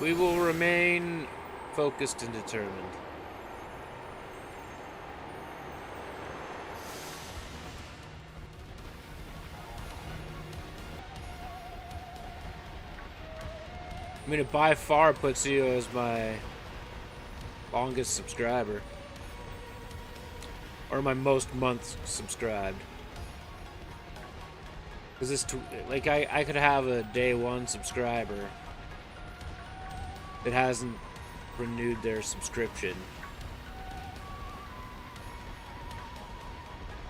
We will remain focused and determined. I mean, it by far puts you as my longest subscriber. Or my most months subscribed. Because this, like, I could have a day one subscriber that hasn't renewed their subscription.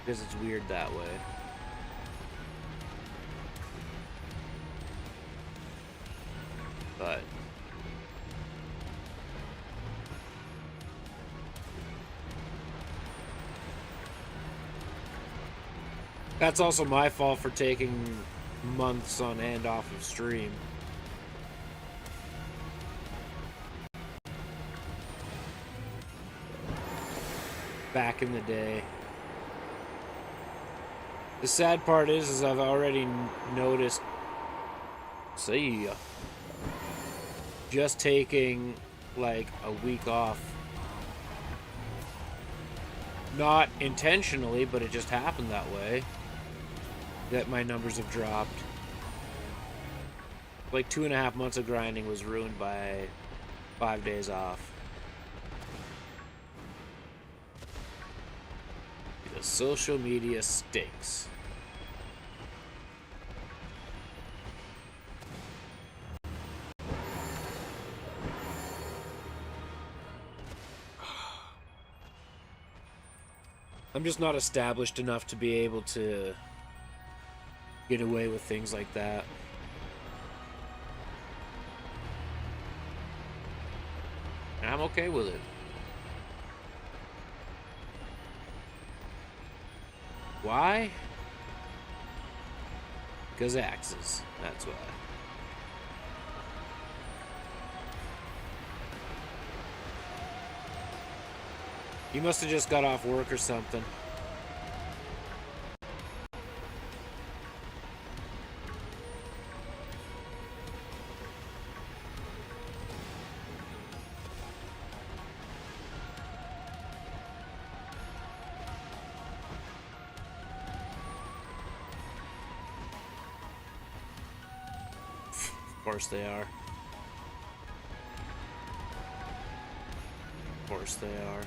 Because it's weird that way. But that's also my fault for taking months on end off of stream. Back in the day. The sad part is I've already noticed. See ya. Just taking like a week off. Not intentionally, but it just happened that way. That my numbers have dropped. Like 2.5 months of grinding was ruined by 5 days off. Because social media stinks. I'm just not established enough to be able to get away with things like that. And I'm okay with it. Why? Because axes. That's why. You must have just got off work or something. Of course they are. Of course they are.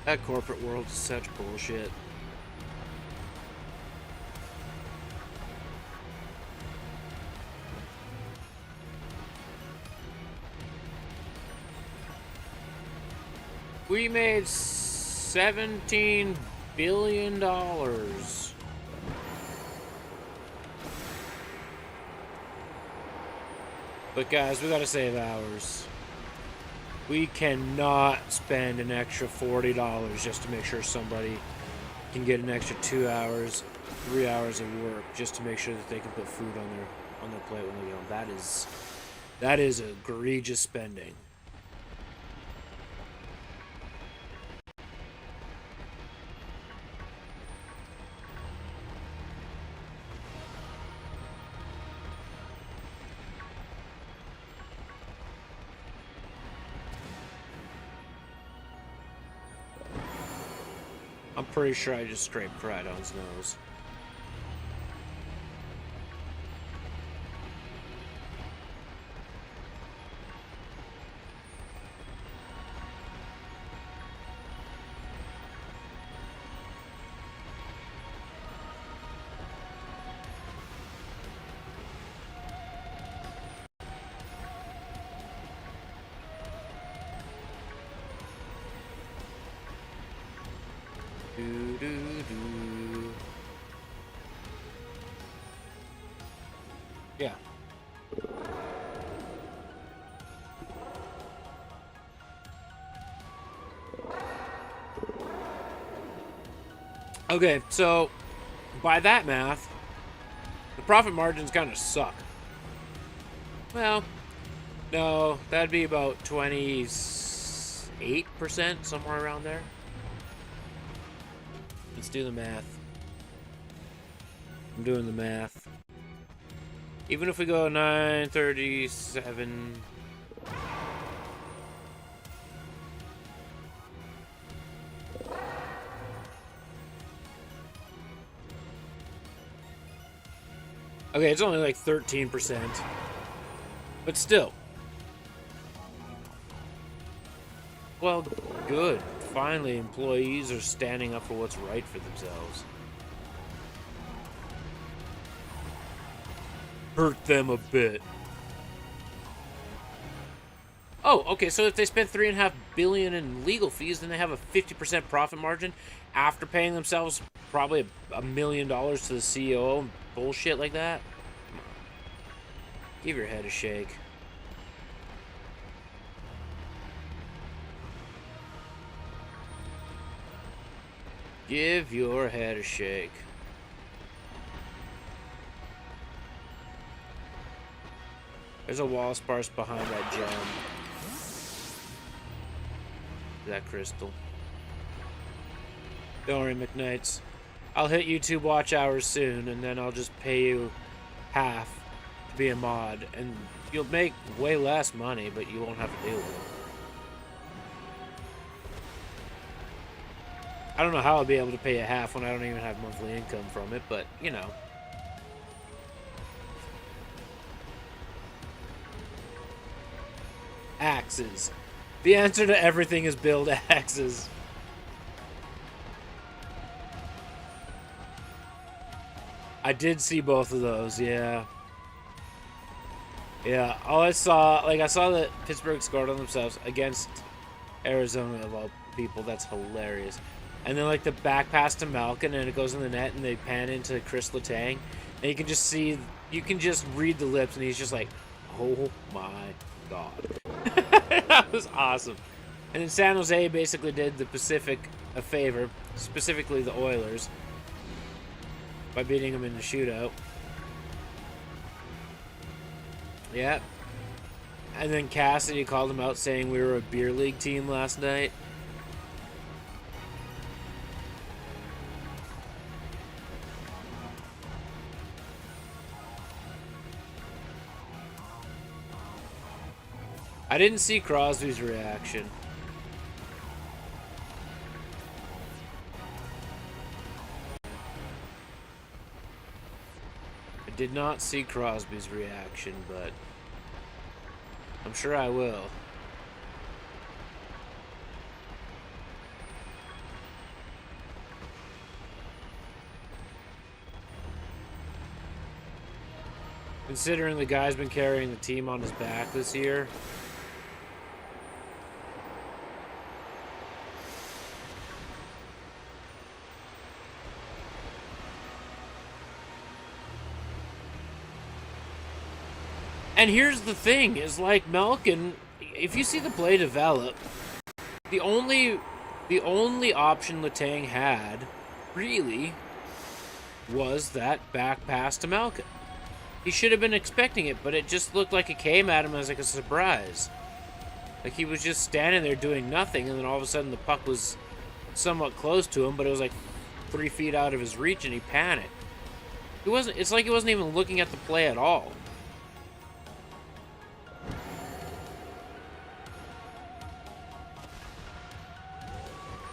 That corporate world is such bullshit. We made $17 billion. But guys, we gotta save hours. We cannot spend an extra $40 just to make sure somebody can get an extra 2 hours, 3 hours of work just to make sure that they can put food on their plate when they get home. That is egregious spending. I'm pretty sure I just scraped Crydon's nose. Yeah. Okay, so by that math, the profit margins kind of suck. Well, no, that'd be about 26 8%, somewhere around there. Let's do the math. I'm doing the math. Even if we go 937. Okay, it's only like 13%. But still. Well, good. Finally, employees are standing up for what's right for themselves. Hurt them a bit. Oh, okay, so if they spent $3.5 billion in legal fees, then they have a 50% profit margin after paying themselves probably $1 million to the CEO and bullshit like that. Give your head a shake. Give your head a shake. There's a wall sparse behind that gem. That crystal. Don't worry, McKnights. I'll hit YouTube watch hours soon, and then I'll just pay you half to be a mod, and you'll make way less money, but you won't have to deal with it. I don't know how I'll be able to pay you half when I don't even have monthly income from it, but, you know. Axes. The answer to everything is build axes. I did see both of those, yeah. Yeah, all I saw that Pittsburgh scored on themselves against Arizona, of all people. That's hilarious. And then, like, the back pass to Malkin, and it goes in the net, and they pan into Chris Letang. And you can just see, you can just read the lips, and he's just like, oh my God. That was awesome. And then San Jose basically did the Pacific a favor, specifically the Oilers, by beating them in the shootout. Yeah. And then Cassidy called them out saying we were a beer league team last night. I didn't see Crosby's reaction. I did not see Crosby's reaction, but I'm sure I will. Considering the guy's been carrying the team on his back this year. And here's the thing, is like Malkin, if you see the play develop, the only option Letang had, really, was that back pass to Malkin. He should have been expecting it, but it just looked like it came at him as like a surprise. Like he was just standing there doing nothing, and then all of a sudden the puck was somewhat close to him, but it was like 3 feet out of his reach, and he panicked. It's like he wasn't even looking at the play at all.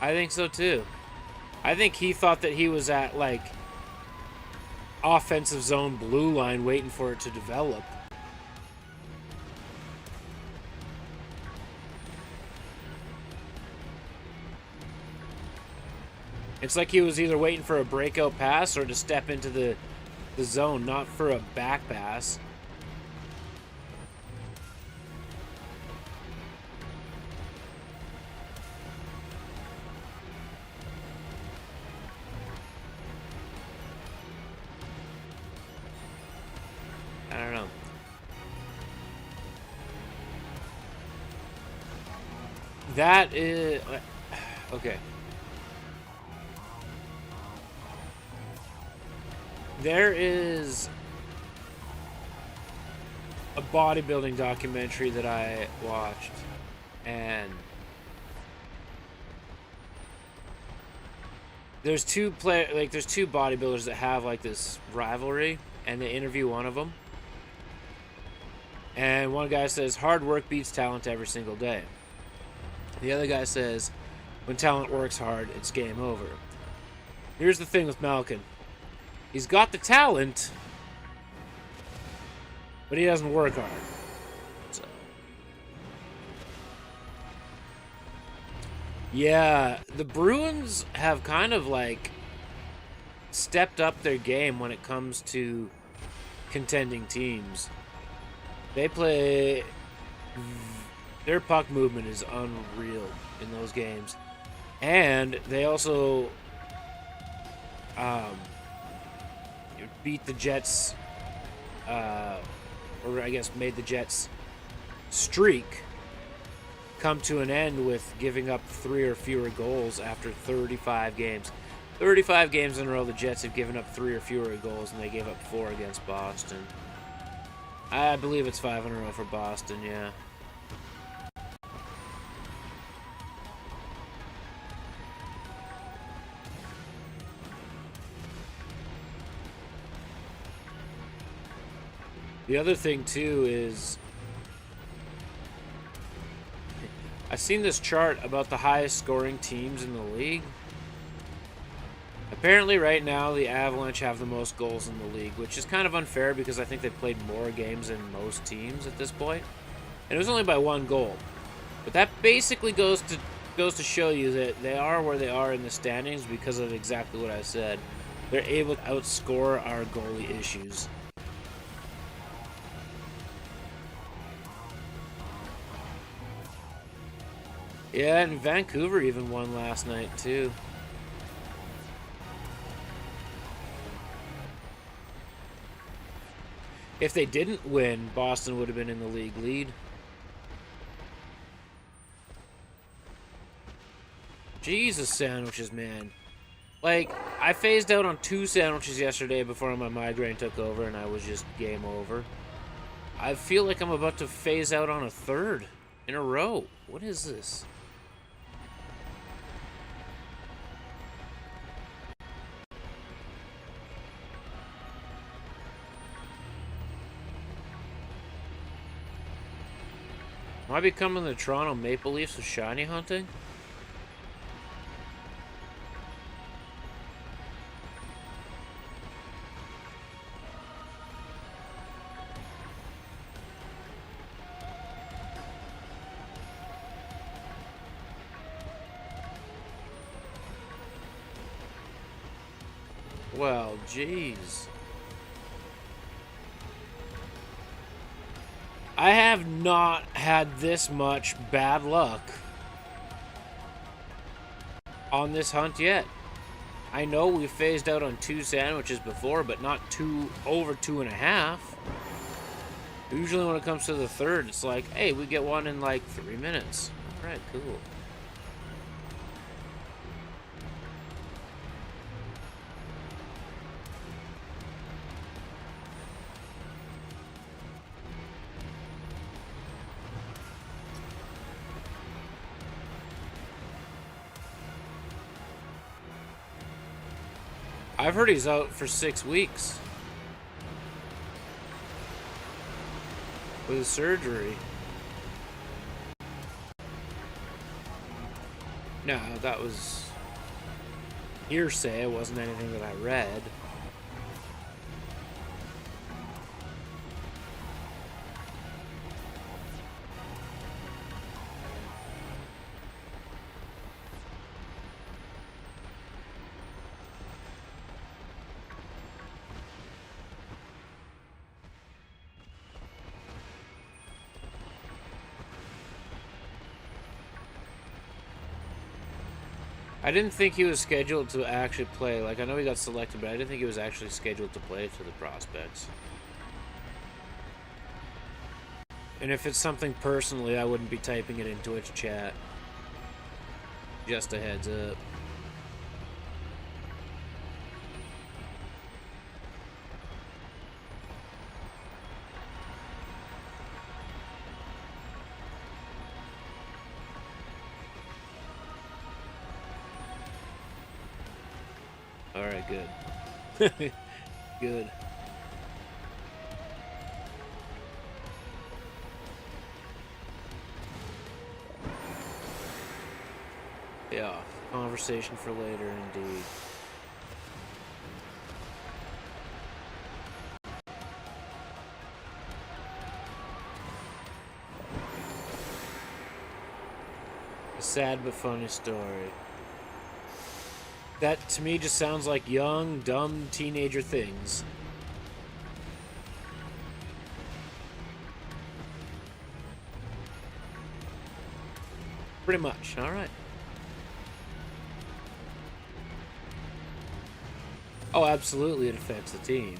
I think so too. I think he thought that he was at like offensive zone blue line waiting for it to develop. It's like he was either waiting for a breakout pass or to step into the zone, not for a back pass. I don't know. That is... Okay. There is a bodybuilding documentary that I watched, and there's two there's two bodybuilders that have like this rivalry, and they interview one of them. And one guy says, hard work beats talent every single day. The other guy says, when talent works hard, it's game over. Here's the thing with Malkin. He's got the talent, but he doesn't work hard. So. Yeah, the Bruins have kind of like stepped up their game when it comes to contending teams. They play... Their puck movement is unreal in those games. And they also beat the Jets, or I guess made the Jets' streak come to an end with giving up 3 or fewer goals after 35 games. 35 games in a row, the Jets have given up 3 or fewer goals, and they gave up 4 against Boston. I believe it's 5 in a row for Boston, yeah. The other thing, too, is I've seen this chart about the highest scoring teams in the league. Apparently, right now, the Avalanche have the most goals in the league, which is kind of unfair because I think they've played more games than most teams at this point. And it was only by 1 goal. But that basically goes to show you that they are where they are in the standings because of exactly what I said. They're able to outscore our goalie issues. Yeah, and Vancouver even won last night, too. If they didn't win, Boston would have been in the league lead. Jesus, sandwiches, man. Like, I phased out on 2 sandwiches yesterday before my migraine took over and I was just game over. I feel like I'm about to phase out on a 3rd in a row. What is this? Am I becoming the Toronto Maple Leafs of shiny hunting? Well, jeez. I have not had this much bad luck on this hunt yet. I know we phased out on 2 sandwiches before, but not over 2.5. Usually when it comes to the 3rd, it's like, hey, we get one in like 3 minutes. All right, cool. I've heard he's out for 6 weeks with his surgery. No, that was hearsay. It wasn't anything that I read. I didn't think he was scheduled to actually play. Like, I know he got selected, but I didn't think he was actually scheduled to play for the Prospects. And if it's something personally, I wouldn't be typing it into its chat. Just a heads up. Alright, good. Good. Yeah, conversation for later, indeed. A sad but funny story. That, to me, just sounds like young, dumb teenager things. Pretty much, alright. Oh, absolutely it affects the team.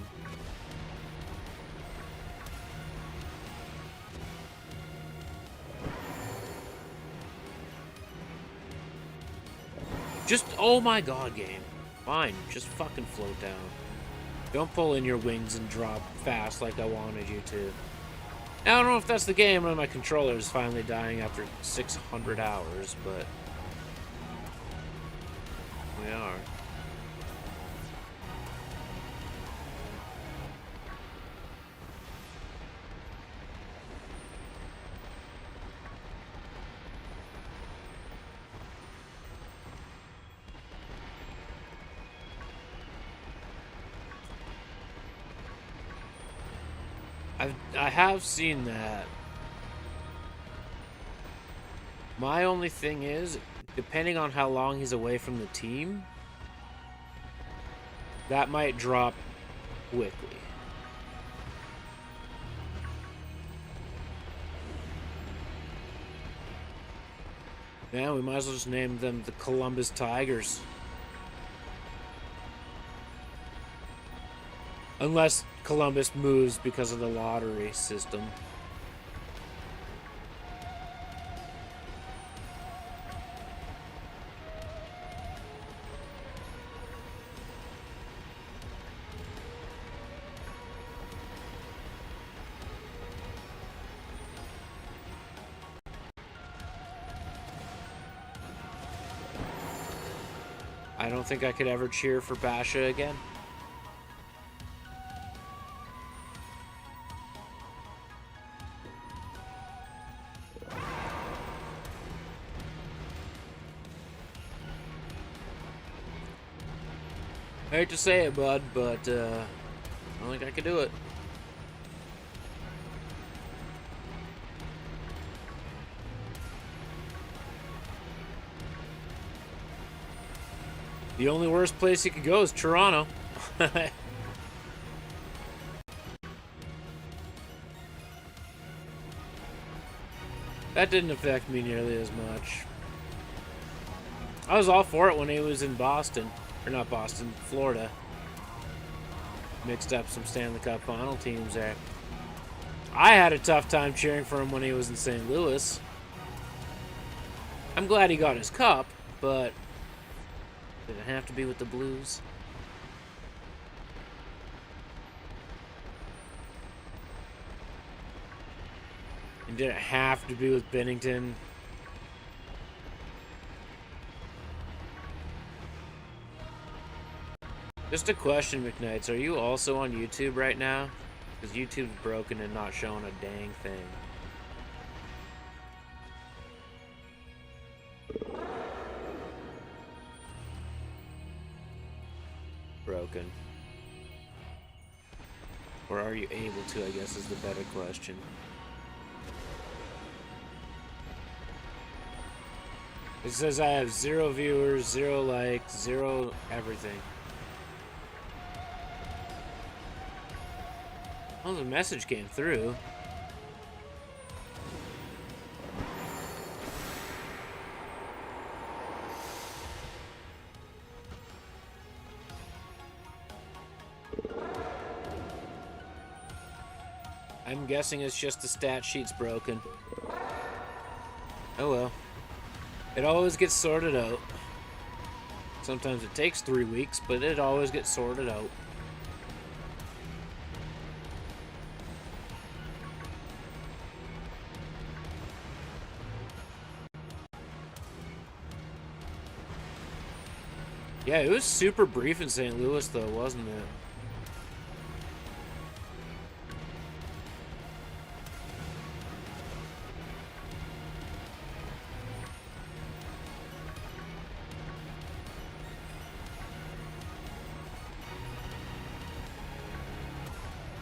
Just, oh my god, game. Fine, just fucking float down. Don't pull in your wings and drop fast like I wanted you to. Now, I don't know if that's the game, or my controller is finally dying after 600 hours, but we are. I have seen that. My only thing is, depending on how long he's away from the team, that might drop quickly. Yeah, we might as well just name them the Columbus Tigers. Unless Columbus moves because of the lottery system. I don't think I could ever cheer for Basha again. I hate to say it, bud, but I don't think I could do it. The only worst place he could go is Toronto. That didn't affect me nearly as much. I was all for it when he was in Boston. Or not Boston, Florida. Mixed up some Stanley Cup final teams there. I had a tough time cheering for him when he was in St. Louis. I'm glad he got his cup, but did it have to be with the Blues? And did it have to be with Bennington? Just a question, McKnights. Are you also on YouTube right now? Because YouTube's broken and not showing a dang thing. Broken. Or are you able to, I guess is the better question. It says I have 0 viewers, 0 likes, 0 everything. Well, the message came through. I'm guessing it's just the stat sheet's broken. Oh well. It always gets sorted out. Sometimes it takes 3 weeks, but it always gets sorted out. Yeah, it was super brief in St. Louis, though, wasn't it?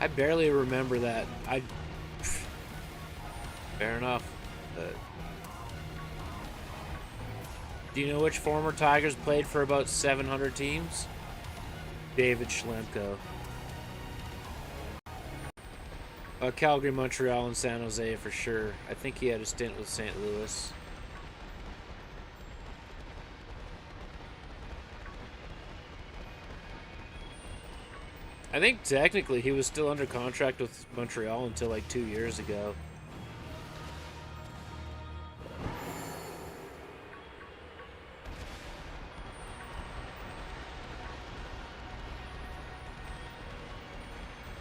I barely remember that. Fair enough. Do you know which former Tigers played for about 700 teams? David Schlemko. Calgary, Montreal, and San Jose for sure. I think he had a stint with St. Louis. I think technically he was still under contract with Montreal until like 2 years ago.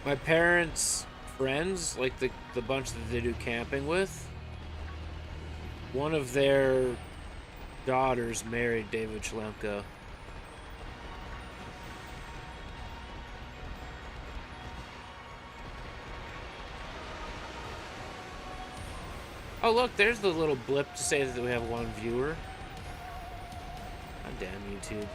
My parents' friends, like the bunch that they do camping with, one of their daughters married David Schlemko. Oh look, there's the little blip to say that we have one viewer. God damn YouTube.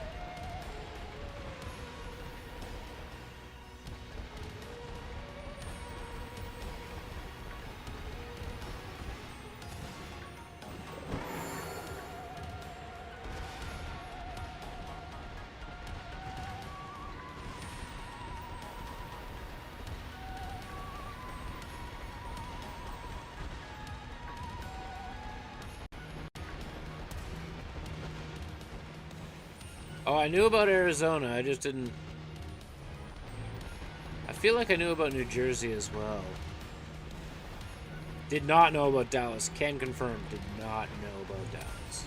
Oh, I knew about Arizona, I just didn't... I feel like I knew about New Jersey as well. Did not know about Dallas. Can confirm, did not know about Dallas.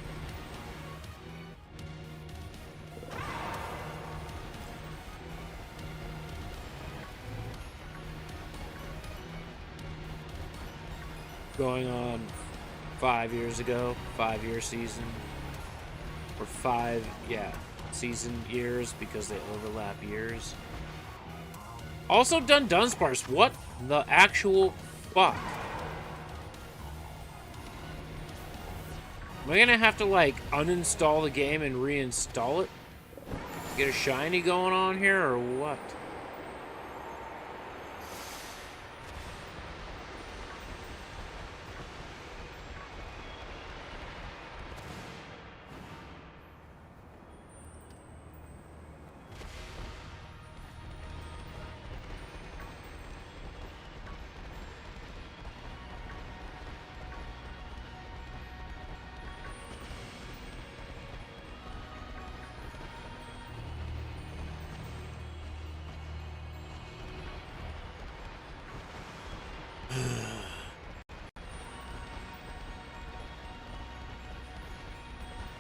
Going on 5 years ago, 5-year season. Or 5, yeah, season years because they overlap years. Also Dundunsparce. What the actual fuck? Am I gonna have to like uninstall the game and reinstall it? Get a shiny going on here or what?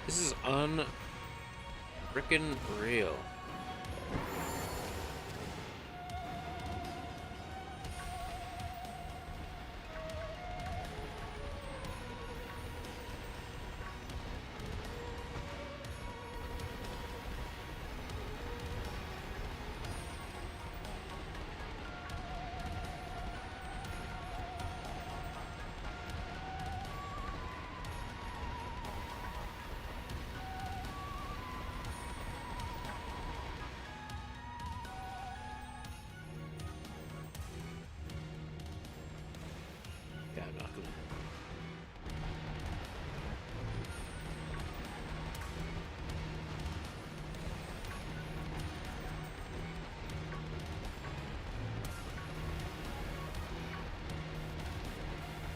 This is un-frickin' real. Yeah, I'm not gonna.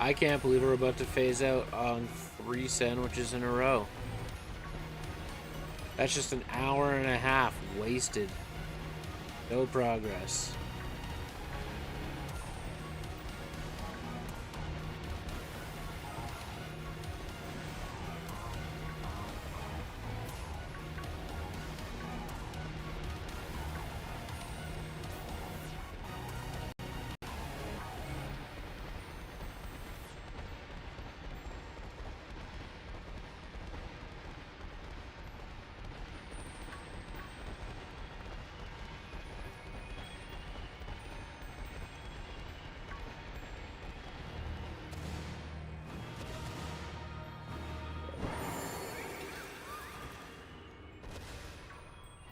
I can't believe we're about to phase out on 3 sandwiches in a row. That's just an hour and a half wasted. No progress.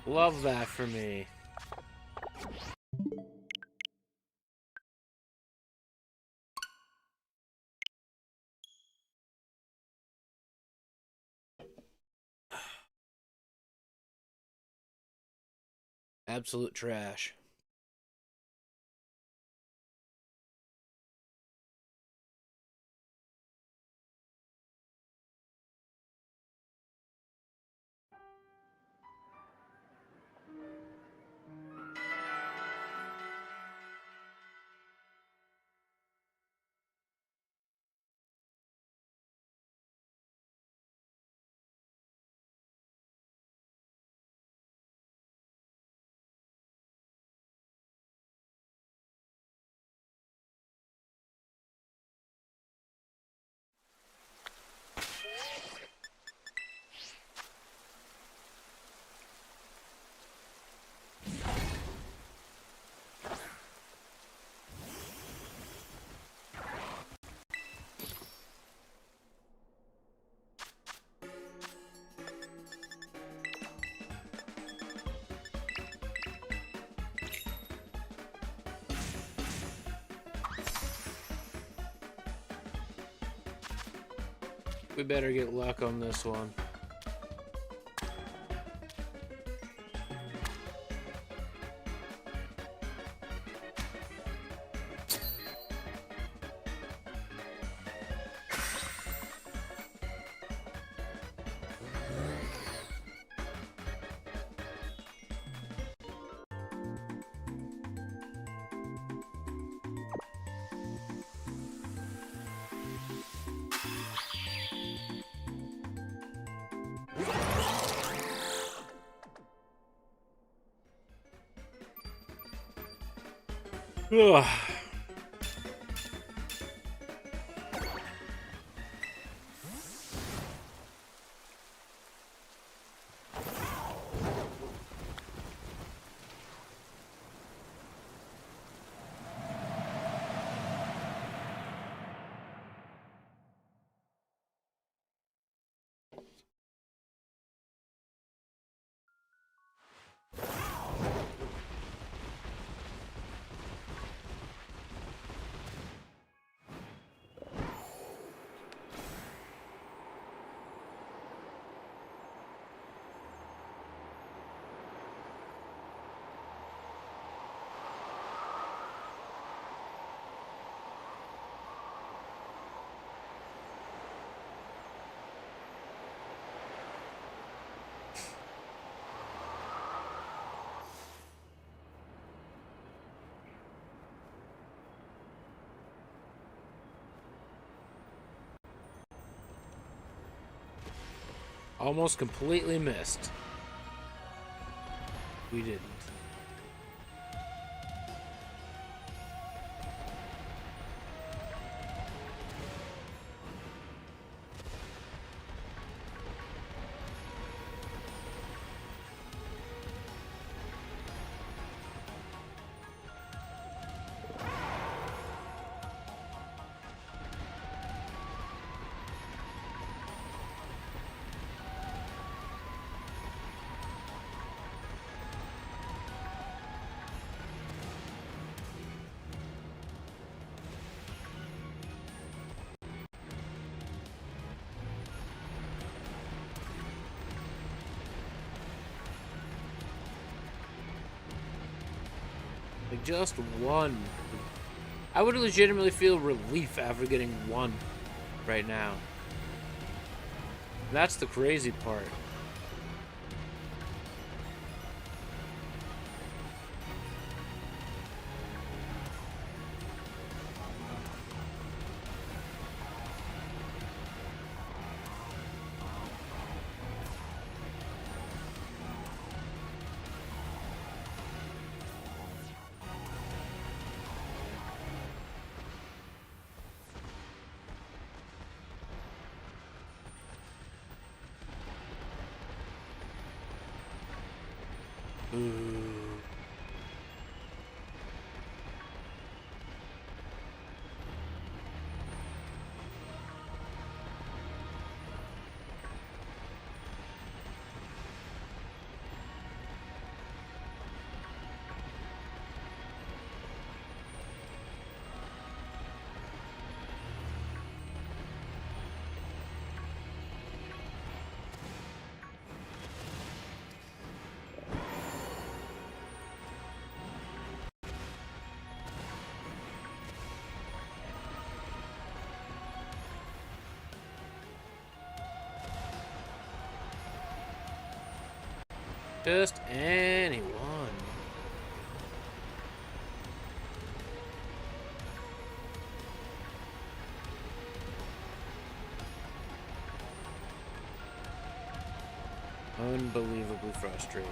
Love that for me. Absolute trash. We better get luck on this one. Ugh. Almost completely missed. We didn't. Like, just one. I would legitimately feel relief after getting one right now. That's the crazy part. Ooh. Just anyone. Unbelievably frustrating.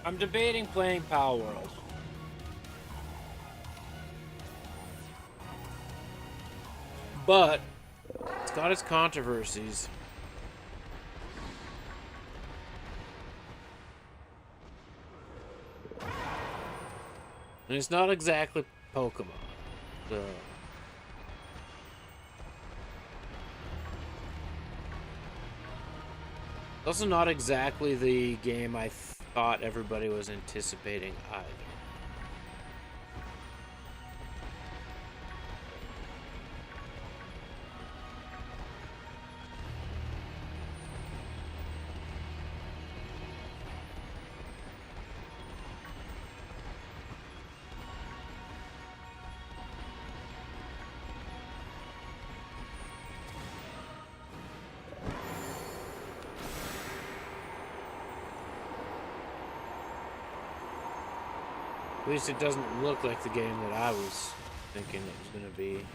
I'm debating playing Power World. But it's got its controversies. And it's not exactly Pokemon. So. It's also not exactly the game I thought everybody was anticipating either. At least it doesn't look like the game that I was thinking it was going to be.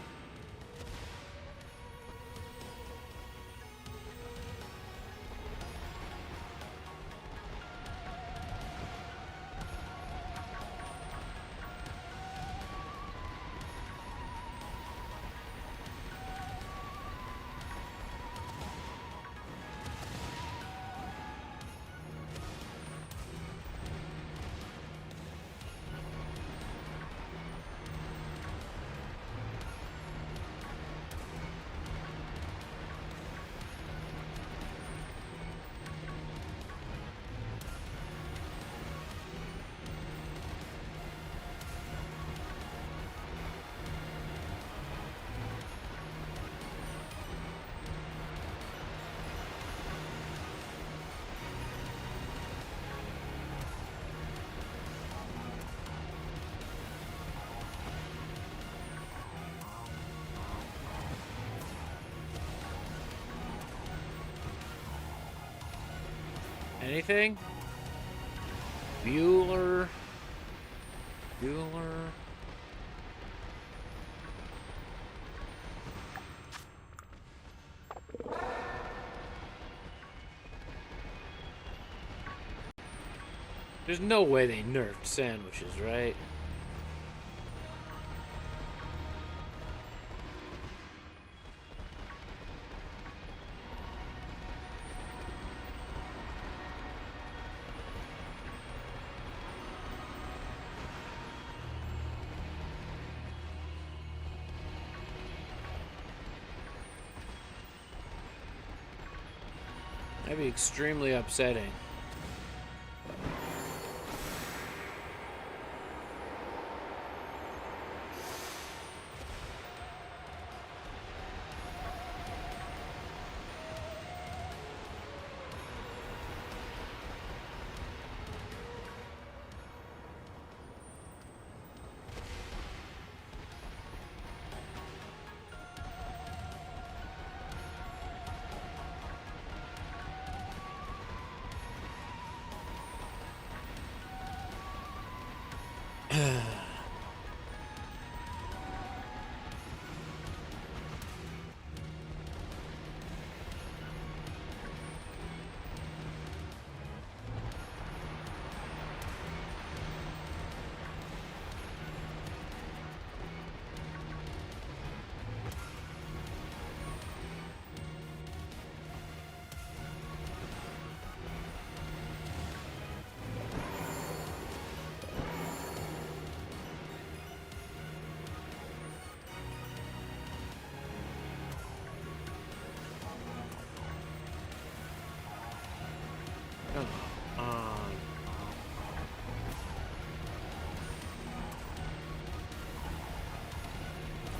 Anything? Bueller? There's no way they nerfed sandwiches, right? That'd be extremely upsetting.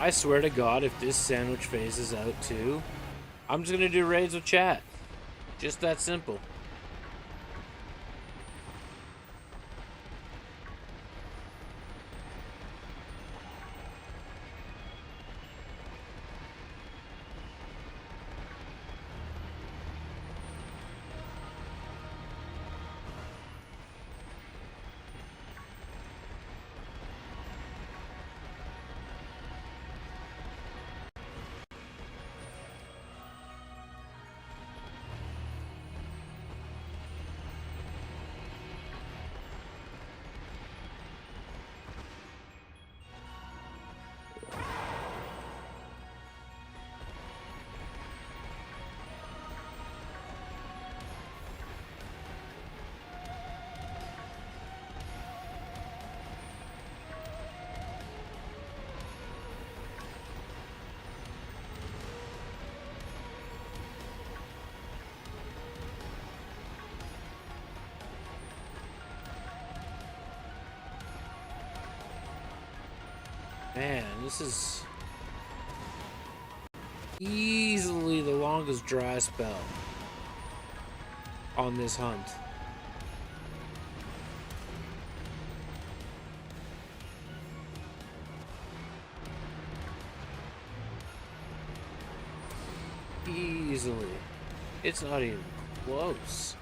I swear to God, if this sandwich phases out too, I'm just gonna do raids with chat. Just that simple. Man, this is easily the longest dry spell on this hunt. Easily. It's not even close.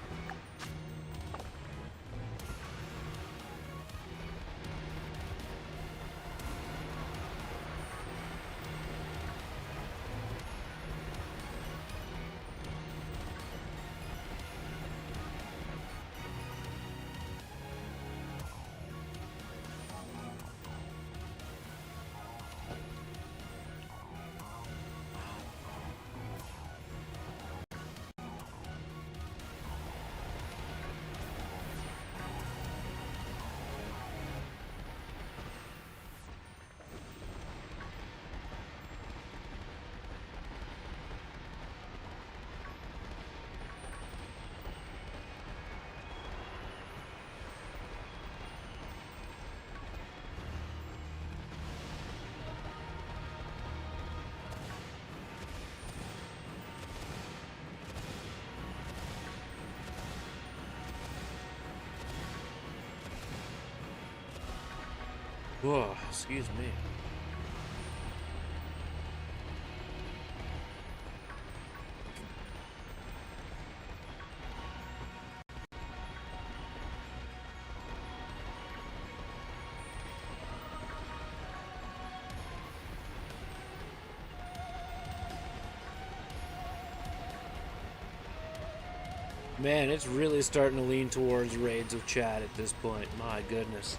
Whoa, excuse me. Man, it's really starting to lean towards raids of chat at this point. My goodness.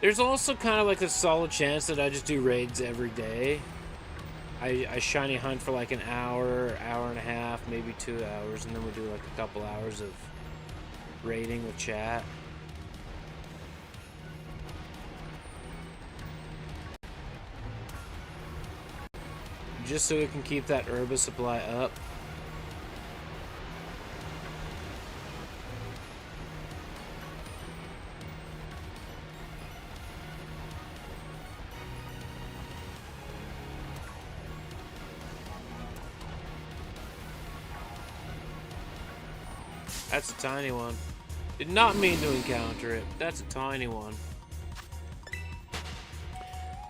There's also kind of like a solid chance that I just do raids every day. I shiny hunt for like an hour, hour and a half, maybe 2 hours, and then we do like a couple hours of raiding with chat. Just so we can keep that herba supply up. That's a tiny one. Did not mean to encounter it. That's a tiny one.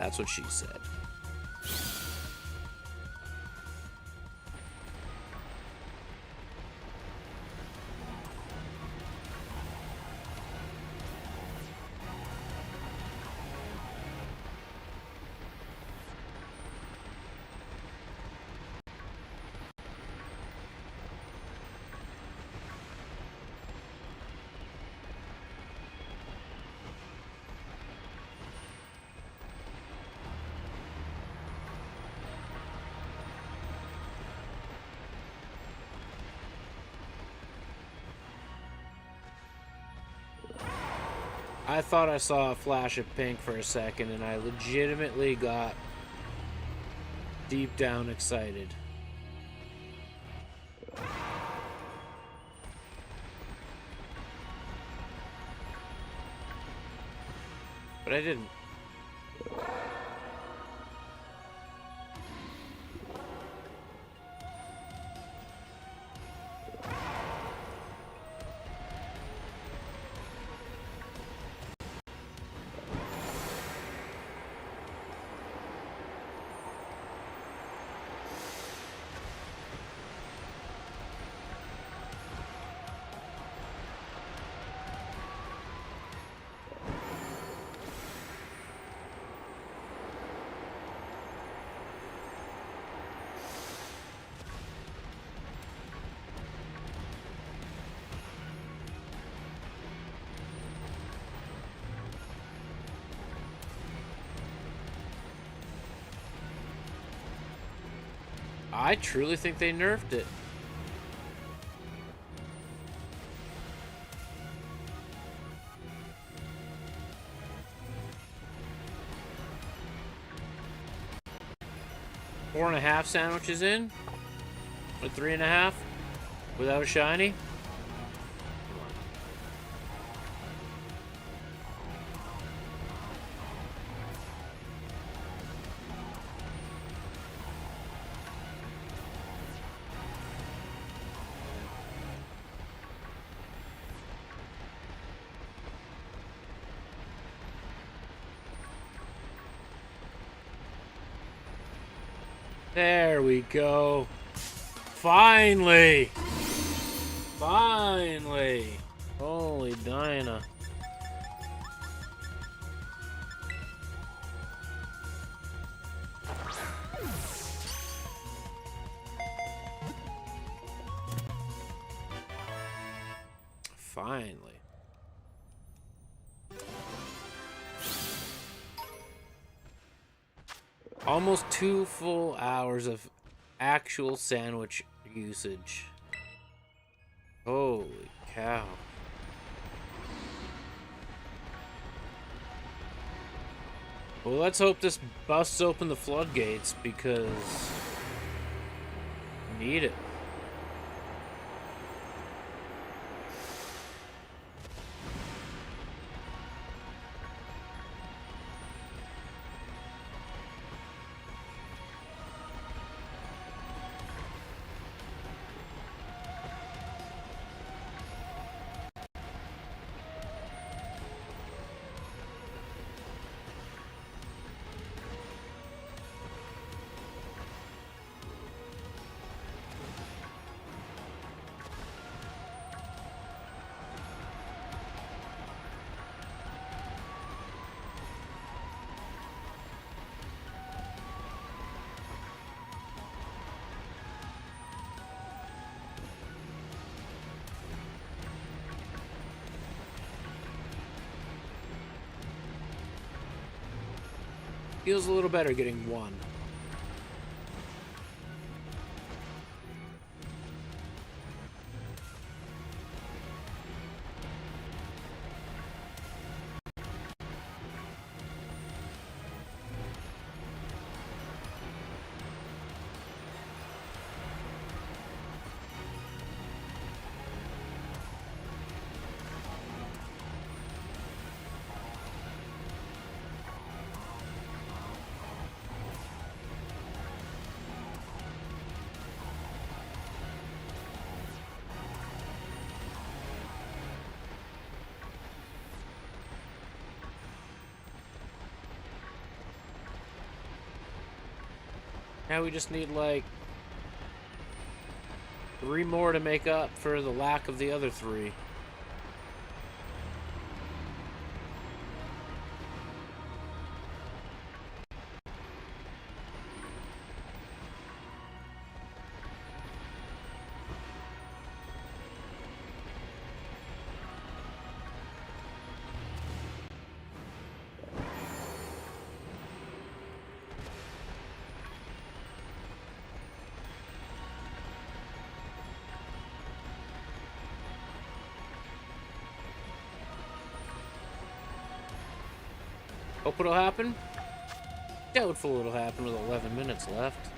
That's what she said. I thought I saw a flash of pink for a second, and I legitimately got deep down excited. But I didn't. I truly think they nerfed it. Four and a half sandwiches in? Or 3.5? Without a shiny? There we go. Finally! Finally! Holy Dinah. Finally. Almost 2 full hours of actual sandwich usage. Holy cow. Well, let's hope this busts open the floodgates, because we need it. Feels a little better getting one. Now we just need like 3 more to make up for the lack of the other 3. Hope it'll happen. Doubtful it'll happen with 11 minutes left.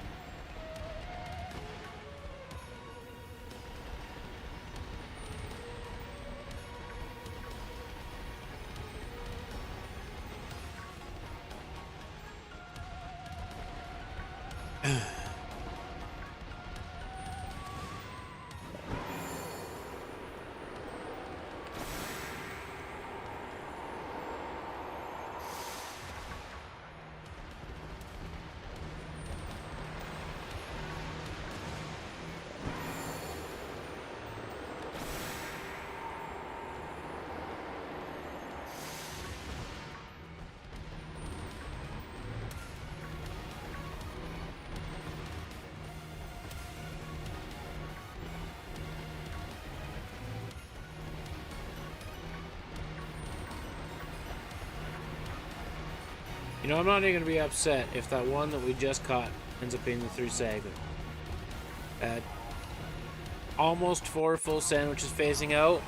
You know, I'm not even going to be upset if that one that we just caught ends up being the 3 segment. At almost 4 full sandwiches phasing out.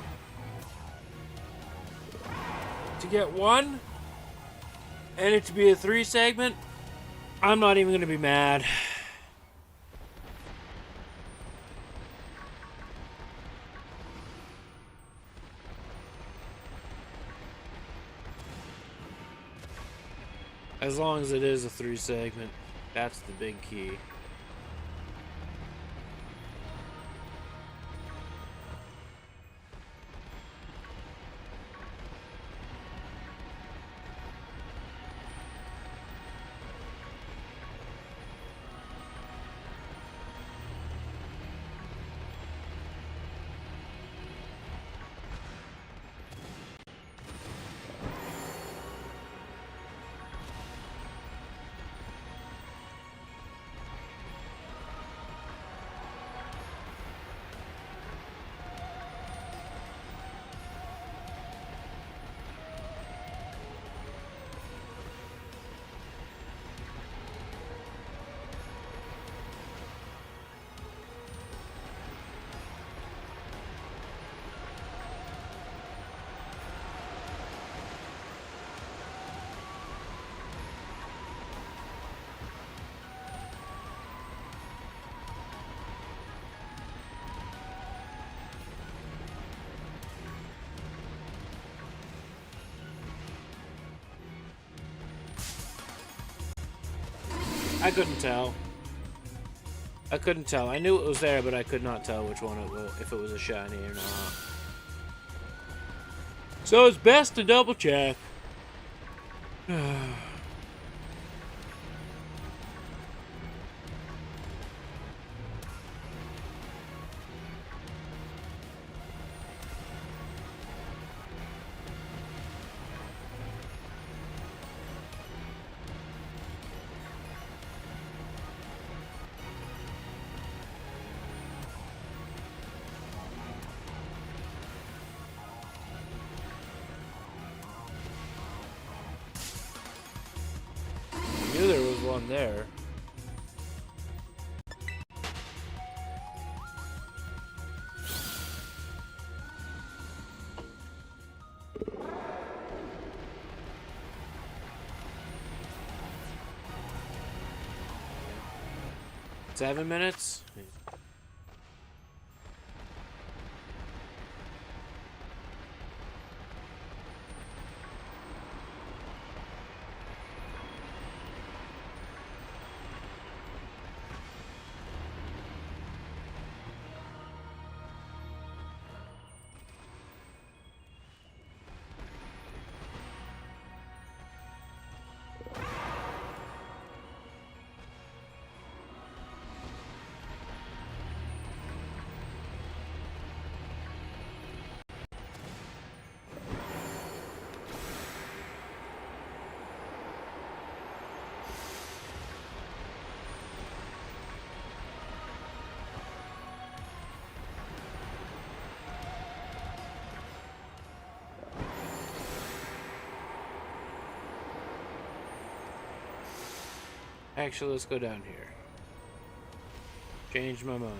To get one, and it to be a 3 segment, I'm not even going to be mad. As long as it is a 3 segment, that's the big key. I couldn't tell. I couldn't tell. I knew it was there, but I could not tell which one it was, if it was a shiny or not. So it's best to double check. I knew there was one there. Seven minutes? Actually, let's go down here. Change my mind.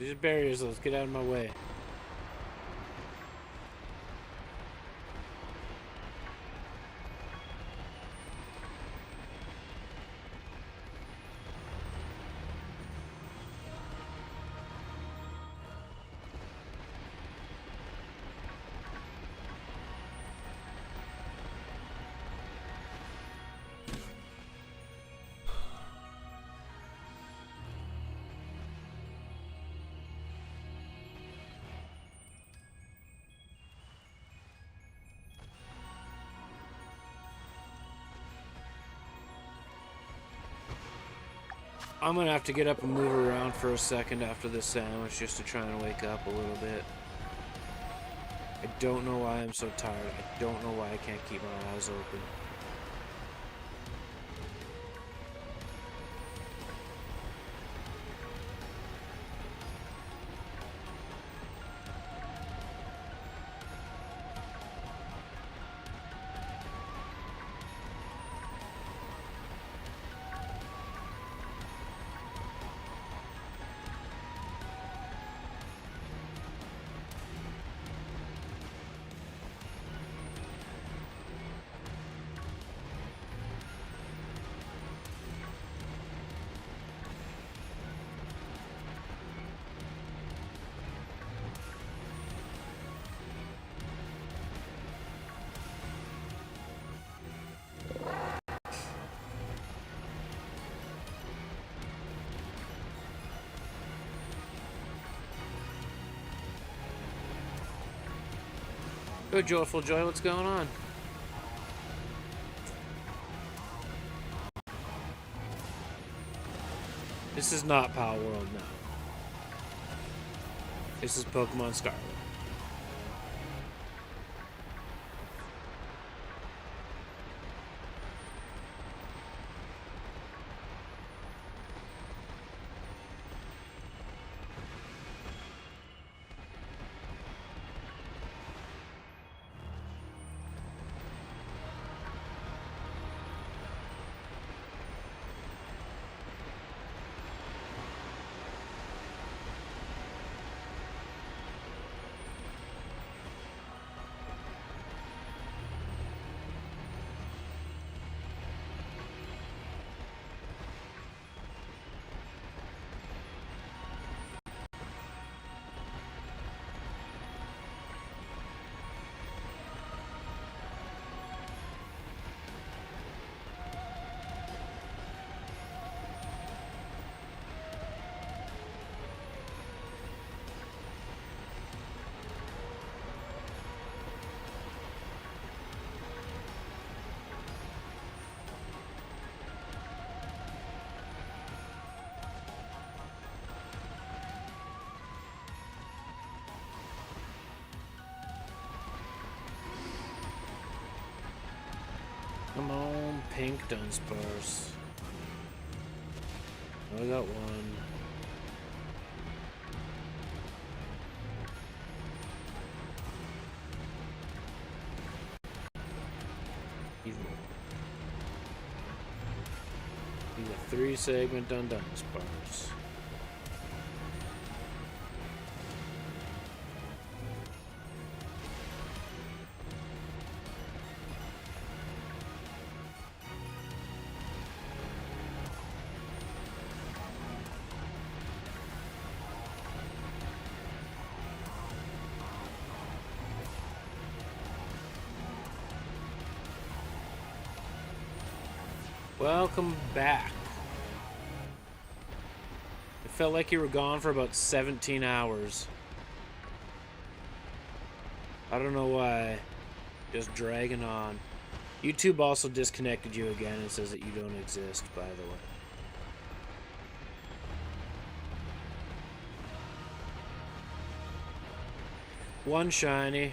These are barriers. Let's get out of my way. I'm gonna have to get up and move around for a second after this sandwich just to try and wake up a little bit. I don't know why I'm so tired. I don't know why I can't keep my eyes open. Good, Joyful Joy, what's going on? This is not Power World now. This is Pokemon Scarlet. Come on, pink Dundunsparce. I got one. He's a 3-segment Dundunsparce. Welcome back. It felt like you were gone for about 17 hours. I don't know why. Just dragging on. YouTube also disconnected you again and says that you don't exist, by the way. One shiny.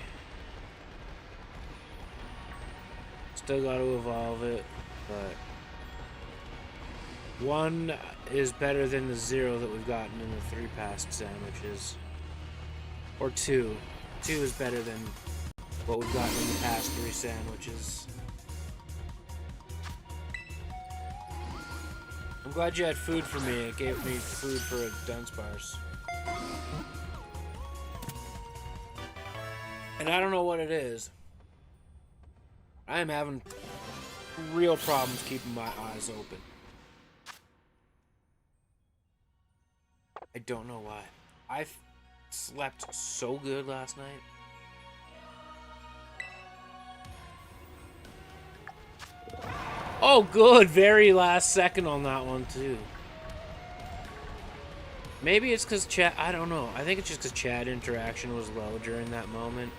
Still got to evolve it, but one is better than the 0 that we've gotten in the 3 past sandwiches. Or 2. 2 is better than what we've gotten in the past 3 sandwiches. I'm glad you had food for me. It gave me food for a Dundunsparce. And I don't know what it is. I am having real problems keeping my eyes open. I don't know why. I slept so good last night. Oh, good. Very last second on that one, too. Maybe it's because chat... I don't know. I think it's just because chat interaction was low during that moment.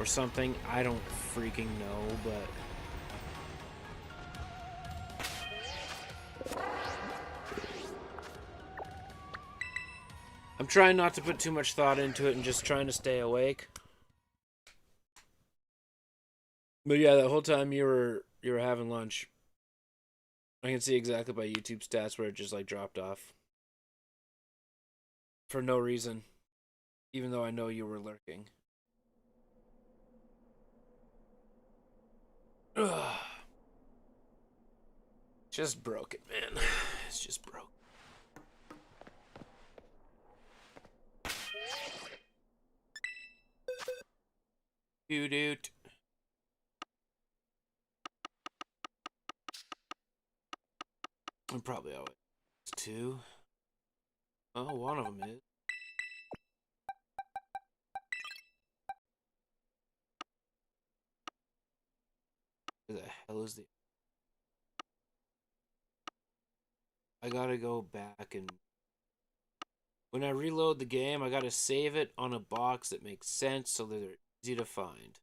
Or something. I don't freaking know, but... I'm trying not to put too much thought into it and just trying to stay awake. But yeah, the whole time you were having lunch, I can see exactly by YouTube stats where it just like dropped off. For no reason. Even though I know you were lurking. Ugh. Just broke it, man. It's just broke. Doot. I'm probably always two. Oh, one of them is. Where the hell is the... I gotta go back and... When I reload the game, I gotta save it on a box that makes sense so that they're easy to find.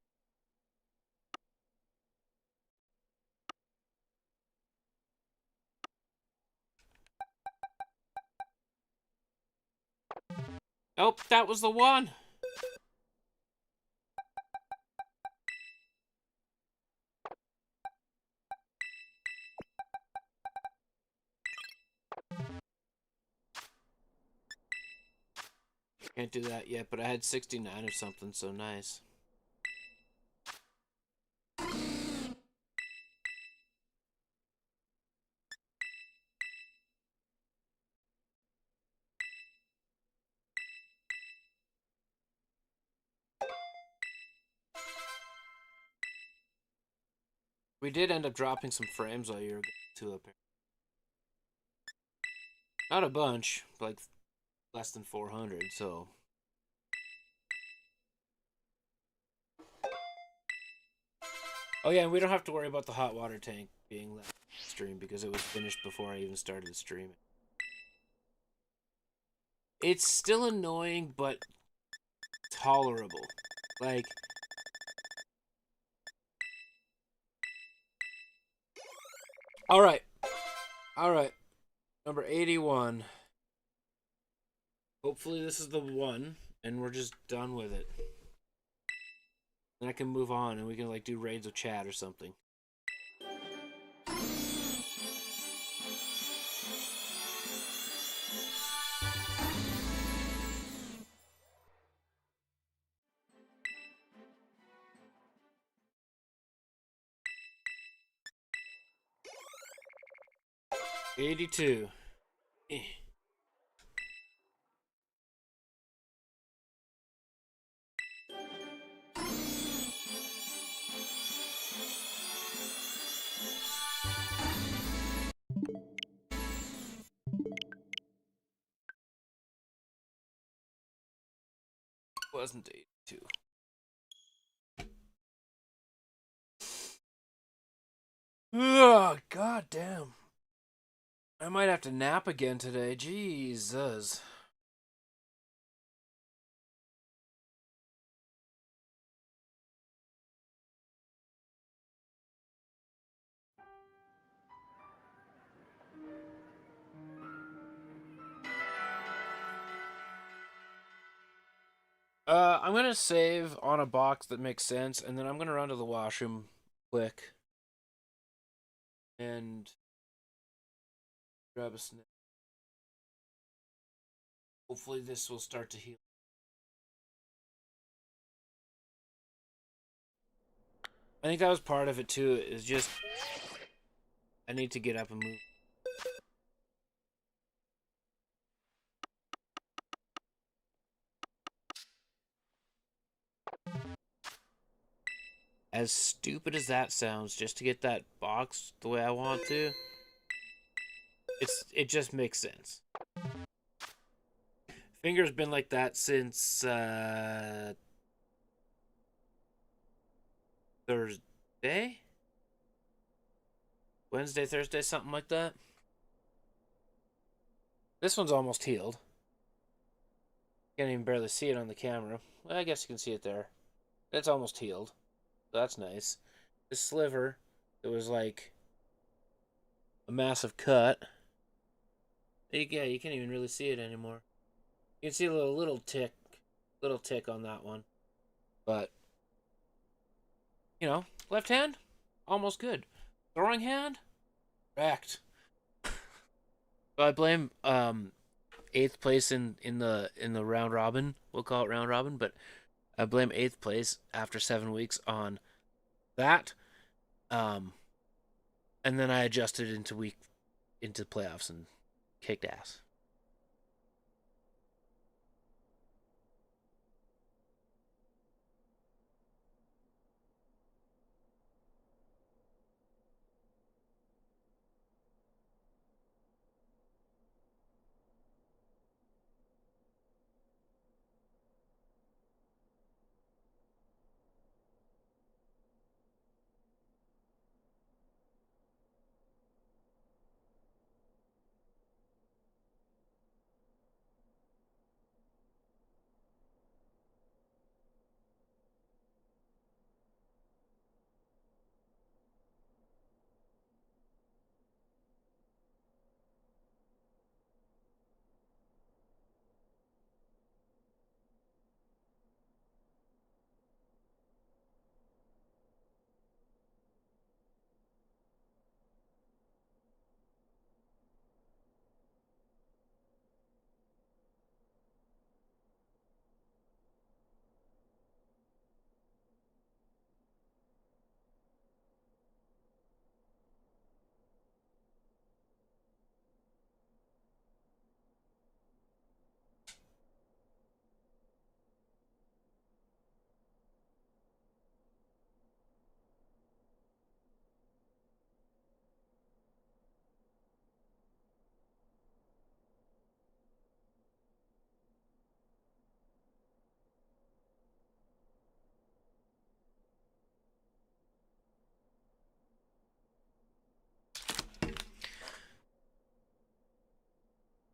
Oh, that was the one! Can't do that yet, but I had 69 or something, so nice. We did end up dropping some frames while you were too up here. Not a bunch, like less than 400, so... Oh yeah, and we don't have to worry about the hot water tank being left stream because it was finished before I even started the streaming. It's still annoying, but tolerable. Like... Alright. Alright. Number 81. Hopefully this is the one, and we're just done with it. Then I can move on, and we can, like, do raids with chat or something. $82. Wasn't 82. Oh, god damn. I might have to nap again today. Jesus. I'm gonna save on a box that makes sense, and then I'm gonna run to the washroom quick and grab a snack. Hopefully this will start to heal. I think that was part of it too, is just I need to get up and move. As stupid as that sounds, just to get that box the way I want to, it just makes sense. Finger's been like that since Thursday? Wednesday, Thursday, something like that. This one's almost healed. Can't even barely see it on the camera. Well, I guess you can see it there. It's almost healed. That's nice. This sliver, it was like a massive cut. Yeah, you can't even really see it anymore. You can see a little tick on that one. But, you know, left hand, almost good. Throwing hand, wrecked. So I blame 8th place in the round robin. We'll call it round robin, but I blame 8th place after 7 weeks on that. And then I adjusted into playoffs and kicked ass.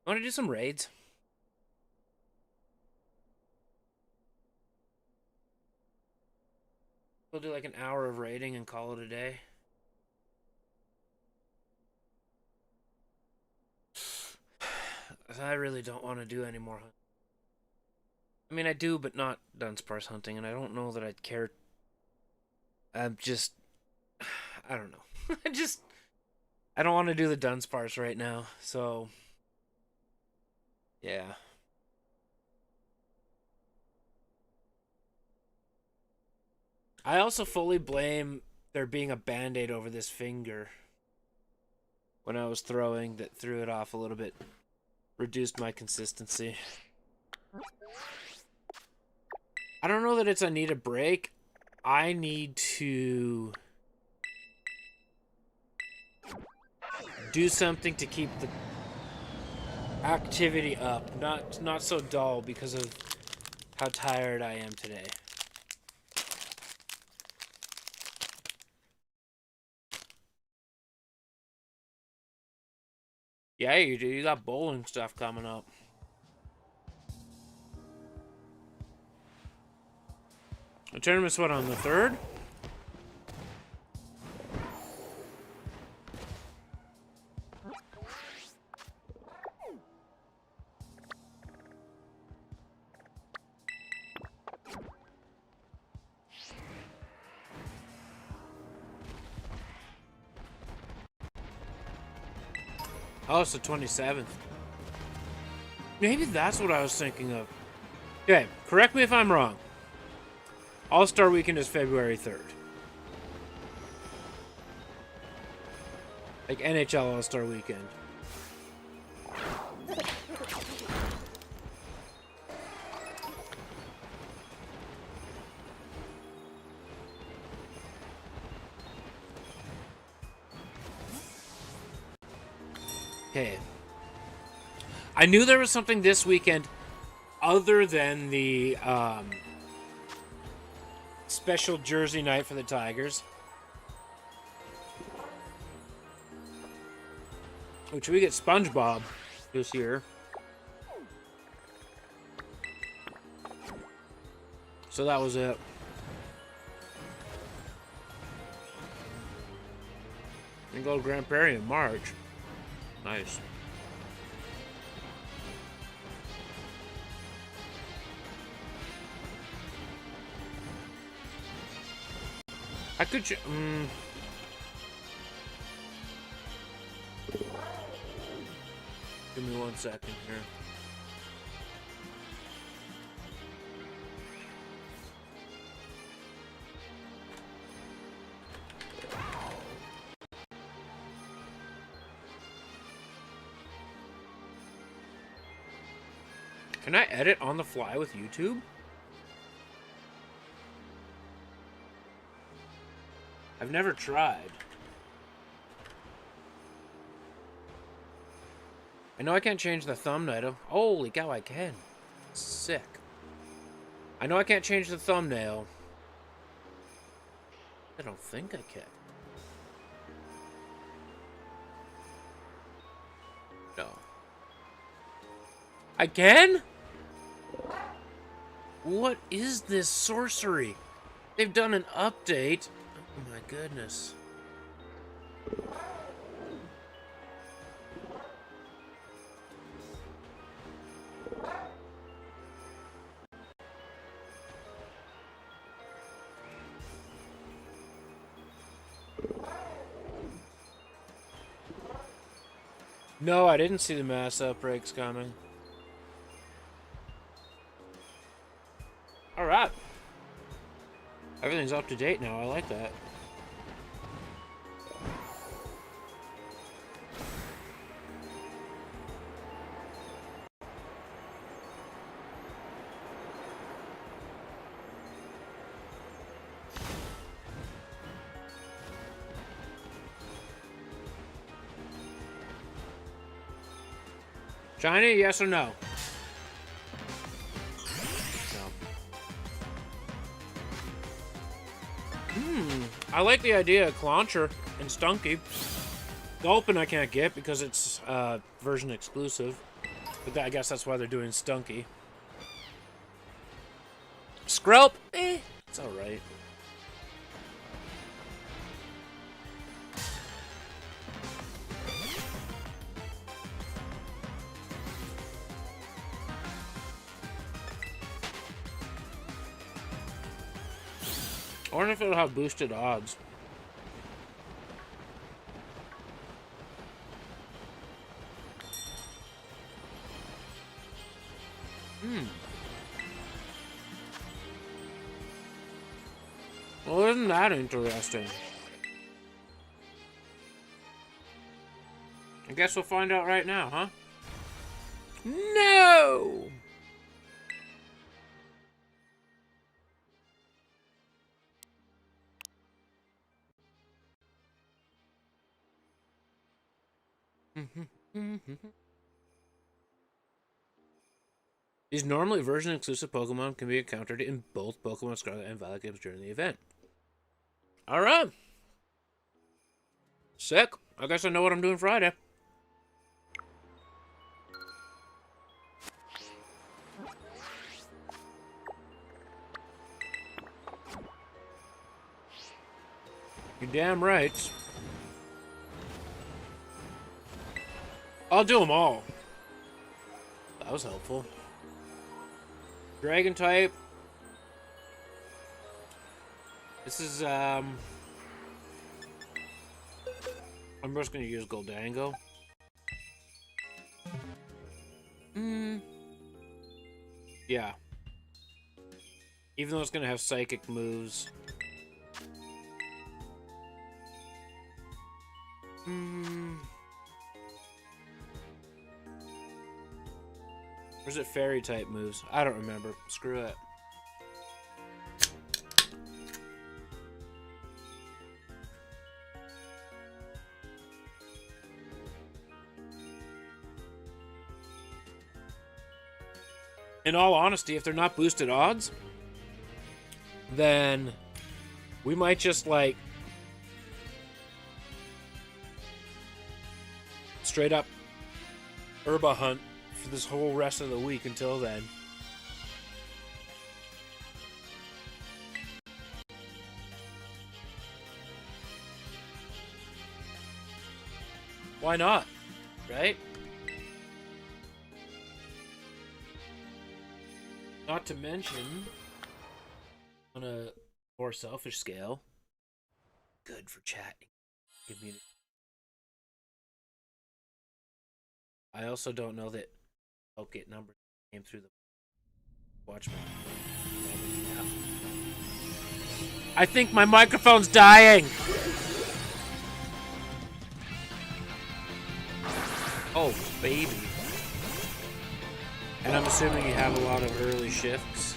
Want to do some raids? We'll do like an hour of raiding and call it a day. I really don't want to do any more hunting. I mean, I do, but not Dundunsparce hunting, and I don't know that I'd care. I'm just, I don't know. I don't want to do the Dundunsparce right now, so yeah. I also fully blame there being a band-aid over this finger when I was throwing that threw it off a little bit. Reduced my consistency. I don't know that it's I need a break. I need to do something to keep the activity up, not so dull because of how tired I am today. Yeah, you do. You got bowling stuff coming up. The tournament's what, on the 3rd? Oh, it's the 27th. Maybe that's what I was thinking of. Okay, correct me if I'm wrong. All-Star Weekend is February 3rd. Like NHL All-Star Weekend. Okay. I knew there was something this weekend other than the special jersey night for the Tigers. Which we get SpongeBob this year. So that was it. And go to Grand Prairie in March. Nice. I could. Give me 1 second here. Can I edit on the fly with YouTube? I've never tried. I know I can't change the thumbnail. Holy cow, I can. Sick. I know I can't change the thumbnail. I don't think I can. No. I can? What is this sorcery? They've done an update. Oh my goodness. No, I didn't see the mass outbreaks coming. Alright. Everything's up to date now. I like that. China, yes or no? I like the idea of Clauncher and Stunky. Gulpin I can't get because it's version exclusive. But I guess that's why they're doing Stunky. Skrelp, it's alright. I wonder if it'll have boosted odds. Well, isn't that interesting? I guess we'll find out right now, huh? No! These normally version-exclusive Pokemon can be encountered in both Pokemon Scarlet and Violet games during the event. Alright. Sick. I guess I know what I'm doing Friday. You're damn right. I'll do them all. That was helpful. Dragon type. This is, I'm just gonna use Goldango. Yeah. Even though it's gonna have psychic moves. Or is it fairy type moves? I don't remember. Screw it. In all honesty, if they're not boosted odds, then we might just like straight up herba hunt for this whole rest of the week until then. Why not? Right? Not to mention, on a more selfish scale, good for chatting. Community. I also don't know that I'll get numbers came through the watch. I think my microphone's dying. Oh, baby. And I'm assuming you have a lot of early shifts.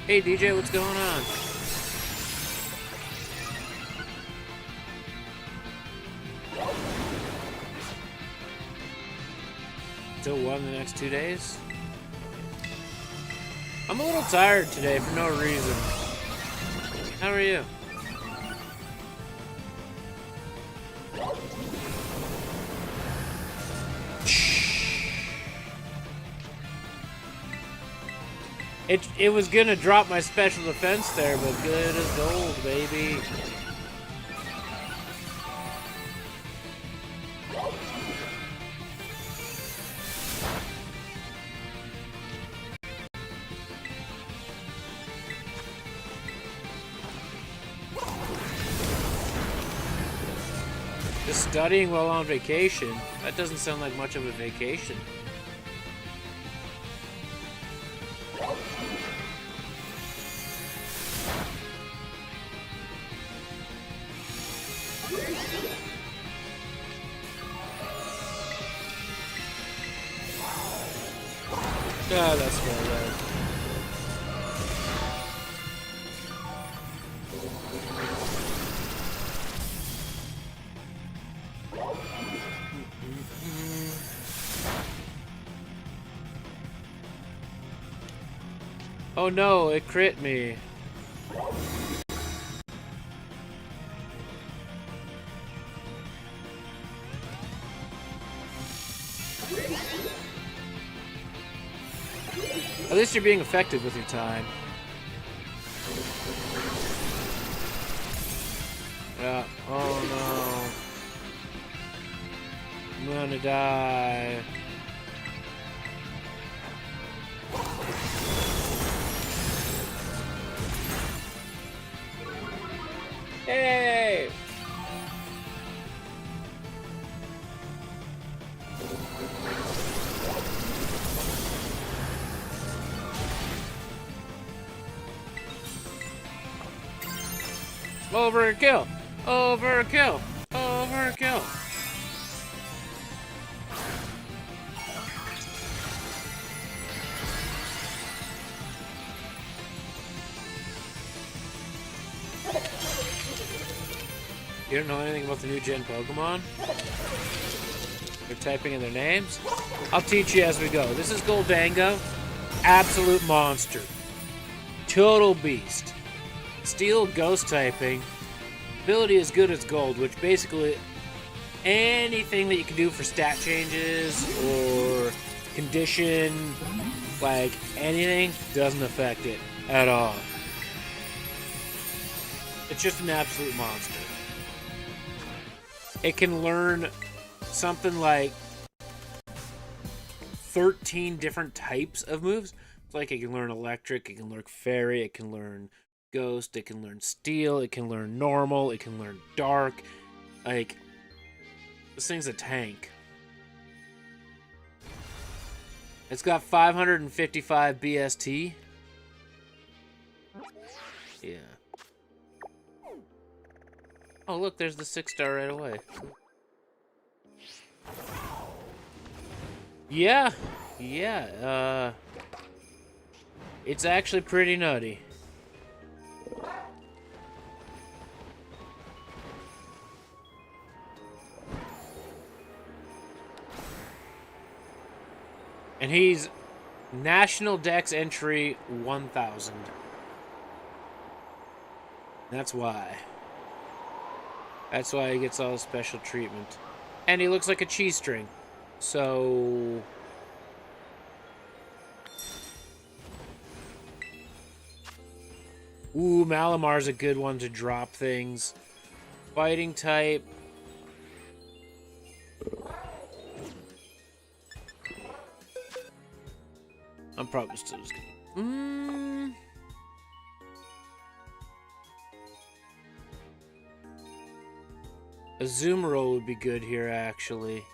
Hey DJ, what's going on? Still one the next 2 days? I'm a little tired today for no reason. How are you? It was gonna drop my special defense there, but good as gold, baby. Just studying while on vacation? That doesn't sound like much of a vacation. Ah, that's fair, right. Oh no, it crit me. At least you're being effective with your time. Yeah. Oh no. I'm gonna die. Hey! Overkill! Overkill! Overkill! You don't know anything about the new gen Pokemon? You're typing in their names? I'll teach you as we go. This is Goldango. Absolute monster. Total beast. Steel ghost typing. Ability as good as gold, which basically anything that you can do for stat changes or condition, like anything, doesn't affect it at all. It's just an absolute monster. It can learn something like 13 different types of moves. It's like it can learn electric, it can learn fairy, it can learn ghost, it can learn steel, it can learn normal, it can learn dark. Like, this thing's a tank. It's got 555 BST. Yeah. Oh, look, there's the 6-star right away. Yeah. Yeah, it's actually pretty nutty. And he's National Dex entry 1000. That's why. That's why he gets all the special treatment. And he looks like a cheese string. So... Ooh, Malamar's a good one to drop things. Fighting type. I'm probably still just gonna... A zoom roll would be good here, actually.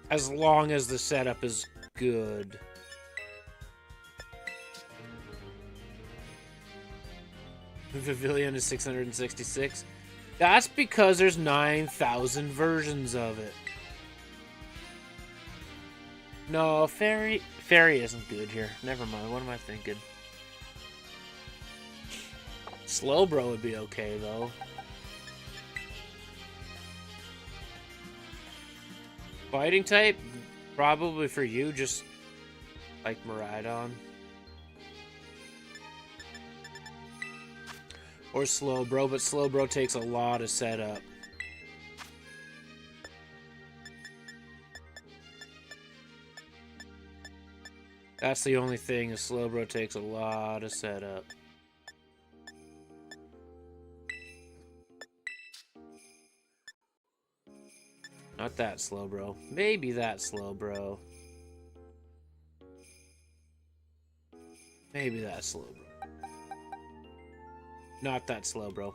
As long as the setup is good. Pavilion is 666. That's because there's 9,000 versions of it. No, Fairy isn't good here. Never mind, what am I thinking? Slowbro would be okay, though. Fighting type? Probably for you, just like Miraidon. Or Slowbro, but Slowbro takes a lot of setup. That's the only thing, is Slowbro takes a lot of setup. Not that Slowbro. Maybe that Slowbro. Maybe that Slowbro. Not that Slowbro.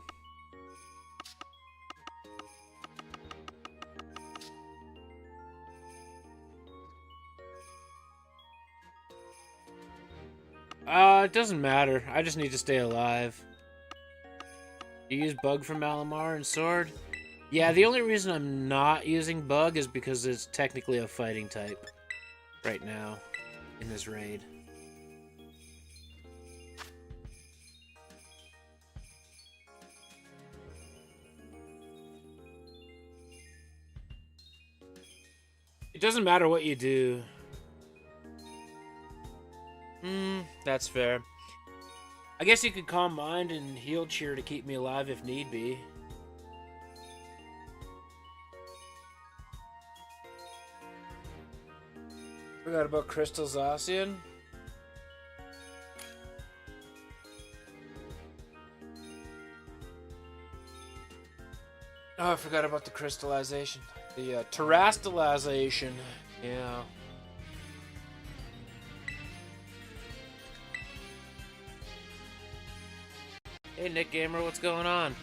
It doesn't matter. I just need to stay alive. You use Bug from Malamar and Sword? Yeah, the only reason I'm not using Bug is because it's technically a fighting type right now in this raid. It doesn't matter what you do. That's fair. I guess you could Calm Mind and Heal Cheer to keep me alive if need be. Forgot about Crystal Zacian. Oh, I forgot about the crystallization. The terastallization. Yeah. Hey, Nick Gamer, what's going on?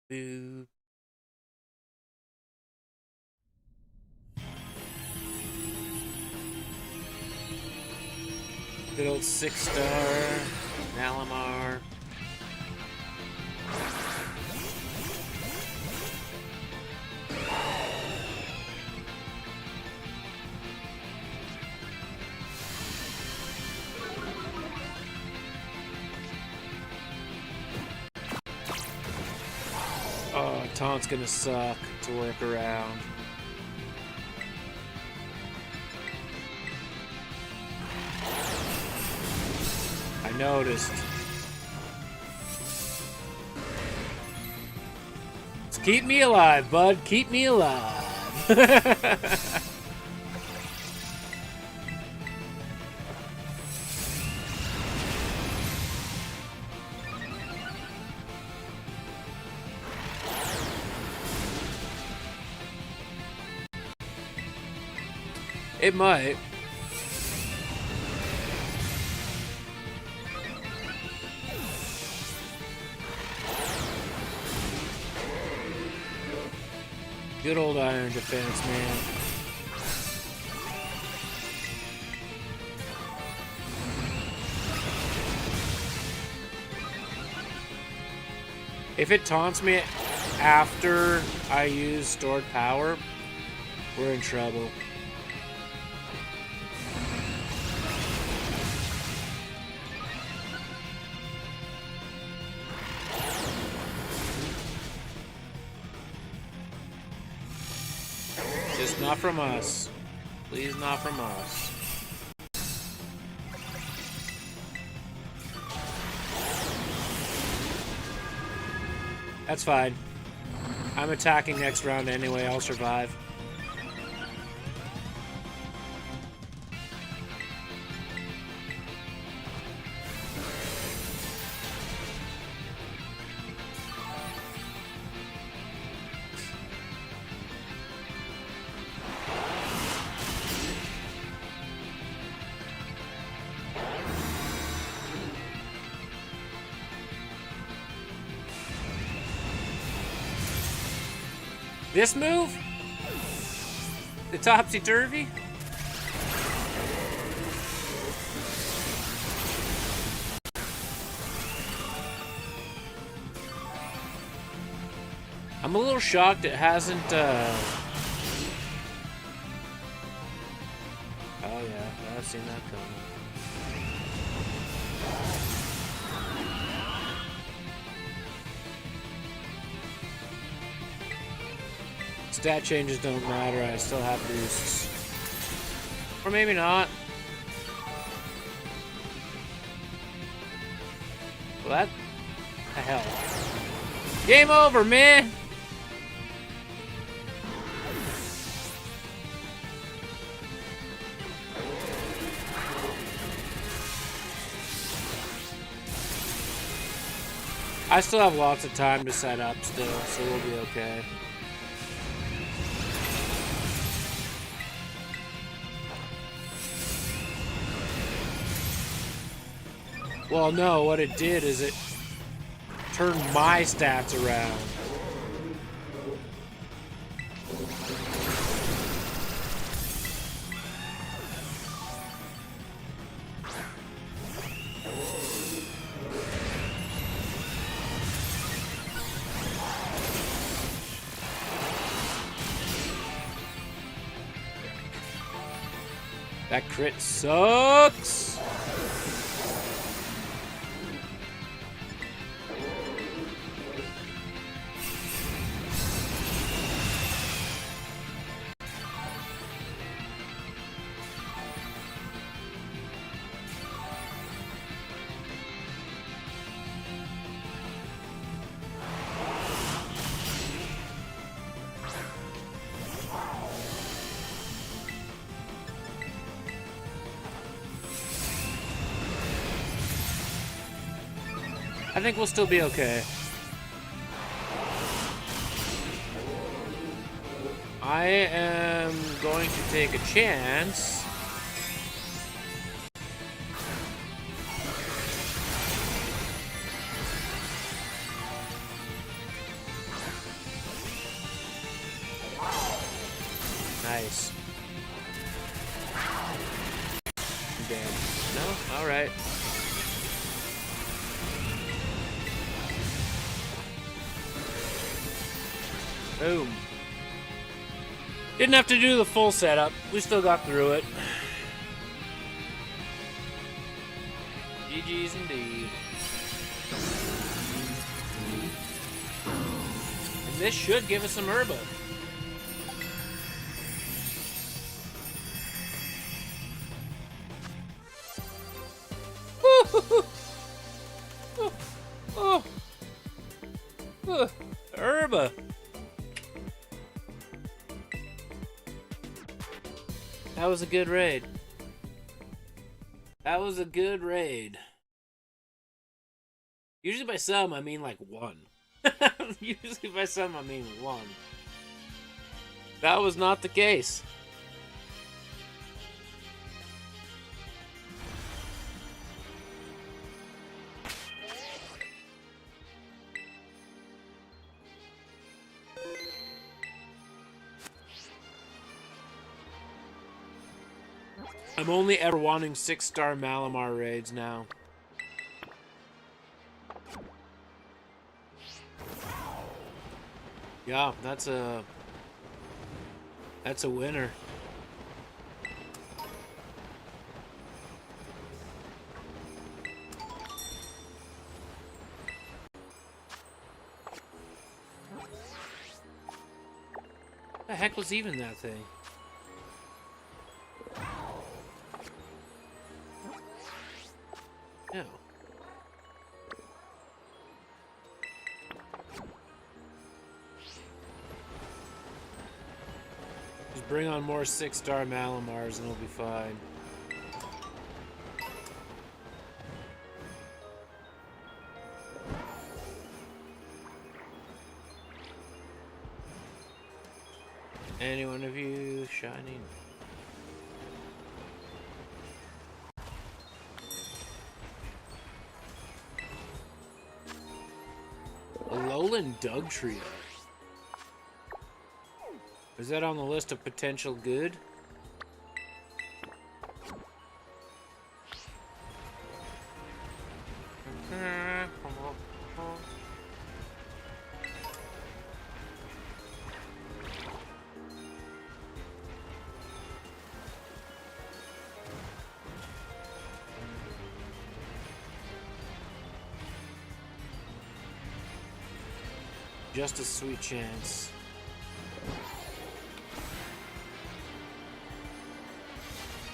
Boo. Good old 6-star Malamar. Oh, Taunt's gonna suck to work around. I noticed. Just keep me alive, bud. Keep me alive. It might. Good old iron defense, man. If it taunts me after I use stored power, we're in trouble. Just not from us. Please, not from us. That's fine. I'm attacking next round anyway. I'll survive. This move? The topsy-turvy? I'm a little shocked it hasn't, Oh yeah, I've seen that coming. Stat changes don't matter, I still have boosts. Or maybe not. Well, that... the hell. Game over, man! I still have lots of time to set up still, so we'll be okay. Well, no, what it did is it turned my stats around. That crit sucks. I think we'll still be okay. I am going to take a chance. Nice. Damn. No? Alright. Boom. Didn't have to do the full setup. We still got through it. GG's indeed. And this should give us some herba. Herba. That was a good raid. That was a good raid. Usually by some, I mean like one. Usually by some, I mean one. That was not the case. I'm only ever wanting 6-star Malamar raids now. Yeah, that's a winner. What the heck was even that thing? No. Just bring on more 6-star Malamars and it'll be fine. Any one of you shining? A Lowland Doug Trio. Is that on the list of potential good? Just a sweet chance.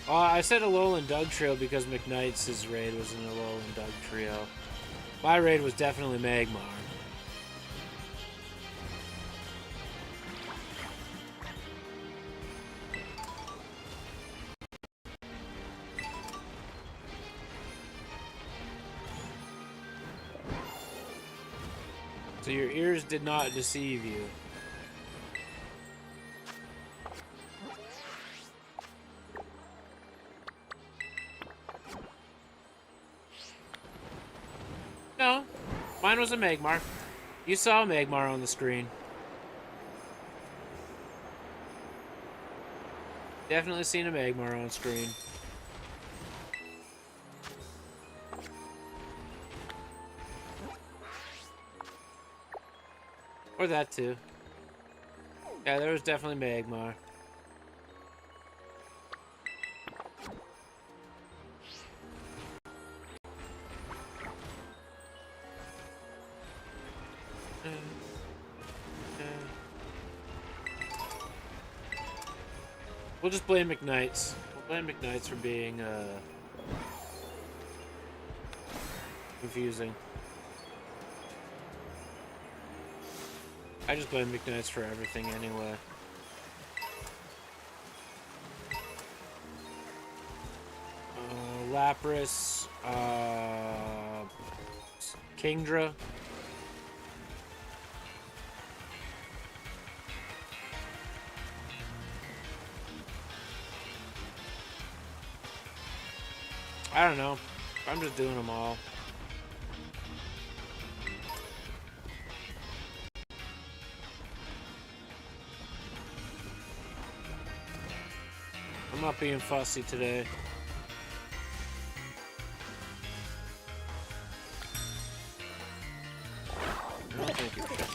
I said a Lowland Doug Trio because McKnight's raid was in a Lowland Doug Trio. My raid was definitely Magmar. So your ears did not deceive you. No, mine was a Magmar. You saw a Magmar on the screen. Definitely seen a Magmar on screen. Or that too. Yeah, there was definitely Magmar. We'll just blame McKnight's. We'll blame McKnight's for being confusing. I just blame McKnight's for everything anyway. Lapras, Kingdra. I don't know. I'm just doing them all. I'm not being fussy today. I don't think you should.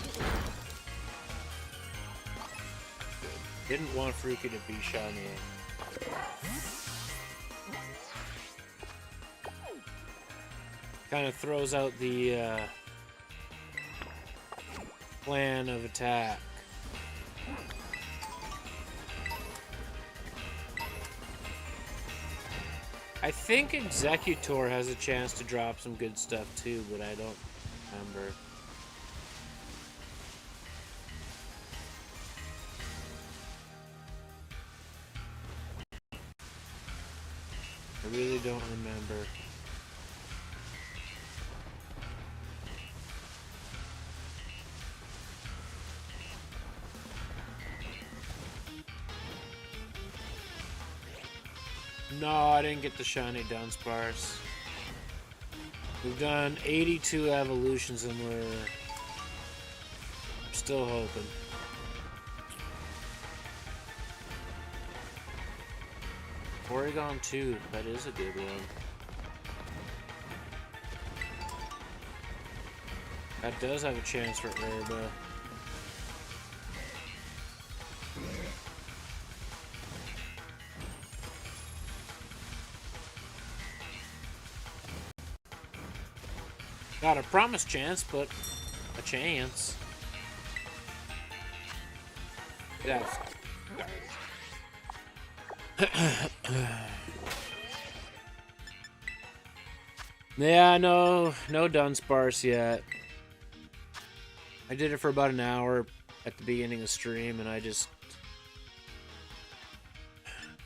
Didn't want Fruki to be shiny. Kind of throws out the plan of attack. I think Executor has a chance to drop some good stuff too, but I don't remember. I really don't remember. No, I didn't get the shiny Dundunsparce. We've done 82 evolutions and we're still hoping. Oregon 2, that is a good one. That does have a chance for Herba. Not a promised chance, but a chance. That's... Yeah, no Dundunsparce yet. I did it for about an hour at the beginning of stream, and I just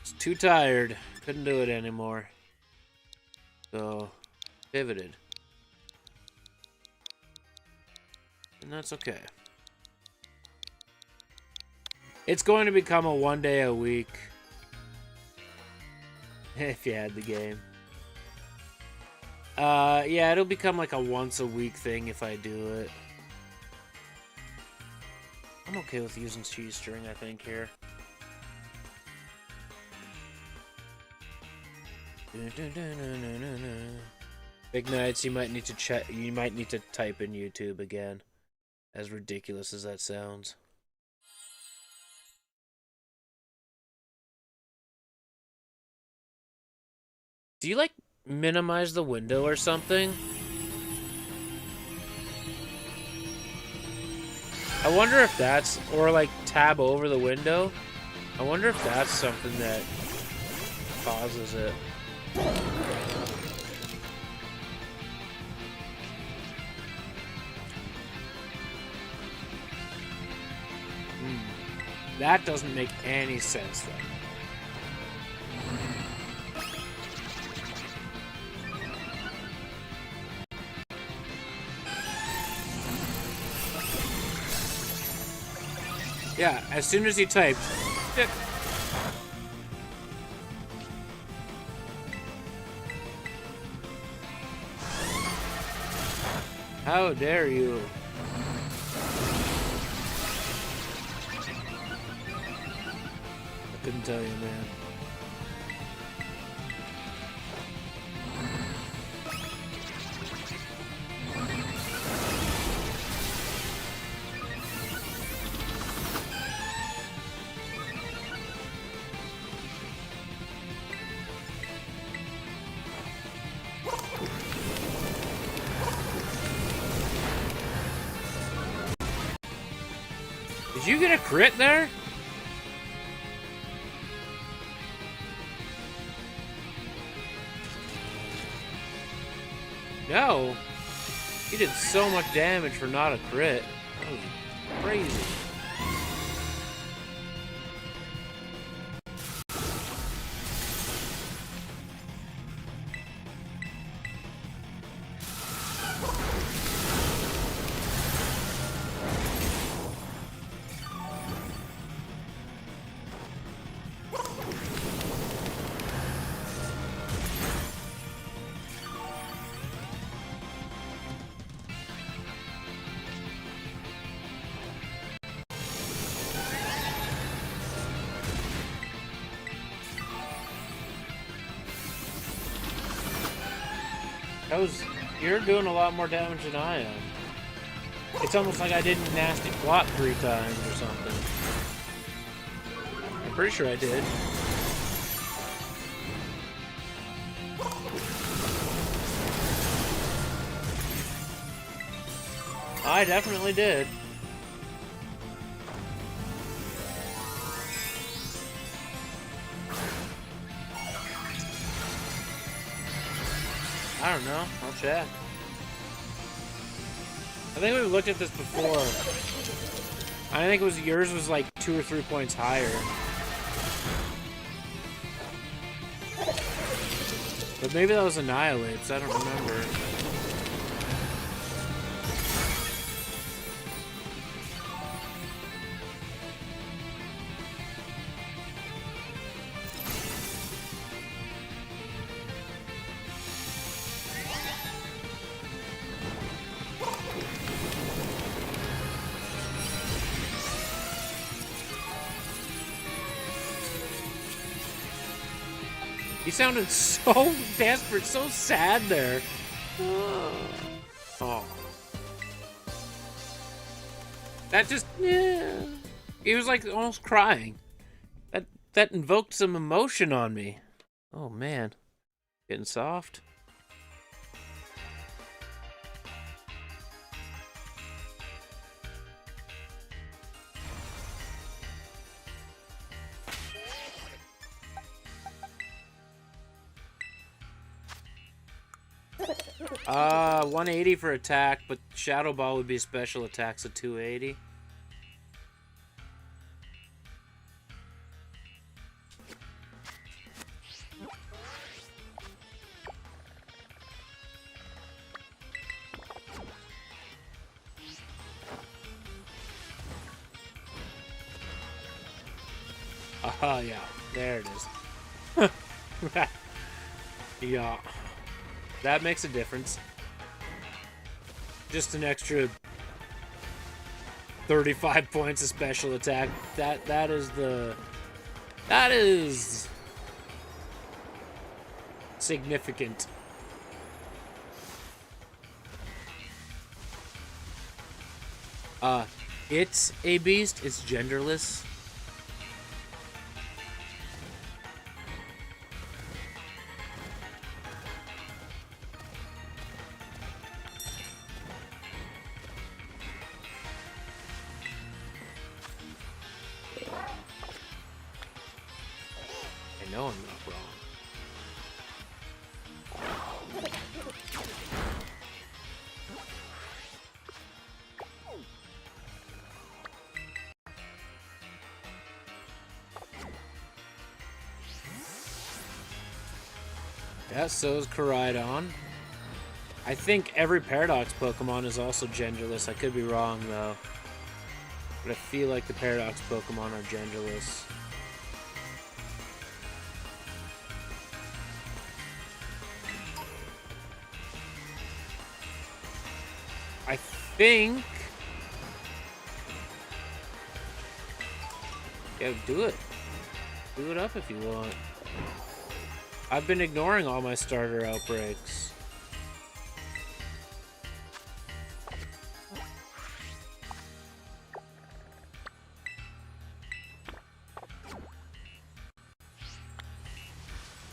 was too tired. Couldn't do it anymore. So, pivoted. And that's okay. It's going to become a 1 day a week. If you had the game. Yeah, it'll become like a once a week thing if I do it. I'm okay with using cheese string, I think, here. Big nights, you might need to check. You might need to type in YouTube again. As ridiculous as that sounds. Do you like minimize the window or something? I wonder if that's, or like tab over the window. I wonder if that's something that causes it. That doesn't make any sense then. Yeah, as soon as he typed... How dare you? I couldn't tell you, man. Did you get a crit there? No. He did so much damage for not a crit. That was crazy. You're doing a lot more damage than I am. It's almost like I didn't nasty plot 3 times or something. I'm pretty sure I did. I definitely did. I don't know. I'll check. I think we've looked at this before. I think it was yours was like 2 or 3 points higher. But maybe that was Annihilates. I don't remember. He sounded so desperate, so sad there. Oh. That just, yeah. He was like almost crying. That invoked some emotion on me. Oh man. Getting soft. 180 for attack, but Shadow Ball would be special attacks at 280. Oh, yeah. There it is. Yeah. That makes a difference. Just an extra 35 points of special attack. That is significant. It's a beast. It's genderless. I know I'm not wrong. Yeah, so is Koraidon. I think every Paradox Pokemon is also genderless. I could be wrong, though. But I feel like the Paradox Pokemon are genderless. I think... Yeah, do it. Do it up if you want. I've been ignoring all my starter outbreaks.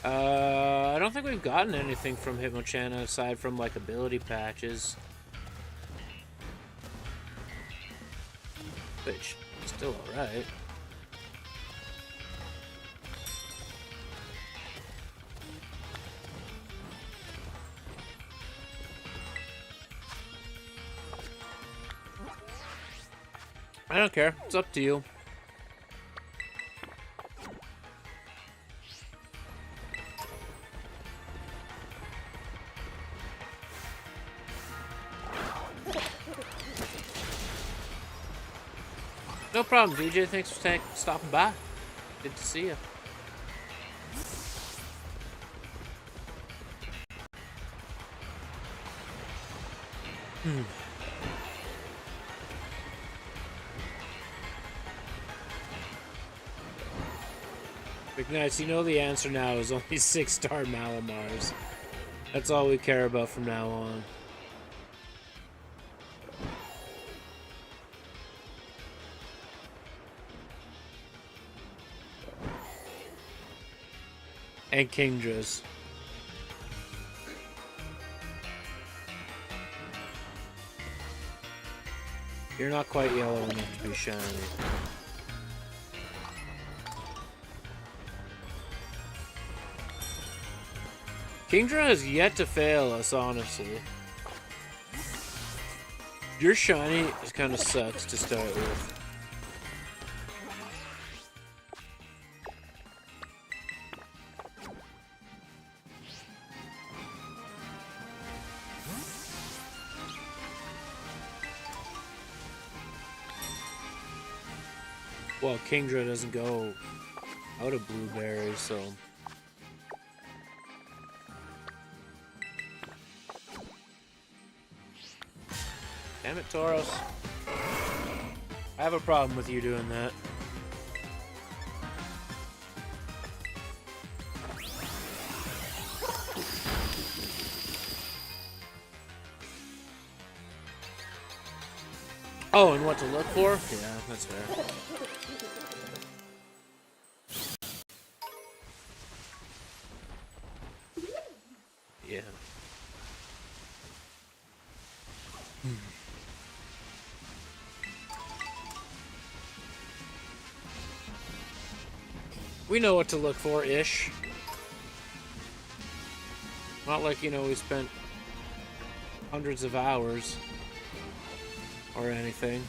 I don't think we've gotten anything from Hitmonchan aside from, like, ability patches. Which, still alright. I don't care. It's up to you. No problem, DJ. Thanks for stopping by. Good to see you. McNice, you know the answer now is only 6-star Malamars. That's all we care about from now on. And Kingdras. You're not quite yellow enough to be shiny. Kingdra has yet to fail us, honestly. Your shiny kind of sucks to start with. Well, Kingdra doesn't go out of blueberries, so... Damn it, Tauros. I have a problem with you doing that. Oh, and what to look for? Yeah, that's fair. Yeah. We know what to look for, ish. Not like, you know, we spent hundreds of hours or anything.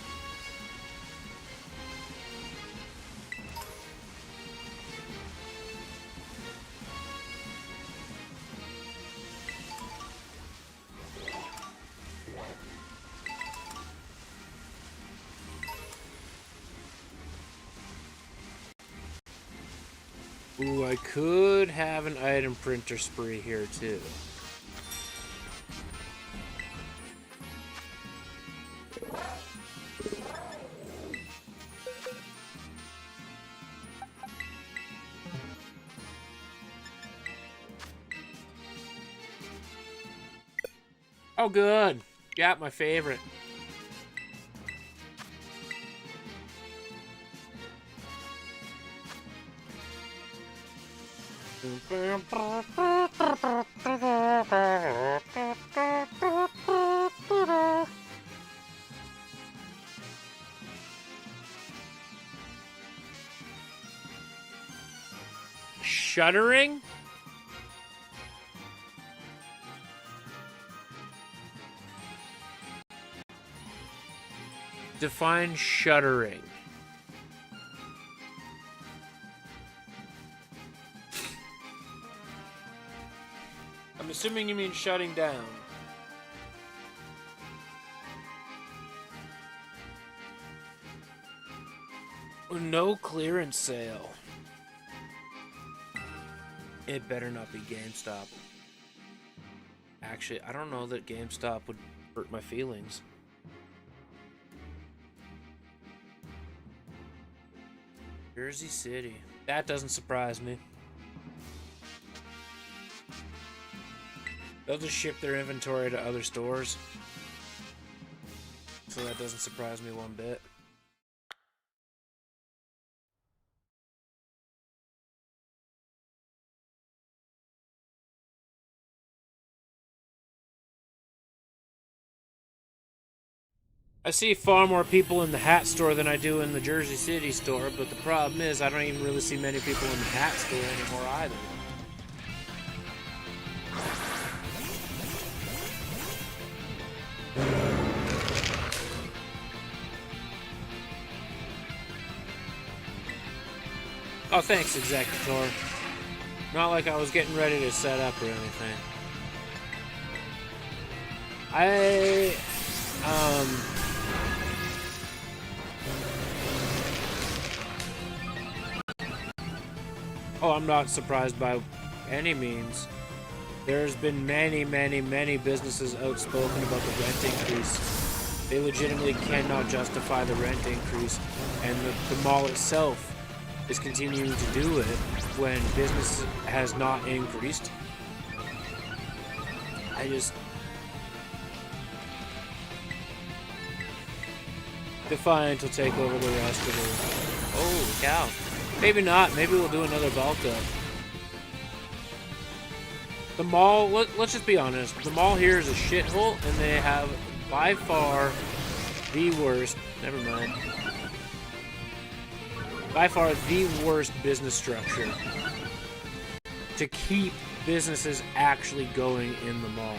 Ooh, I could have an item printer spree here too. Oh, good. Got my favorite. Shuddering? Define shuddering. I'm assuming you mean shutting down. No clearance sale. It better not be GameStop. Actually, I don't know that GameStop would hurt my feelings. Jersey City. That doesn't surprise me. They'll just ship their inventory to other stores. So that doesn't surprise me one bit. I see far more people in the hat store than I do in the Jersey City store, but the problem is I don't even really see many people in the hat store anymore either. Oh, thanks, Executor. Not like I was getting ready to set up or anything. Oh, I'm not surprised by any means. There's been many businesses outspoken about the rent increase. They legitimately cannot justify the rent increase, and the mall itself is continuing to do it when business has not increased. Defiant will take over the rest of it. Holy cow. Maybe not. Maybe we'll do another bulk up. The mall, let's just be honest. The mall here is a shithole, and they have by far the worst. Never mind. By far the worst business structure to keep businesses actually going in the mall.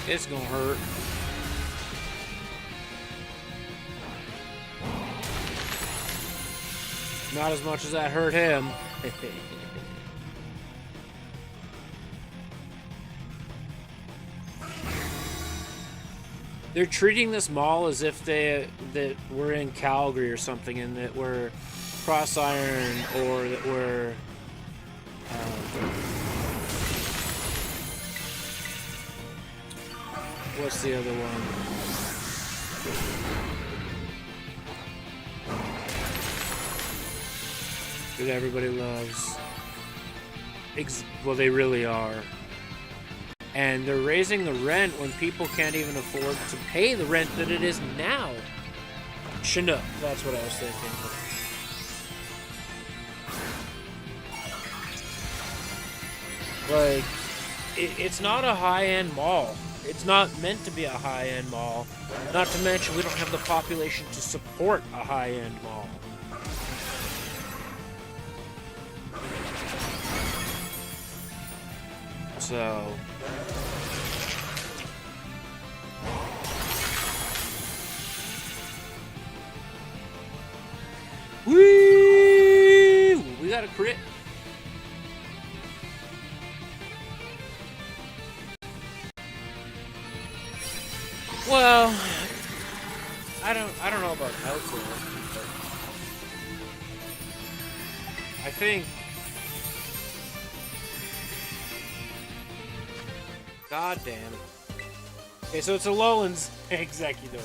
It's gonna hurt. Not as much as that hurt him. They're treating this mall as if that we're in Calgary or something, and that we're Cross Iron, or that we're what's the other one? That everybody loves. Well, they really are. And they're raising the rent when people can't even afford to pay the rent that it is now. Chinook, that's what I was thinking. Like, it's not a high-end mall. It's not meant to be a high-end mall. Not to mention, we don't have the population to support a high-end mall. So... Whee! We got a crit. Well, I don't know about outdoor, but I think. God damn it. Okay, so it's a Lowlands Executor.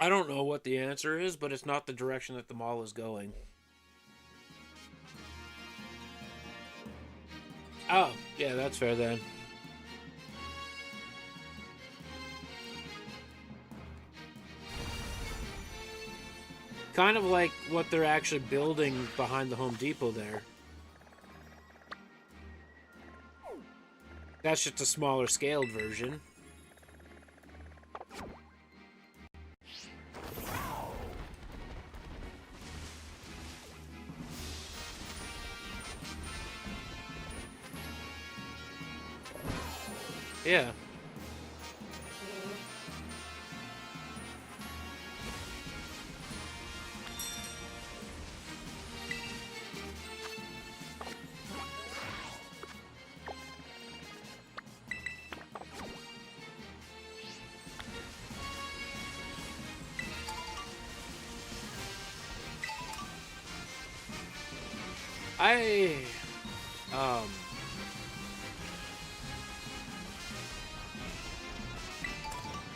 I don't know what the answer is, but it's not the direction that the mall is going. Oh, yeah, that's fair then. Kind of like what they're actually building behind the Home Depot there. That's just a smaller scaled version. Yeah.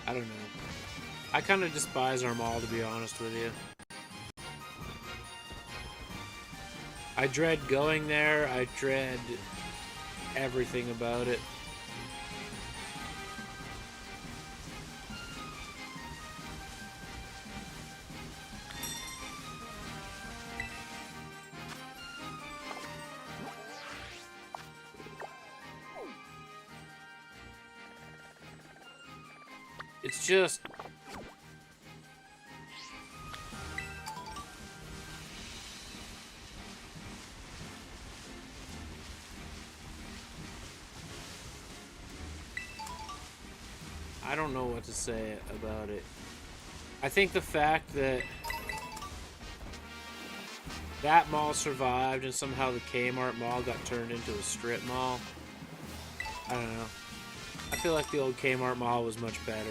I don't know. I kind of despise our mall, to be honest with you. I dread going there. I dread everything about it. It's just... I don't know what to say about it. I think the fact that that mall survived and somehow the Kmart mall got turned into a strip mall. I don't know. I feel like the old Kmart mall was much better.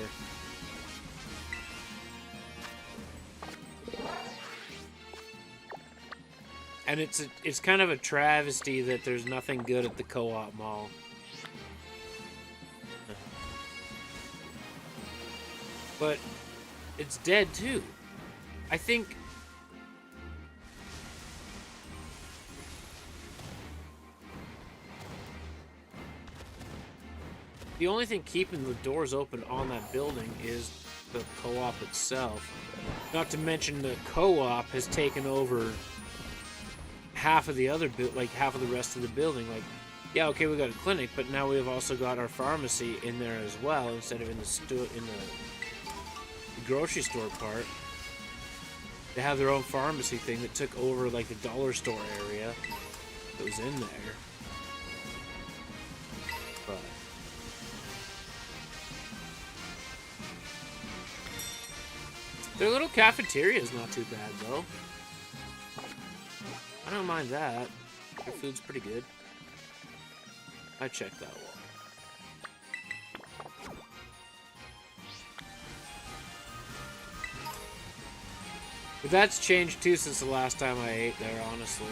And it's kind of a travesty that there's nothing good at the Co-op mall. But it's dead too. I think the only thing keeping the doors open on that building is the Co-op itself. Not to mention the Co-op has taken over half of the other half of the rest of the building. Like, yeah, okay, we got a clinic, but now we have also got our pharmacy in there as well instead of in the grocery store part. They have their own pharmacy thing that took over like the dollar store area that was in there. But their little cafeteria is not too bad though. I don't mind that. Their food's pretty good. I checked that one. But that's changed too since the last time I ate there, honestly.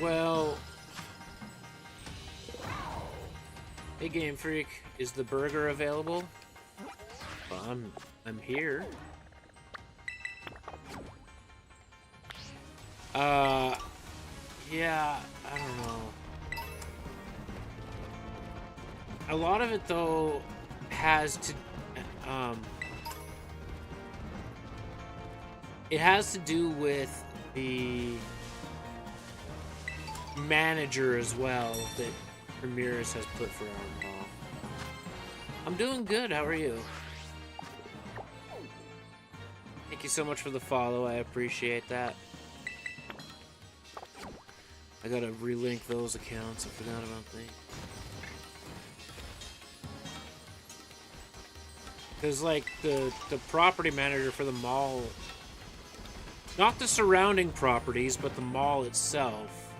Well, hey Game Freak, is the burger available? Well, I'm here. Yeah, I don't know. A lot of it though has to It has to do with the manager as well that Ramirez has put for our mall. I'm doing good. How are you? Thank you so much for the follow. I appreciate that. I gotta relink those accounts. I forgot about them. Because, like, the property manager for the mall, not the surrounding properties, but the mall itself,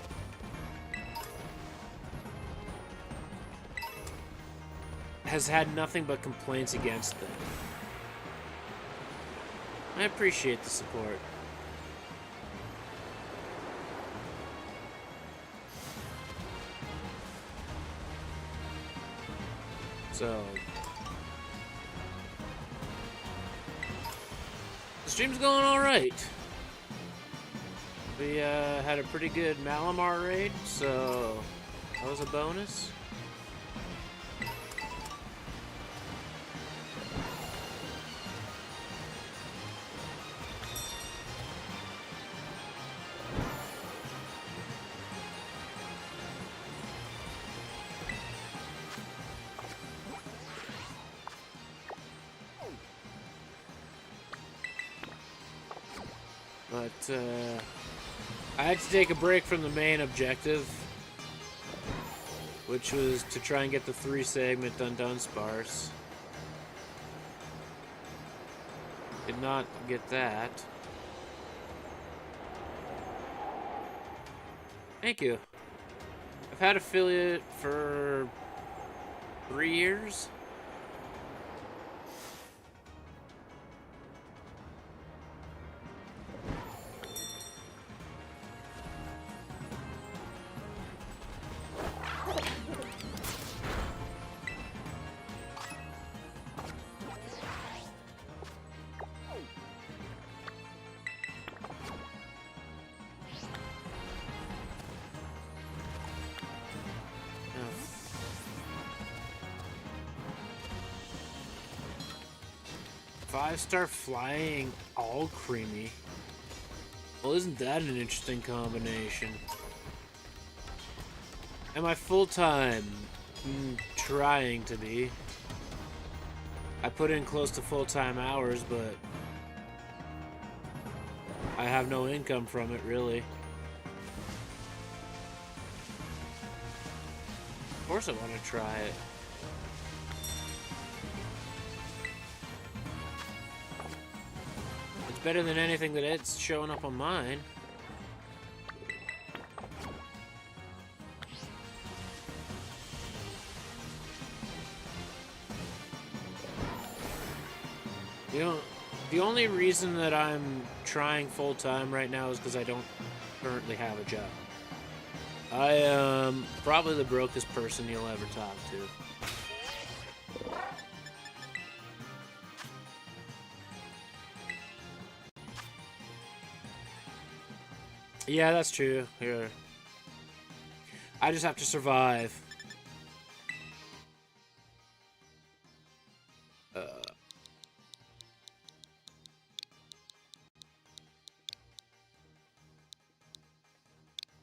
has had nothing but complaints against them. I appreciate the support. So, the stream's going all right. We had a pretty good Malamar raid, so that was a bonus. But I had to take a break from the main objective, which was to try and get the 3-segment Dundunsparce. Did not get that. Thank you. I've had affiliate for 3 years. Five-star flying, all creamy. Well, isn't that an interesting combination? Am I full-time? Trying to be. I put in close to full-time hours, but I have no income from it, really. Of course I want to try it. Better than anything that it's showing up on mine. You know, the only reason that I'm trying full-time right now is because I don't currently have a job. I am probably the brokest person you'll ever talk to. Yeah, that's true. Here, I just have to survive.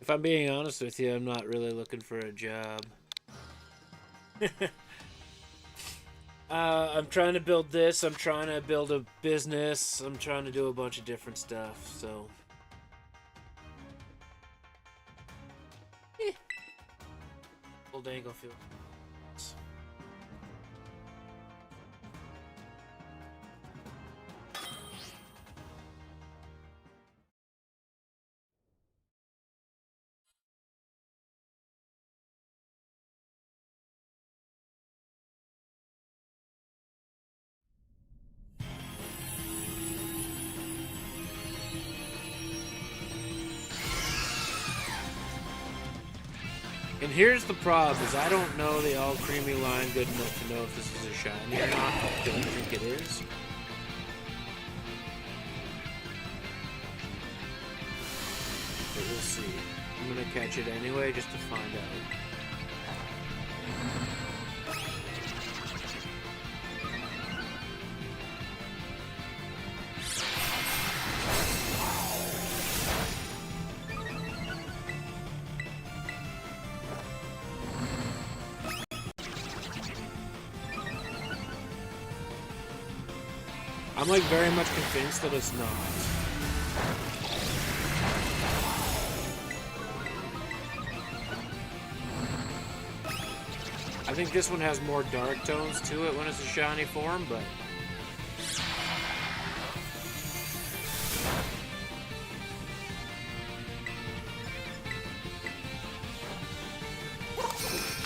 If I'm being honest with you, I'm not really looking for a job. I'm trying to build this. I'm trying to build a business. I'm trying to do a bunch of different stuff. So. Old angle feel. And here's the problem, is I don't know the all creamy line good enough to know if this is a shiny or not. I don't think it is. But we'll see. I'm gonna catch it anyway just to find out. I'm like very much convinced that it's not. I think this one has more dark tones to it when it's a shiny form, but...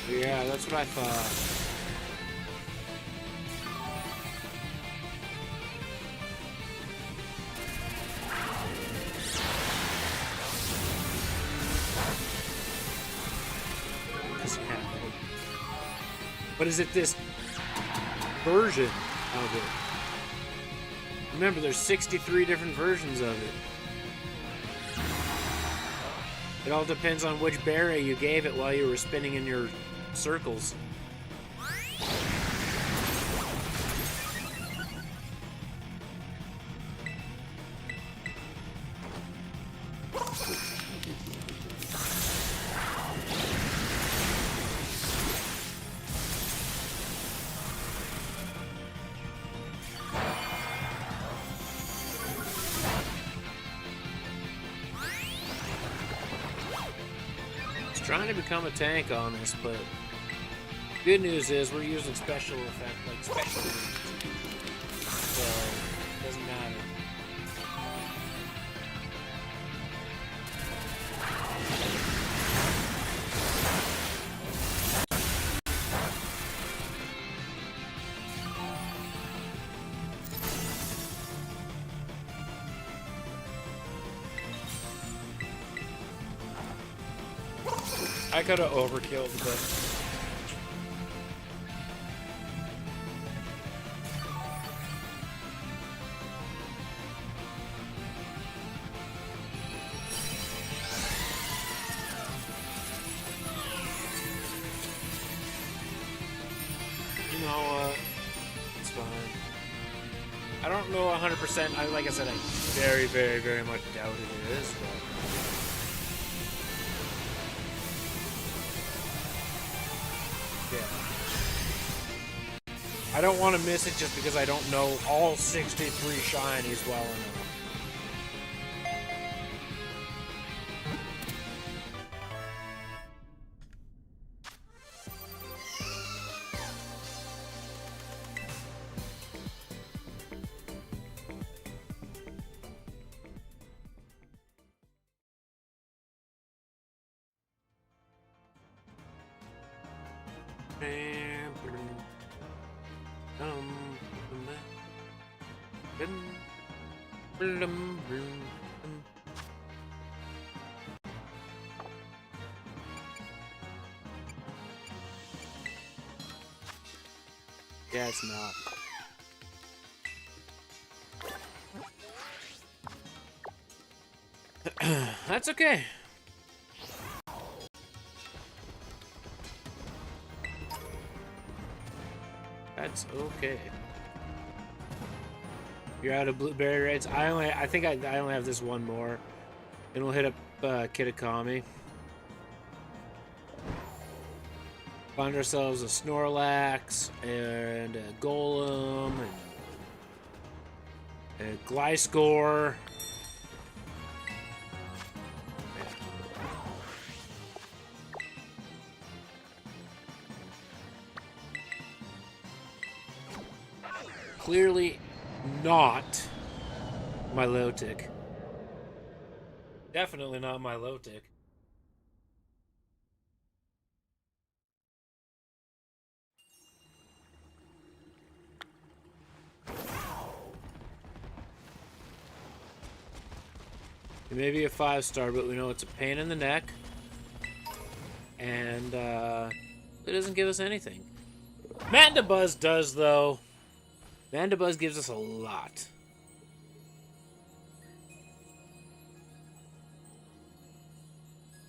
yeah, that's what I thought. But is it this version of it? Remember, there's 63 different versions of it. It all depends on which berry you gave it while you were spinning in your circles. Trying to become a tank on this, but good news is we're using special effect, like special moves. So it doesn't matter. I could have overkilled, but you know what? It's fine. I don't know 100%. Like I said, I very, very, very much doubt it is, but. I don't want to miss it just because I don't know all 63 shinies well enough. Yeah, it's not. That's okay. That's okay. You're out of blueberry raids. I think I only have this one more, and we'll hit up Kitakami. Find ourselves a Snorlax and a Golem and a Gliscor. Clearly not Milotic. Definitely not Milotic. It may be a 5-star, but we know it's a pain in the neck. And it doesn't give us anything. Mandibuzz does, though. Mandibuzz gives us a lot.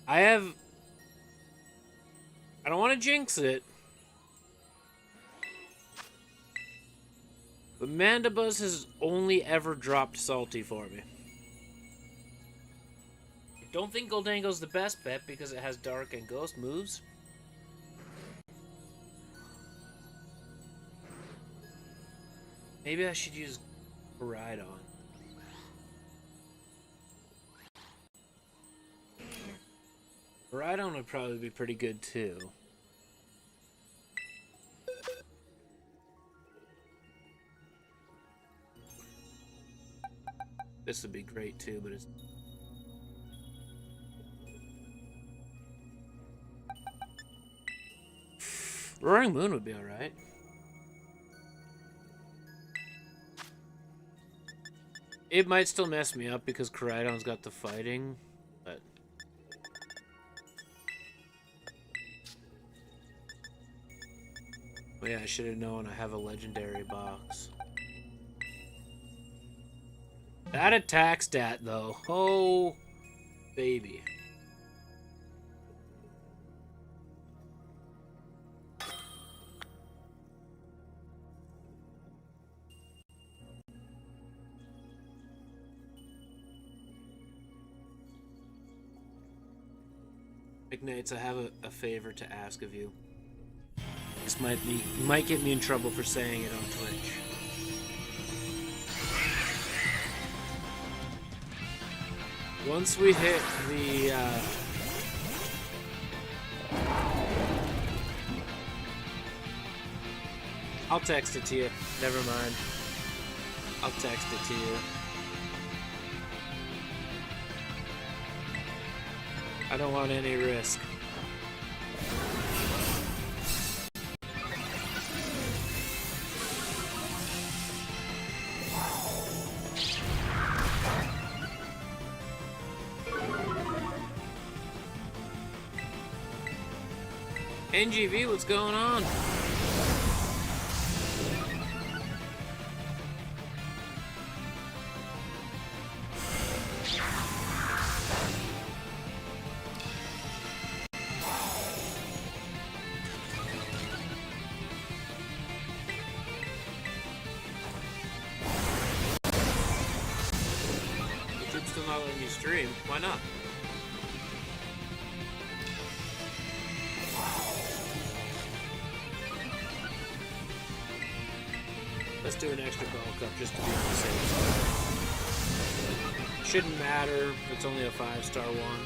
I don't want to jinx it, but Mandibuzz has only ever dropped Salty for me. I don't think Goldango's the best bet because it has Dark and Ghost moves. Maybe I should use Ride on. Ride on would probably be pretty good too. This would be great too, but it's... Roaring Moon would be alright. It might still mess me up because Koraidon's got the fighting, but... Well, yeah, I should have known I have a legendary box. That attack stat, though. Oh, baby. Ignites, I have a favor to ask of you. This might get me in trouble for saying it on Twitch. Once we hit the I'll text it to you. Never mind. I'll text it to you. I don't want any risk. NGV, what's going on? YouTube's still not letting you stream. Why not? Let's do an extra bulk up just to be on the safe side. Shouldn't matter. It's only a 5-star one.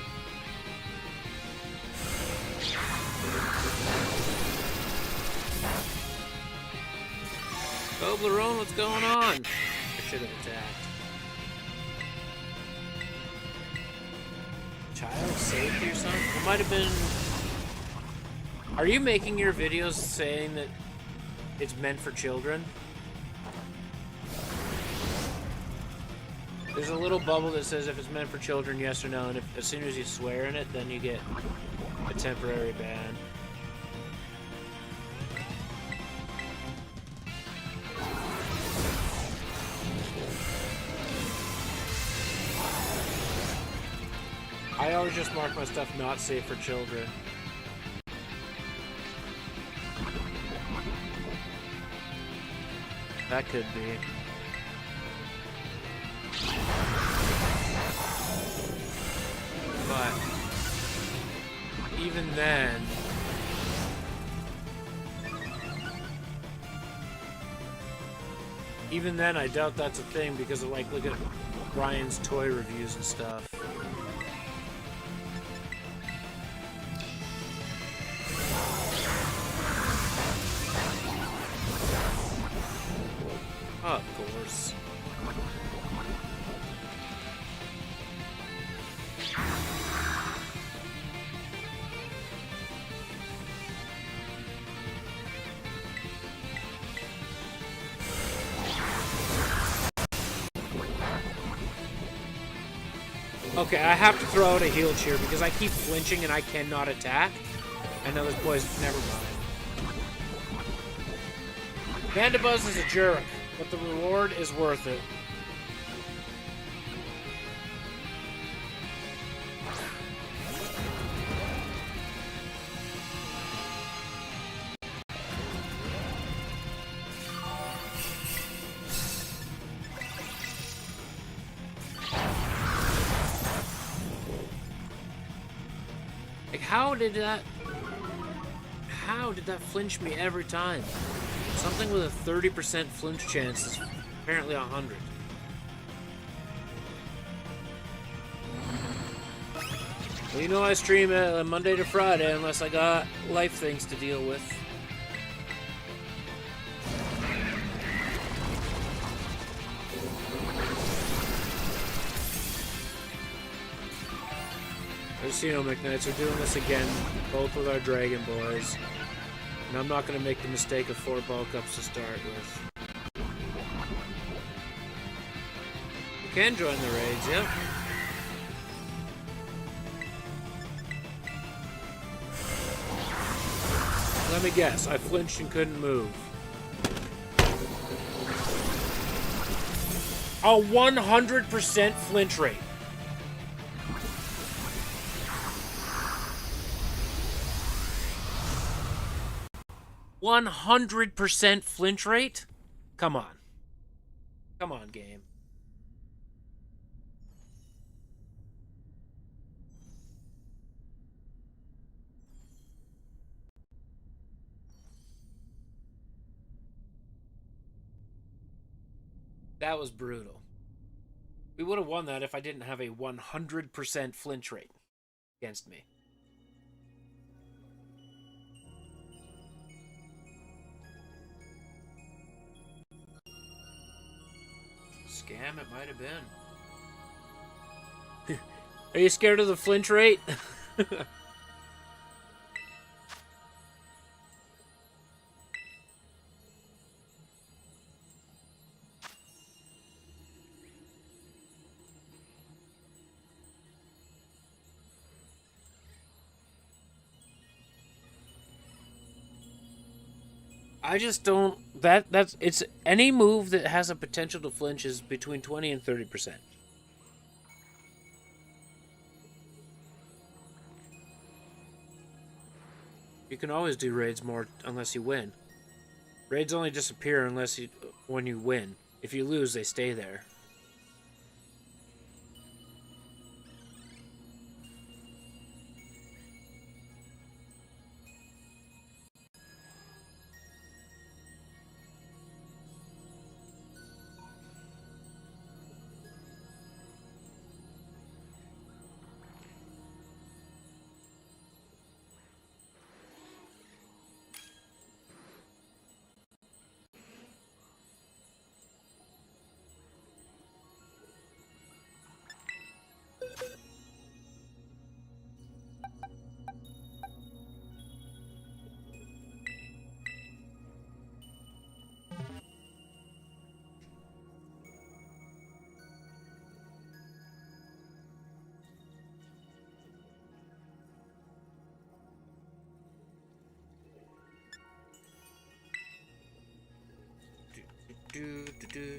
Toblerone, what's going on? I should have attacked. Child safety or something? It might have been... Are you making your videos saying that it's meant for children? There's a little bubble that says if it's meant for children, yes or no, and as soon as you swear in it, then you get a temporary ban. I always just mark my stuff not safe for children. That could be. But even then, I doubt that's a thing because of, like, look at Ryan's toy reviews and stuff. Of course. Okay, I have to throw out a heal cheer because I keep flinching and I cannot attack. I know this boy's... Never mind. Vandabuzz is a jerk, but the reward is worth it. How did that flinch me every time? Something with a 30% flinch chance is apparently 100. Well, you know I stream Monday to Friday unless I got life things to deal with. Casino McKnights are doing this again, both with our Dragon Boys. And I'm not going to make the mistake of 4 bulk ups to start with. You can join the raids, yep. Let me guess, I flinched and couldn't move. A 100% flinch rate. %100 flinch rate? Come on. Come on, game. That was brutal. We would have won that if I didn't have a 100% flinch rate against me. Scam it might have been. Are you scared of the flinch rate? I just don't. It's any move that has a potential to flinch is between 20 and 30%. You can always do raids more unless you win. Raids only disappear when you win. If you lose, they stay there.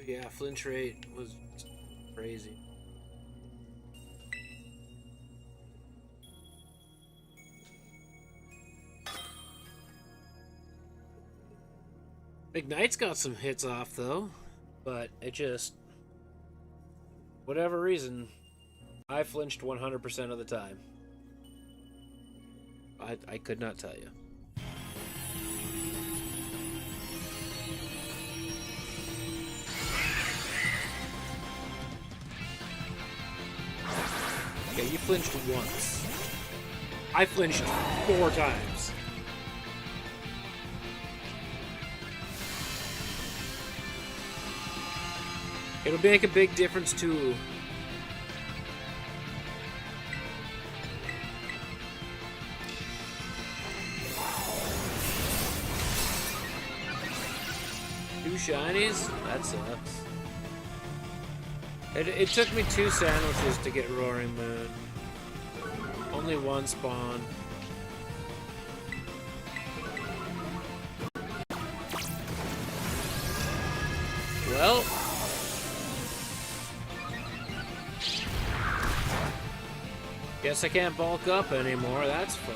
Yeah, flinch rate was crazy. Ignite's got some hits off though, but it just, whatever reason, I flinched 100% of the time. I could not tell you. Yeah, you flinched once. I flinched 4 times. It'll make a big difference too. Two shinies? That sucks. It took me 2 sandwiches to get Roaring Moon. Only 1 spawn. Well, guess I can't bulk up anymore. That's fun.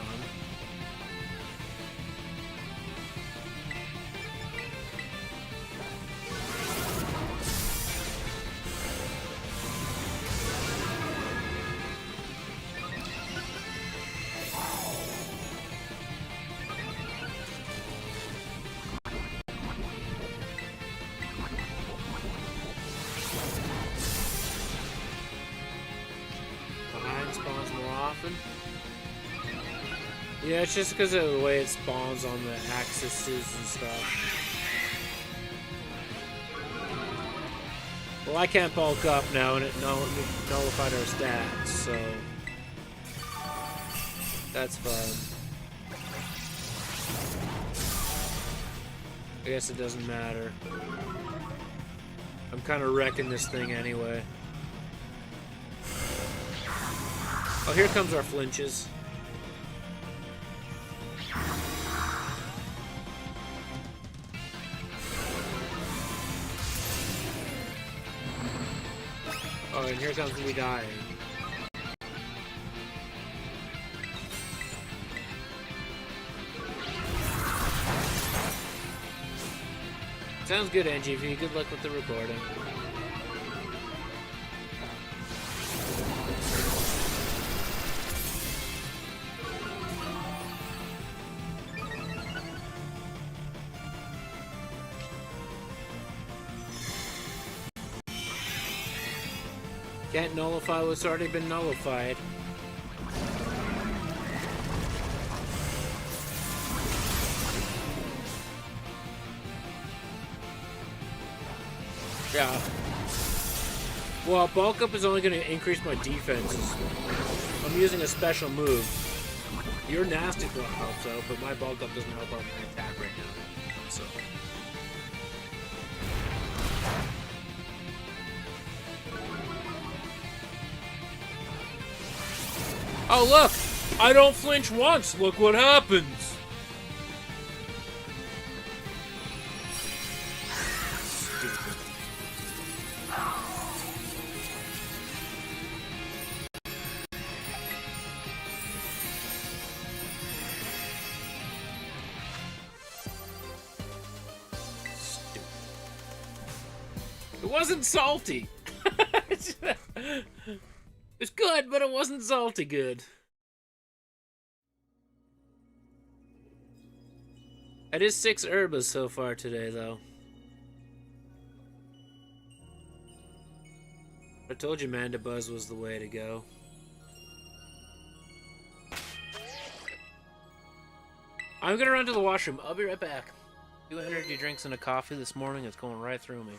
Spawns more often. Yeah, it's just because of the way it spawns on the axes and stuff. Well, I can't bulk up now, and it nullified our stats, so that's fine. I guess it doesn't matter. I'm kind of wrecking this thing anyway. Oh, here comes our flinches. Oh, and here comes me dying. Sounds good, NGV. Good luck with the recording. Can't nullify what's already been nullified. Yeah. Well, bulk up is only going to increase my defenses. I'm using a special move. Your nasty block helps out, but my bulk up doesn't help out my attack right now. So. Oh, look! I don't flinch once! Look what happens! Stupid. Stupid. It wasn't salty! It's good, but it wasn't salty good. That is 6 herbas so far today, though. I told you Mandibuzz was the way to go. I'm gonna run to the washroom. I'll be right back. 2 energy drinks and a coffee this morning. It's going right through me.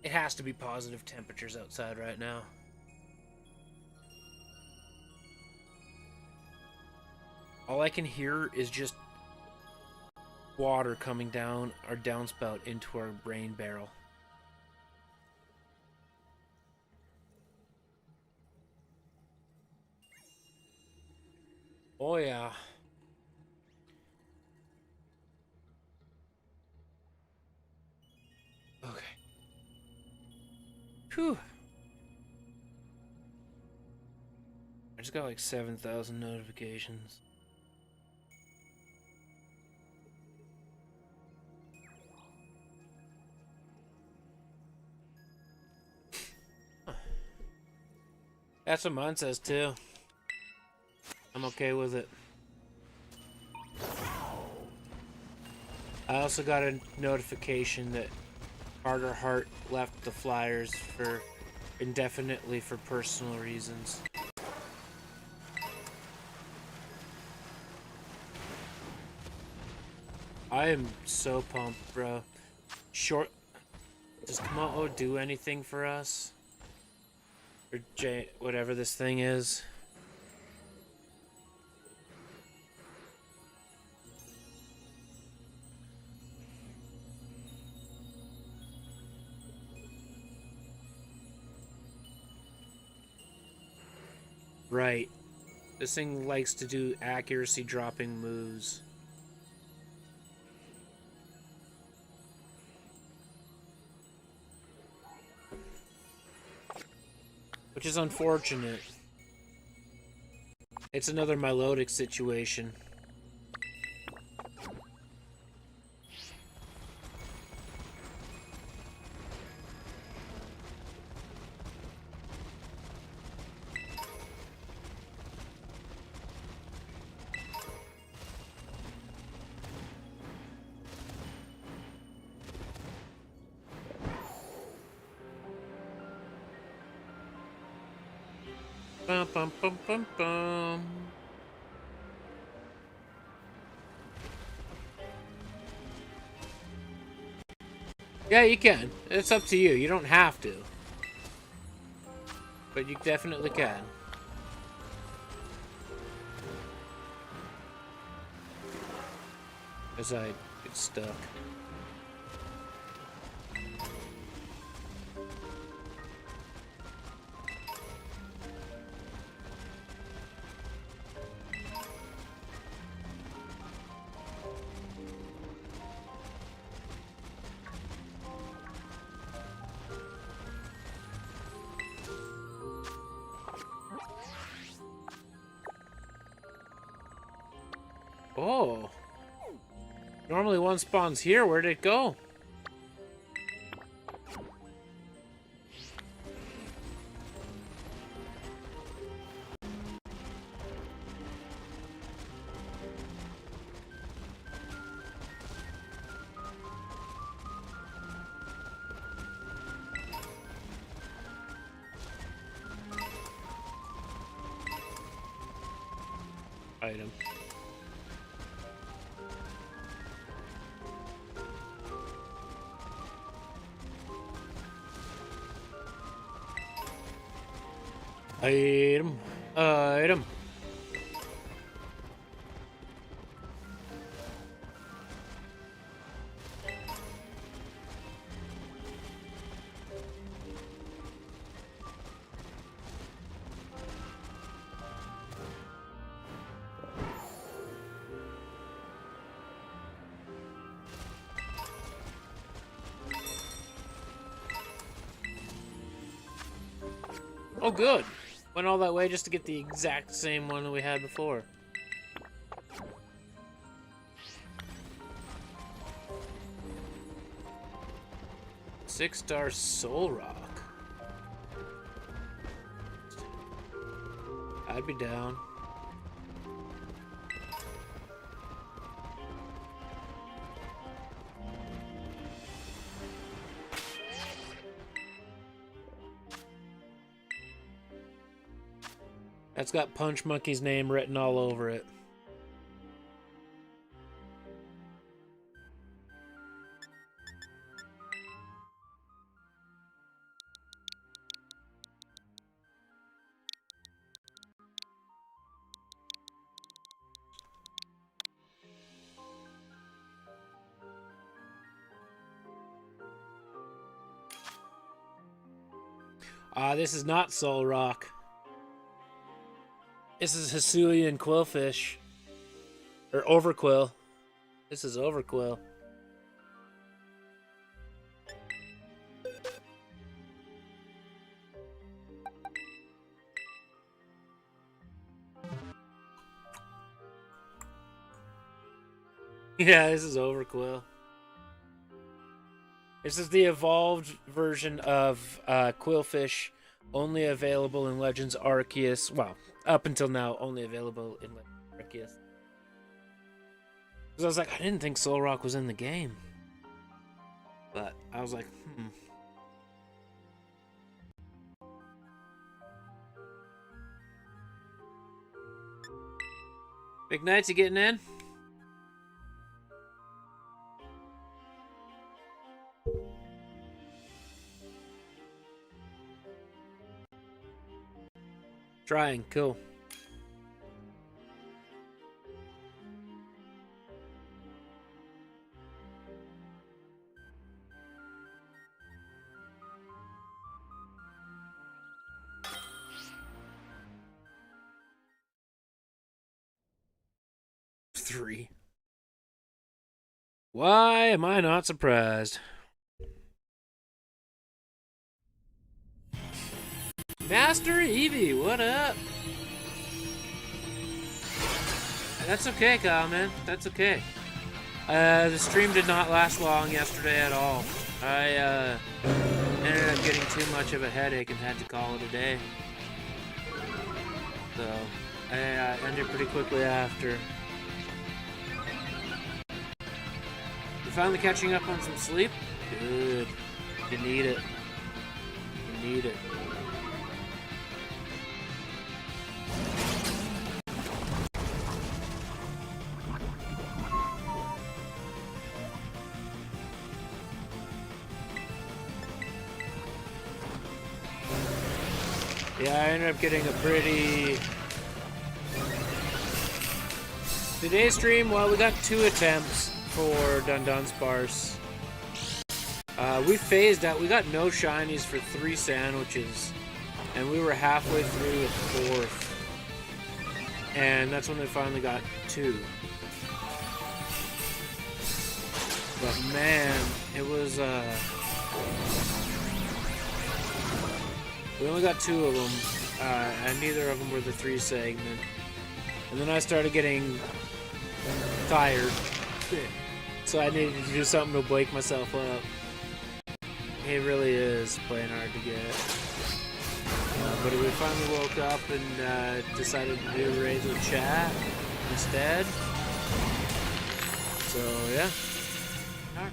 It has to be positive temperatures outside right now. All I can hear is just water coming down our downspout into our rain barrel. Oh yeah. Okay. Whew. I just got like 7,000 notifications. Huh. That's what mine says too. I'm okay with it. I also got a notification that Carter Hart left the Flyers for indefinitely for personal reasons. I am so pumped, bro. Short. Does Komodo do anything for us? Or whatever this thing is. Right. This thing likes to do accuracy dropping moves. Which is unfortunate. It's another Milotic situation. Bum bum bum bum bum. Yeah, you can. It's up to you. You don't have to. But you definitely can. As I get stuck. Oh. Normally one spawns here. Where'd it go? Item. Item. Item. Oh, good. Went all that way just to get the exact same one that we had before. Six-star Soul Rock. I'd be down. That's got Punch Monkey's name written all over it. This is not Soul Rock. This is Hisuian quillfish. Or overquill. This is overquill. Yeah, this is overquill. This is the evolved version of quillfish, only available in Legends Arceus. Well, up until now, only available in Legends Arceus. Because I was like, I didn't think Solrock was in the game. But I was like, Big Knights, you getting in? Trying, cool. Three. Why am I not surprised? Master Eevee, what up? That's okay, Kyle, man. That's okay. The stream did not last long yesterday at all. I ended up getting too much of a headache and had to call it a day. So, I ended pretty quickly after. You finally catching up on some sleep? Good. You need it. You need it. Yeah, I ended up getting a pretty... Today's stream, well, we got 2 attempts for Dundunsparce. We phased out. We got no shinies for 3 sandwiches. And we were halfway through the 4th. And that's when they finally got 2. But man, it was... We only got 2 of them, and neither of them were the 3 segment. And then I started getting tired, so I needed to do something to wake myself up. It really is playing hard to get. But we finally woke up and decided to do raids with chat instead. So yeah. Alright.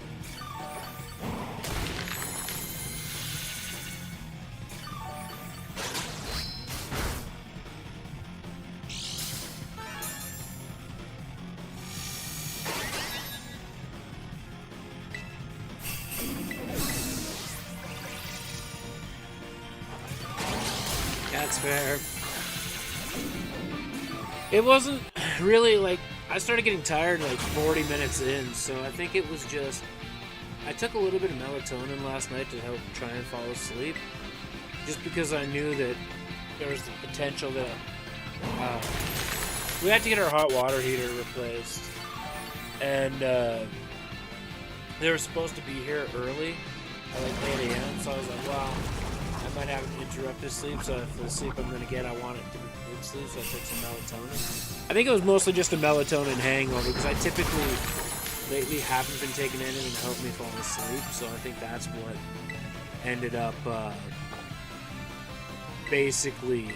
That's fair. It wasn't really like, I started getting tired like 40 minutes in, so I think it was just, I took a little bit of melatonin last night to help try and fall asleep, just because I knew that there was the potential that we had to get our hot water heater replaced, and they were supposed to be here early at like 8 a.m. So I was like, wow, I might have an interrupted sleep, so if the sleep I'm going to get, I want it to be good sleep, so I took some melatonin. I think it was mostly just a melatonin hangover, because I typically, lately, haven't been taking anything to help me fall asleep, so I think that's what ended up basically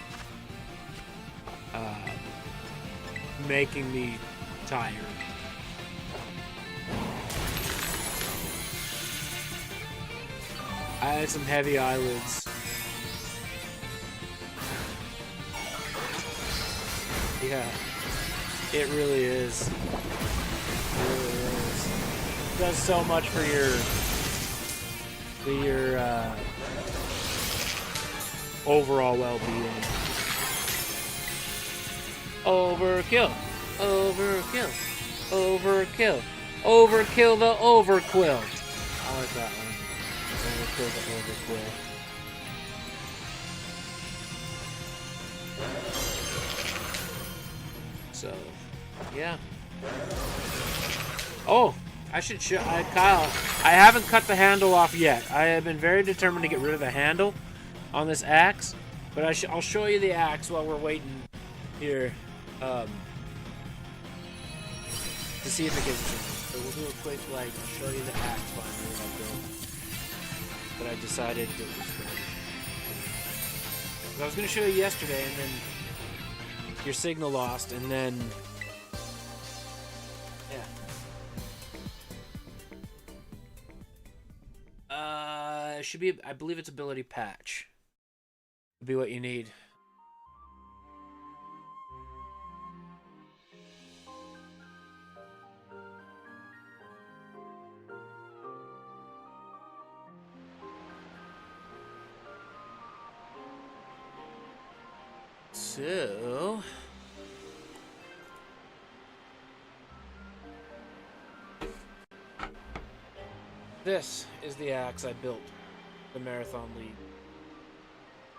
making me tired. I had some heavy eyelids. Yeah, it really is. It really is. It does so much for your overall well-being. Overkill, overkill, overkill, overkill the overquill. I like that one. Overkill the overquill. So, yeah. Oh, I should show Kyle. I haven't cut the handle off yet. I have been very determined to get rid of the handle on this axe, but I'll show you the axe while we're waiting here to see if it gives us anything. So we'll do a quick I'll show you the axe finally that I built. But I decided it was ready. I was going to show you yesterday, and then your signal lost, and then it should be, I believe it's ability patch. Would be what you need. So this is the axe I built, the Marathon League.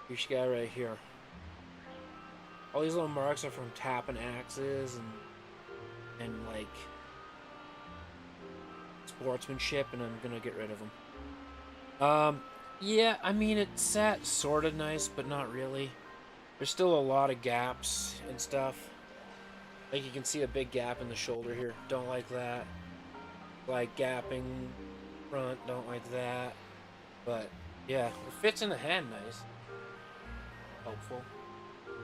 You guy right here. All these little marks are from tapping axes and like sportsmanship, and I'm gonna get rid of them. Yeah, I mean it sat sort of nice, but not really. There's still a lot of gaps and stuff. Like you can see a big gap in the shoulder here. Don't like that. Like gapping front. Don't like that. But yeah, it fits in the hand nice. Helpful.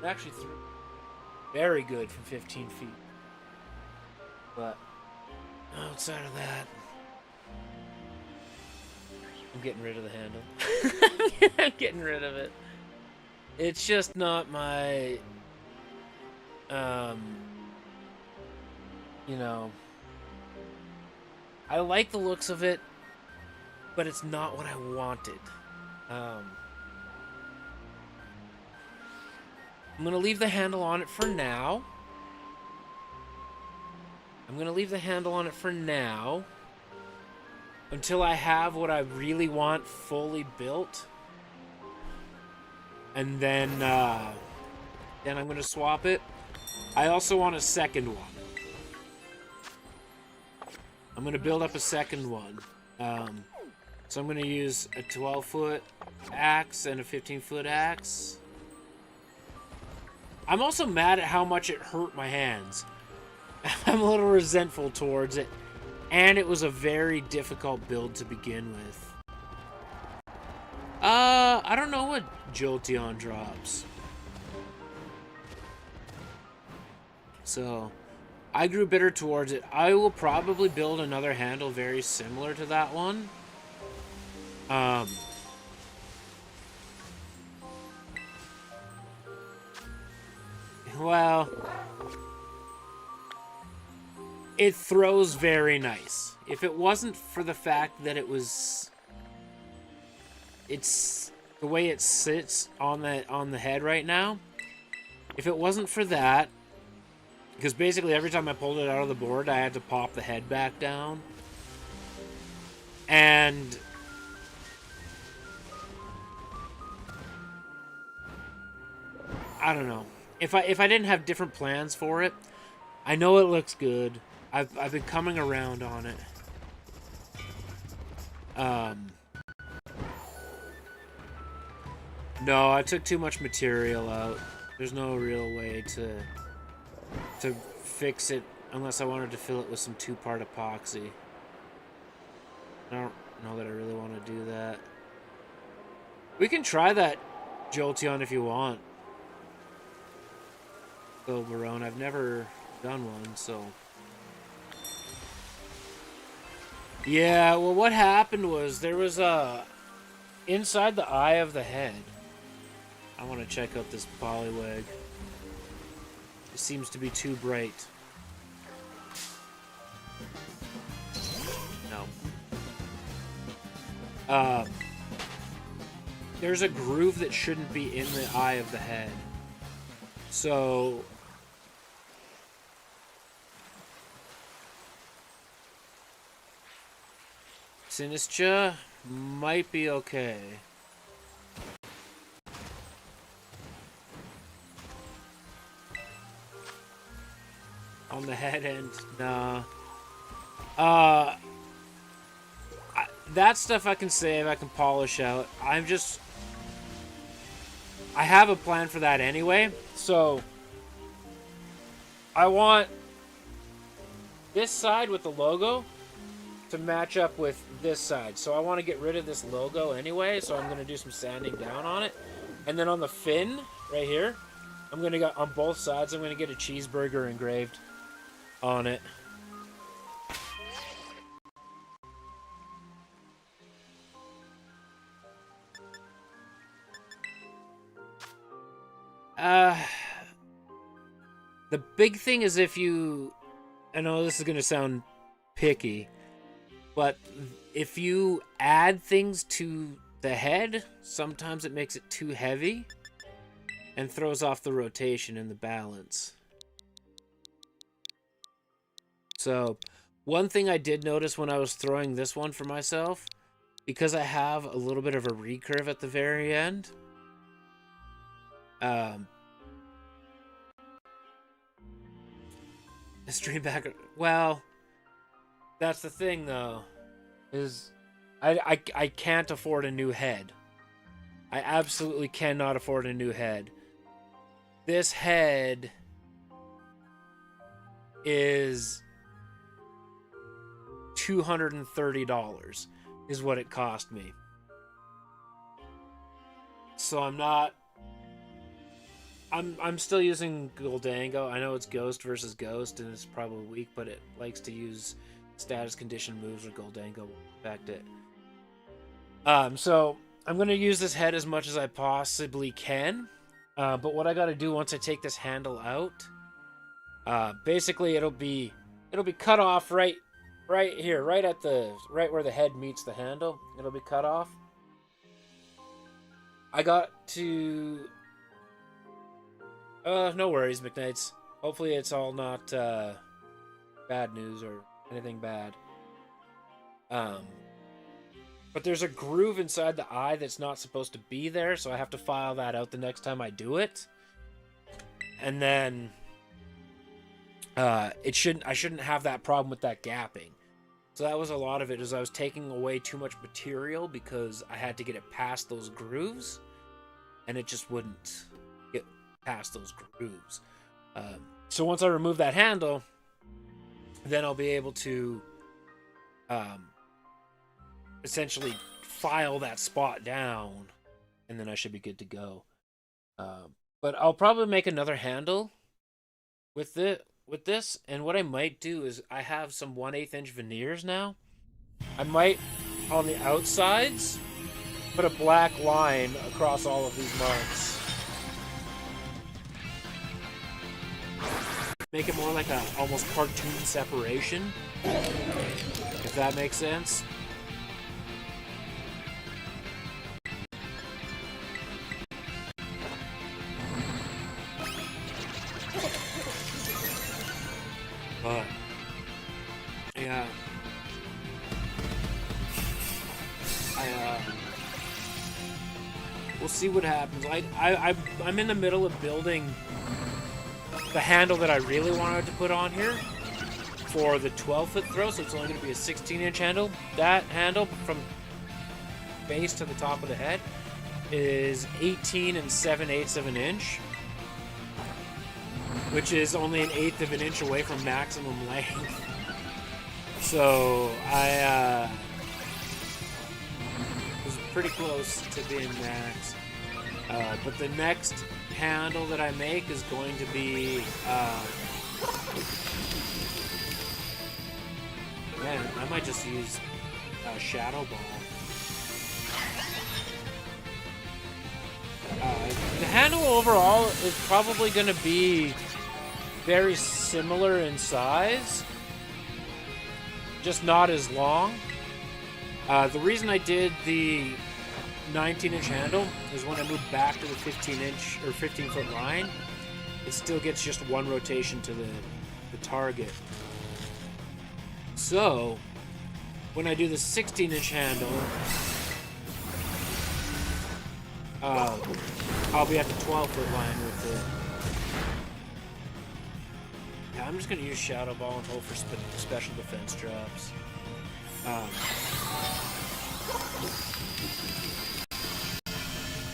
It actually very good from 15 feet. But outside of that, I'm getting rid of the handle. I'm getting rid of it. It's just not my, you know, I like the looks of it, but it's not what I wanted. I'm going to leave the handle on it for now. Until I have what I really want fully built. And then I'm going to swap it. I also want a second one. I'm going to build up a second one. So I'm going to use a 12-foot axe and a 15-foot axe. I'm also mad at how much it hurt my hands. I'm a little resentful towards it. And it was a very difficult build to begin with. I don't know what Jolteon drops. So, I grew bitter towards it. I will probably build another handle very similar to that one. Well, it throws very nice. If it wasn't for the fact that it's the way it sits on the head right now. If it wasn't for that, because basically every time I pulled it out of the board, I had to pop the head back down. And I don't know. If I didn't have different plans for it, I know it looks good. I've been coming around on it. No, I took too much material out. There's no real way to fix it unless I wanted to fill it with some 2-part epoxy. I don't know that I really want to do that. We can try that Jolteon if you want. Little Barone. I've never done one, so. Yeah, well what happened was there was inside the eye of the head. I want to check out this Poliwag. It seems to be too bright. No. There's a groove that shouldn't be in the eye of the head. So Sinistra might be okay. on the head end. Nah. That stuff I can save, I can polish out. I have a plan for that anyway. So I want this side with the logo to match up with this side. So I want to get rid of this logo anyway, so I'm going to do some sanding down on it. And then on the fin right here, I'm going to go on both sides, I'm going to get a cheeseburger engraved on it. The big thing is I know this is going to sound picky, but if you add things to the head, sometimes it makes it too heavy and throws off the rotation and the balance. So, one thing I did notice when I was throwing this one for myself, because I have a little bit of a recurve at the very end, stream back. Well, that's the thing though, is I can't afford a new head. I absolutely cannot afford a new head. This head is $230 is what it cost me. So I'm still using Goldango. I know it's Ghost versus Ghost, and it's probably weak, but it likes to use status condition moves or Goldango will affect it. So I'm going to use this head as much as I possibly can. But what I got to do once I take this handle out, basically it'll be cut off right here, right where the head meets the handle. It'll be cut off. I got to... no worries, McKnights. Hopefully it's all not bad news or anything bad. But there's a groove inside the eye that's not supposed to be there, so I have to file that out the next time I do it. And then I shouldn't have that problem with that gapping. So that was a lot of it, is I was taking away too much material because I had to get it past those grooves, and it just wouldn't get past those grooves. So once I remove that handle, then I'll be able to essentially file that spot down, and then I should be good to go. But I'll probably make another handle with this, and what I might do is I have some 1/8 inch veneers now. I might, on the outsides, put a black line across all of these marks. Make it more like a almost cartoon separation, if that makes sense. But yeah, we'll see what happens. I'm in the middle of building the handle that I really wanted to put on here for the 12-foot throw, so it's only going to be a 16-inch handle. That handle from base to the top of the head is 18 7/8 of an inch, which is only 1/8 of an inch away from maximum length. So I was pretty close to being max. But the next handle that I make is going to be man, I might just use Shadow Ball. The handle overall is probably going to be very similar in size, just not as long. The reason I did the 19-inch handle is when I moved back to the 15-inch or 15-foot line, it still gets just one rotation to the target. So when I do the 16-inch handle, I'll be at the 12-foot line with it. I'm just gonna use Shadow Ball and hope for special defense drops.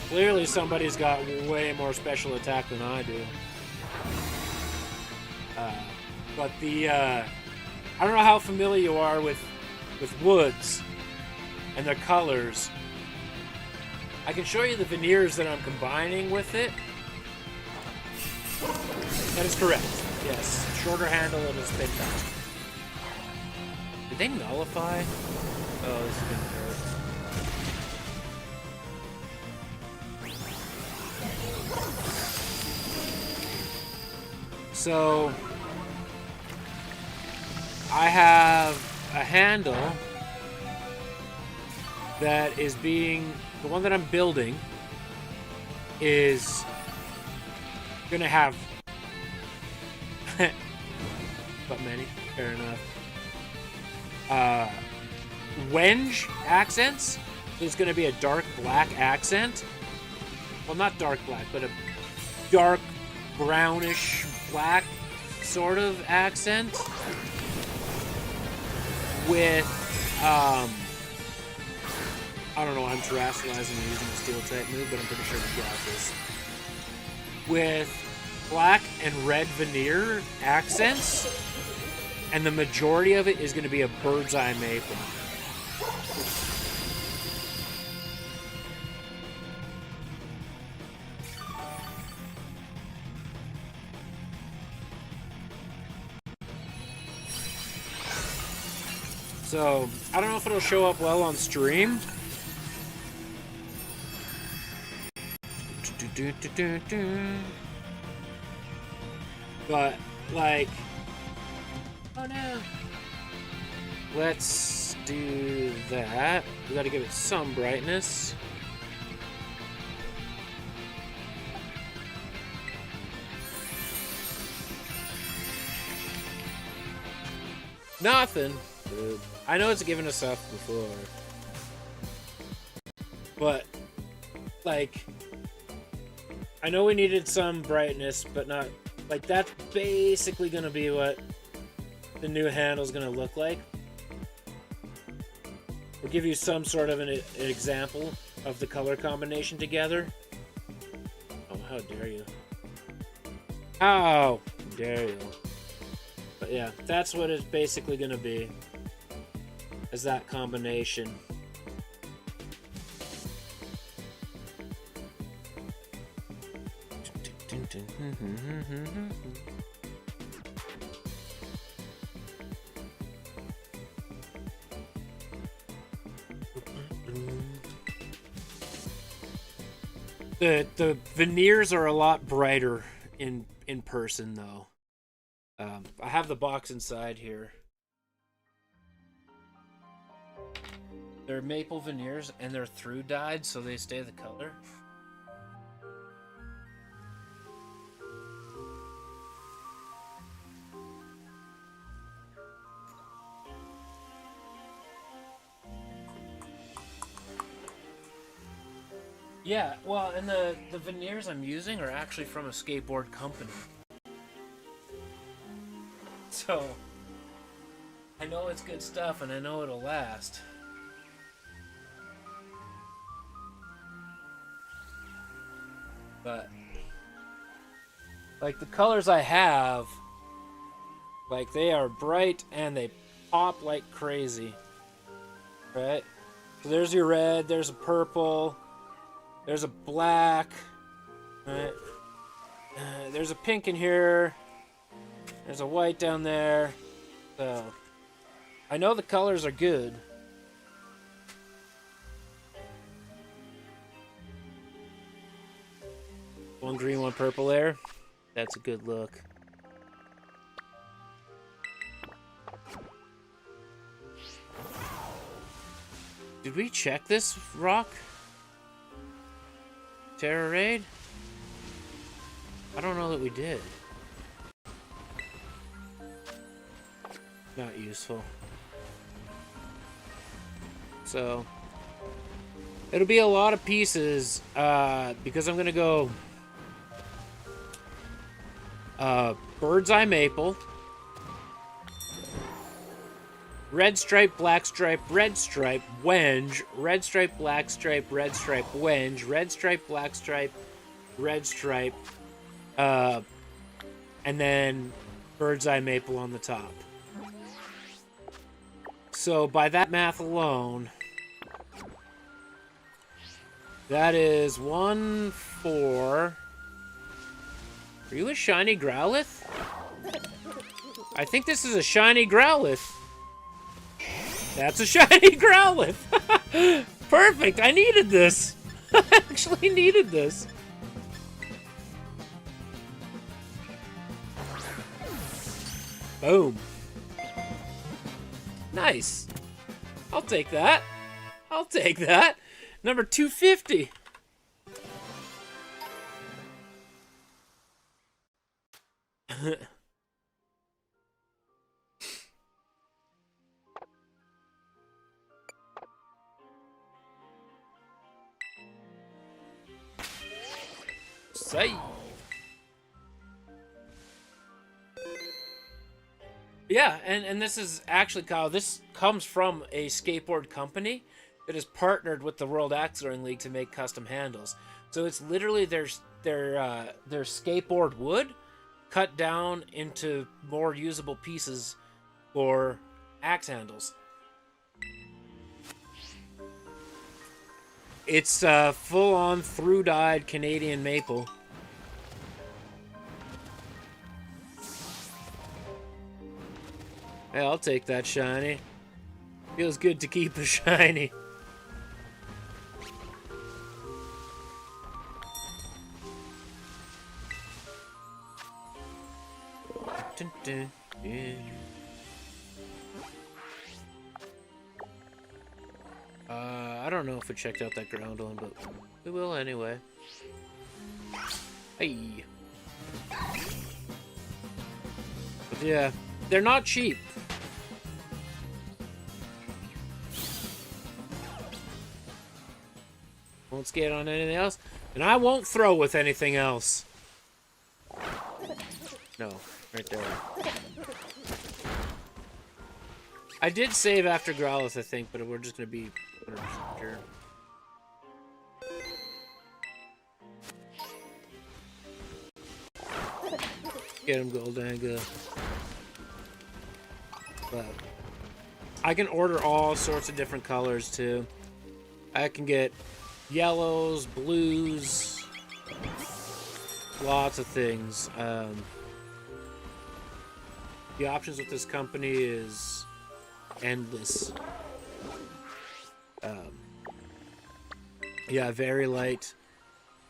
Clearly somebody's got way more special attack than I do. But the, I don't know how familiar you are with woods and their colors. I can show you the veneers that I'm combining with it. That is correct. Yes. Shorter handle and a spin time. Did they nullify? Oh, this is gonna hurt. So I have a handle that is being, the one that I'm building is gonna have but many, fair enough. Wenge accents. There's gonna be a dark black accent. Well, not dark black, but a dark brownish black sort of accent with I don't know, I'm terrestrializing and using the steel type move, but I'm pretty sure we got this. With black and red veneer accents, and the majority of it is going to be a bird's eye maple. So, I don't know if it'll show up well on stream. But, like, oh no. Let's do that. We gotta give it some brightness. Nothing. I know it's given us stuff before. But, like, I know we needed some brightness, but not, like, that's basically gonna be what the new handle's gonna look like. We'll give you some sort of an example of the color combination together. Oh, how dare you. How dare you. But yeah, that's what it's basically gonna be. Is that combination. The veneers are a lot brighter in person though. I have the box inside here. They're maple veneers and they're through dyed, so they stay the color. Yeah, well, and the veneers I'm using are actually from a skateboard company. So, I know it's good stuff and I know it'll last. But, like, the colors I have, like, they are bright and they pop like crazy. Right? So there's your red, there's a purple, there's a black, right? There's a pink in here, there's a white down there. So, I know the colors are good. One green, one purple there. That's a good look. Did we check this rock? Terror raid? I don't know that we did. Not useful. So, it'll be a lot of pieces, because I'm gonna go bird's eye maple, red stripe, black stripe, red stripe, wenge, red stripe, black stripe, red stripe, wenge, red stripe, black stripe, red stripe, and then bird's eye maple on the top. So by that math alone, that is 1, 4. Are you a shiny Growlithe? I think this is a shiny Growlithe. That's a shiny Growlithe. Perfect. I needed this. I actually needed this. Boom. Nice. I'll take that. I'll take that. Number 250. Save. Yeah, and this is actually, Kyle, this comes from a skateboard company that has partnered with the World Axe Throwing League to make custom handles. So it's literally their skateboard wood cut down into more usable pieces for axe handles. It's full-on through-dyed Canadian maple. Hey, I'll take that shiny. Feels good to keep a shiny. Dun, dun, dun. I don't know if we checked out that ground one, but we will anyway. Hey. But yeah, they're not cheap. Won't skate on anything else, and I won't throw with anything else. No, right there. I did save after Growlithe, I think, but we're just gonna be 100% sure. Get him, Goldanga. But I can order all sorts of different colors too. I can get yellows, blues, lots of things. The options with this company is endless. Yeah, very light,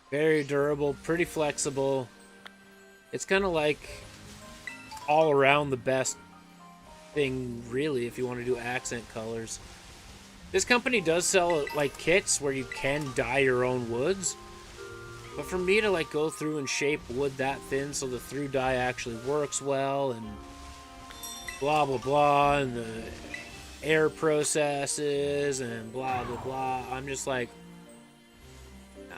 very durable, pretty flexible. It's kind of like all around the best thing, really, if you want to do accent colors. This company does sell like kits where you can dye your own woods, but for me to like go through and shape wood that thin so the through dye actually works well and blah blah blah, and the air processes and blah blah blah, I'm just like, nah,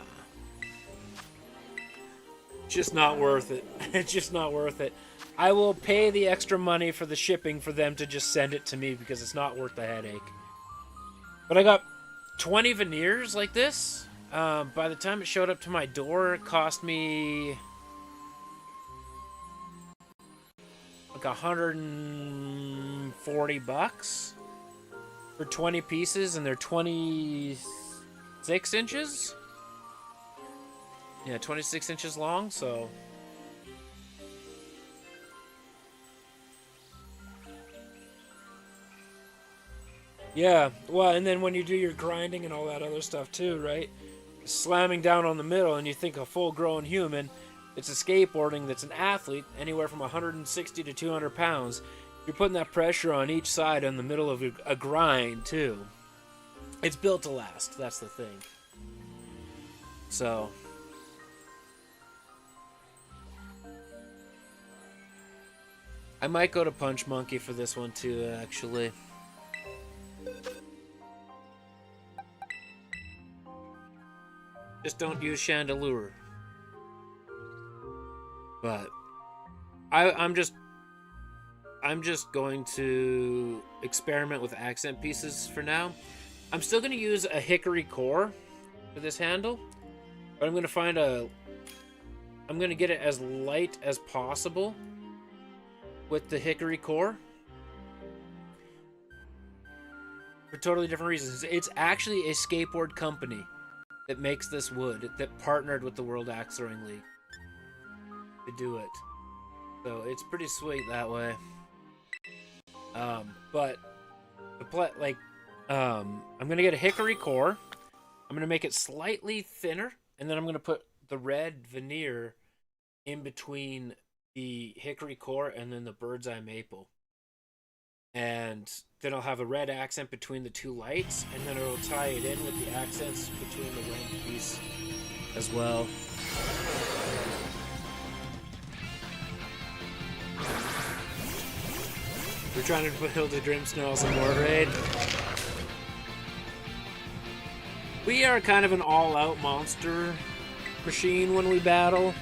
just not worth it. It's just not worth it. I will pay the extra money for the shipping for them to just send it to me because it's not worth the headache. But I got 20 veneers like this. By the time it showed up to my door, it cost me like $140 for 20 pieces, and they're 26 inches. Yeah, 26 inches long, so yeah, well, and then when you do your grinding and all that other stuff too, right? Slamming down on the middle, and you think a full-grown human, it's a skateboarding that's an athlete, anywhere from 160 to 200 pounds. You're putting that pressure on each side in the middle of a grind, too. It's built to last, that's the thing. So I might go to Punch Monkey for this one, too, actually. Just don't use Chandelure. But I'm just going to experiment with accent pieces for now. I'm still going to use a hickory core for this handle, but I'm going to find I'm going to get it as light as possible with the hickory core for totally different reasons. It's actually a skateboard company that makes this wood that partnered with the World Axe Throwing League to do it. So it's pretty sweet that way. But I'm gonna get a hickory core. I'm gonna make it slightly thinner, and then I'm gonna put the red veneer in between the hickory core and then the bird's eye maple. And then I'll have a red accent between the two lights, and then it'll tie it in with the accents between the wing piece as well. We're trying to build a Grimsnarl some more raid. We are kind of an all-out monster machine when we battle.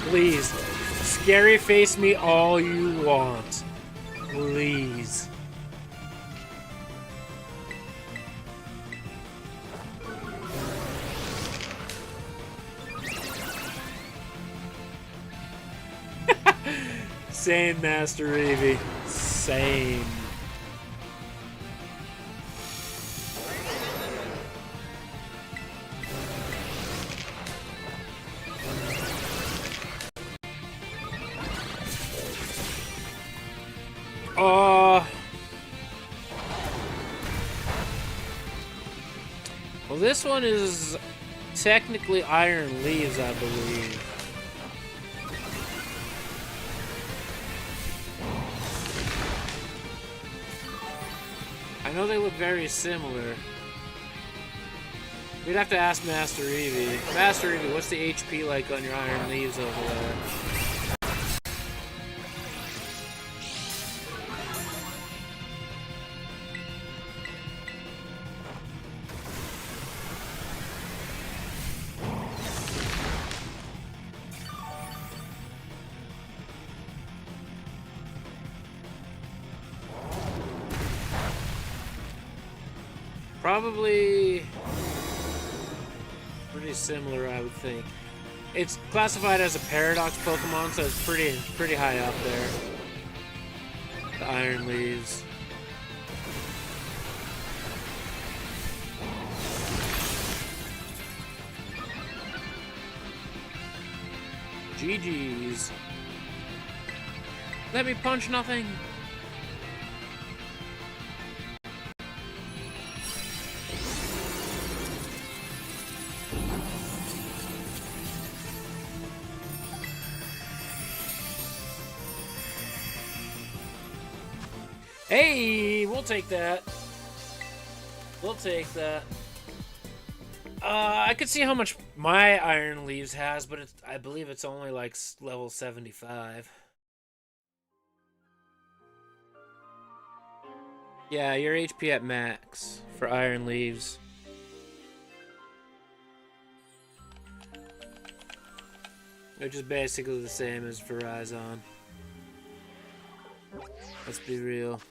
Please, scary face me all you want. Please. Same, Master Evie. Same. Well, this one is technically Iron Leaves, I believe. I know they look very similar. We'd have to ask Master Evie. Master Evie, what's the HP like on your Iron Leaves over there? Probably pretty similar, I would think. It's classified as a Paradox Pokemon, so it's pretty high up there. The Iron Leaves. GG's. Let me punch nothing. Hey, we'll take that. We'll take that. I could see how much my Iron Leaves has, but I believe it's only like level 75. Yeah, you're HP at max for Iron Leaves. Which is basically the same as Verizon. Let's be real.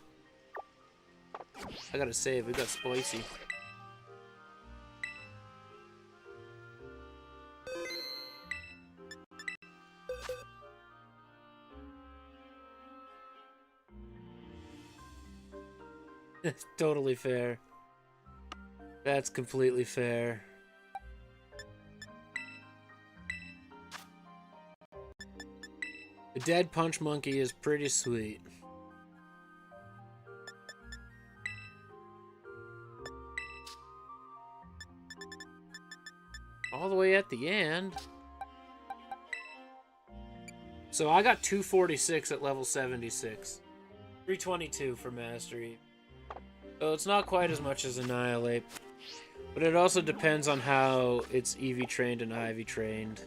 I gotta save, we got spicy. It's totally fair. That's completely fair. The dead punch monkey is pretty sweet. All the way at the end. So I got 246 at level 76. 322 for Mastery. So it's not quite as much as Annihilate. But it also depends on how it's Eevee trained and Ivy trained.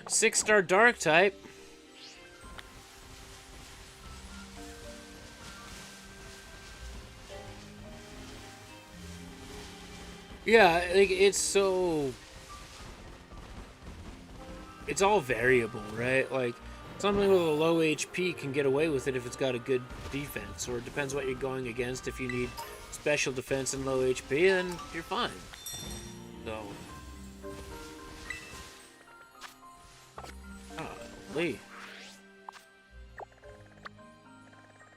Six-star dark type. Yeah, like it's all variable, right? Like something with a low HP can get away with it if it's got a good defense, or it depends what you're going against. If you need special defense and low HP, then you're fine. So, Lee.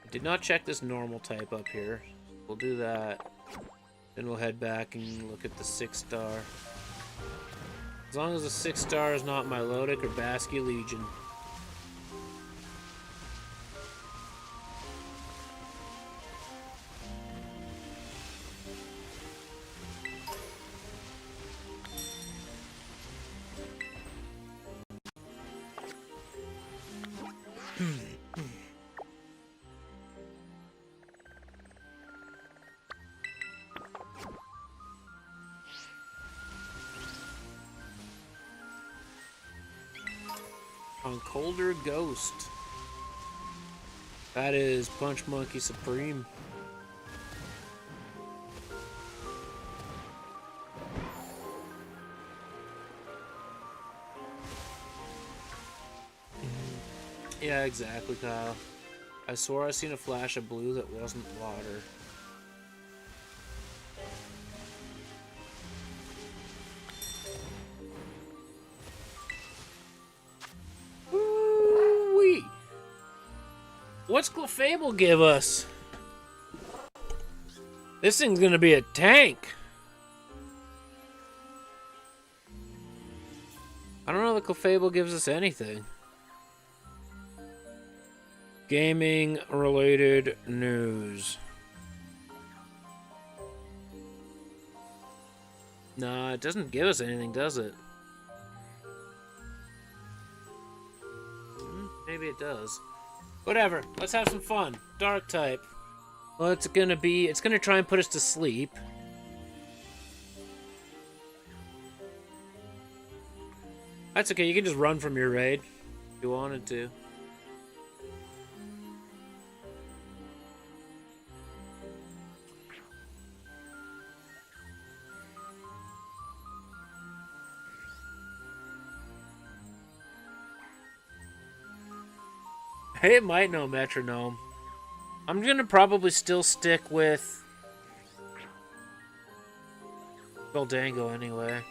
I did not check this normal type up here. We'll do that. Then we'll head back and look at the 6-star. As long as the 6-star is not Milotic or Basky Legion. On Colder Ghost. That is Punch Monkey Supreme. Yeah, exactly, Kyle. I swore I seen a flash of blue that wasn't water. Woo-wee. What's Clefable give us? This thing's gonna be a tank. I don't know that Clefable gives us anything. Gaming related news. Nah, it doesn't give us anything, does it? Maybe it does. Whatever, let's have some fun. Dark type. Well, it's gonna try and put us to sleep. That's okay, you can just run from your raid if you wanted to. It might know Metronome. I'm gonna probably still stick with Goldango anyway.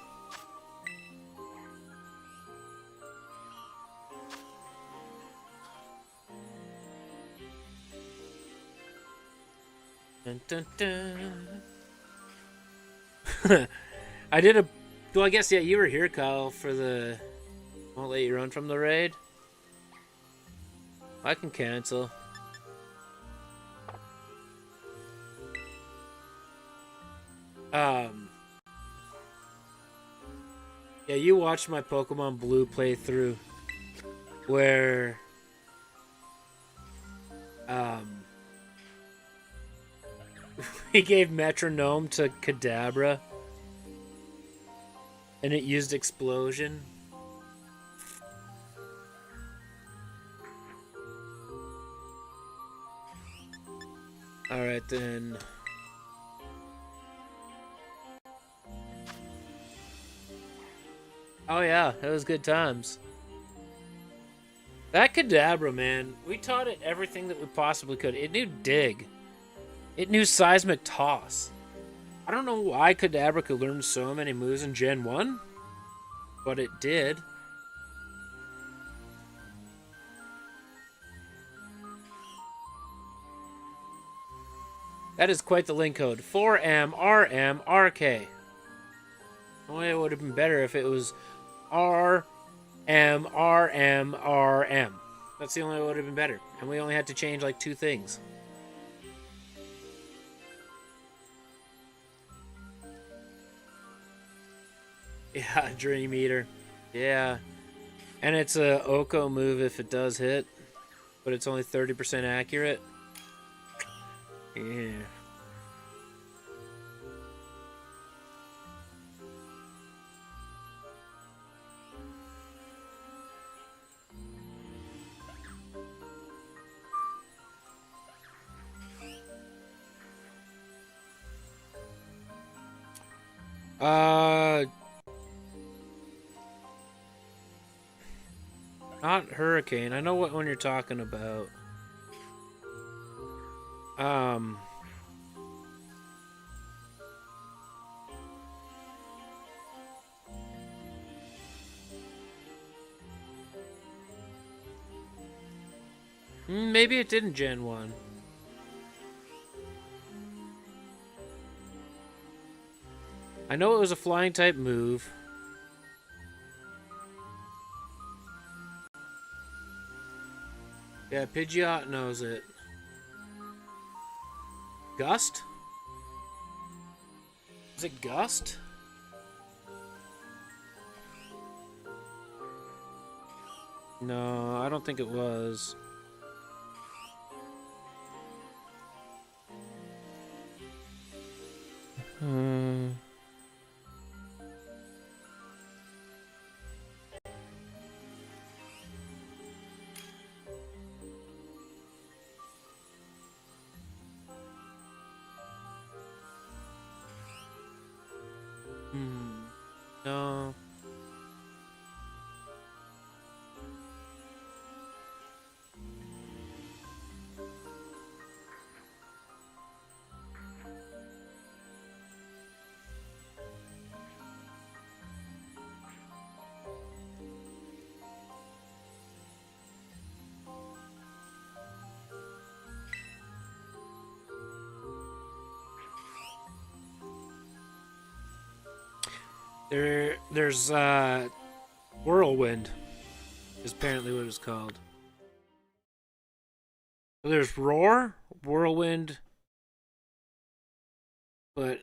Dun, dun, dun. I did a... Well, I guess, yeah, you were here, Kyle, for the... Won't let you run from the raid. I can cancel. Yeah, you watched my Pokemon Blue playthrough where we gave Metronome to Kadabra and it used Explosion. Alright then. Oh yeah, that was good times. That Kadabra, man, we taught it everything that we possibly could. It knew Dig. It knew Seismic Toss. I don't know why Kadabra could learn so many moves in Gen 1, but it did. That is quite the link code. 4MRMRK. Only it would have been better if it was RMRMRM. That's the only way it would have been better. And we only had to change like 2 things. Yeah, Dream Eater. Yeah. And it's a Oko move if it does hit. but it's only 30% accurate. Yeah. Not hurricane. I know what one you're talking about. Maybe it didn't Gen 1. I know it was a flying type move. Yeah, Pidgeot knows it. Gust? Is it Gust? No, I don't think it was. No. There's Whirlwind is apparently what it's called. So there's Roar, Whirlwind, but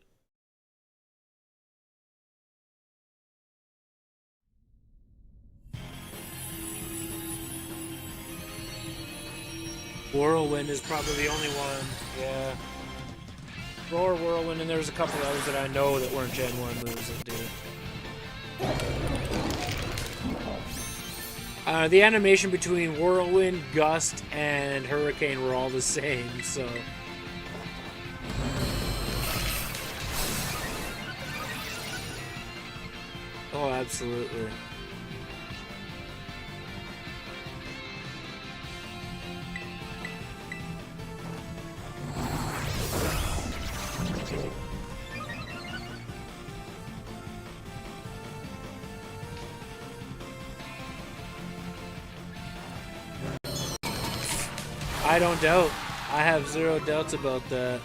Whirlwind is probably the only one. Yeah. Roar, Whirlwind, and there's a couple others that I know that weren't Gen 1 moves that did. The animation between Whirlwind, Gust, and Hurricane were all the same, so... Oh, absolutely. I don't doubt. I have zero doubts about that.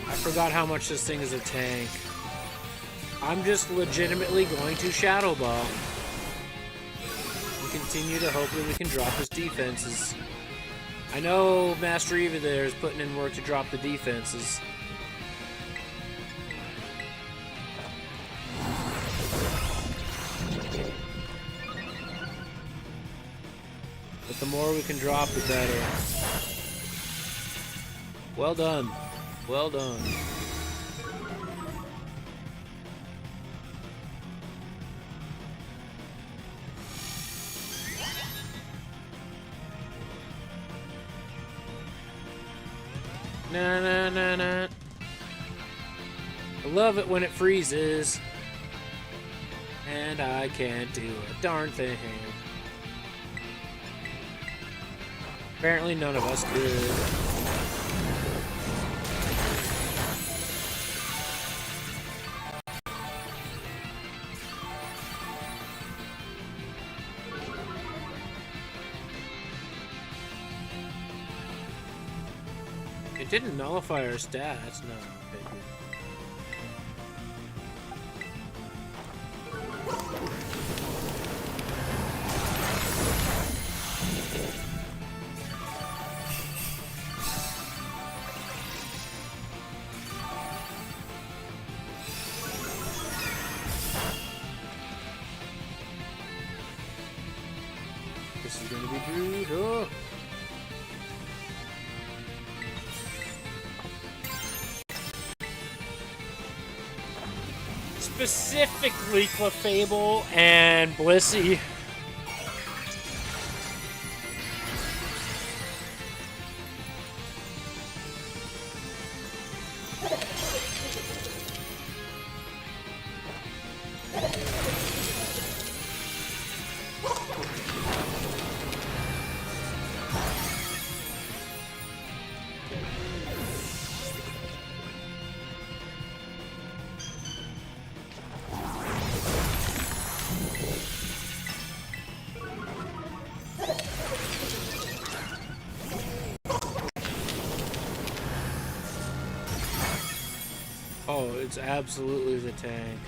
I forgot how much this thing is a tank. I'm just legitimately going to Shadow Ball and continue to hope that we can drop his defenses. I know Master Eva there is putting in work to drop the defenses. But the more we can drop, the better. Well done. Well done. Na na na na. I love it when it freezes. And I can't do a darn thing. Apparently none of us could. It didn't nullify our stats, no. This is gonna be brutal. Specifically Clefable and Blissey. Oh, it's absolutely the tank.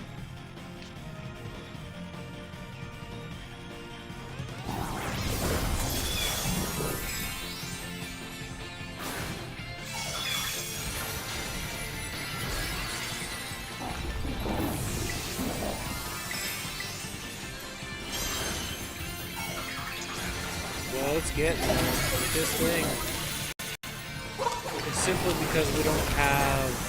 Well, it's getting there. This thing. It's simply because we don't have...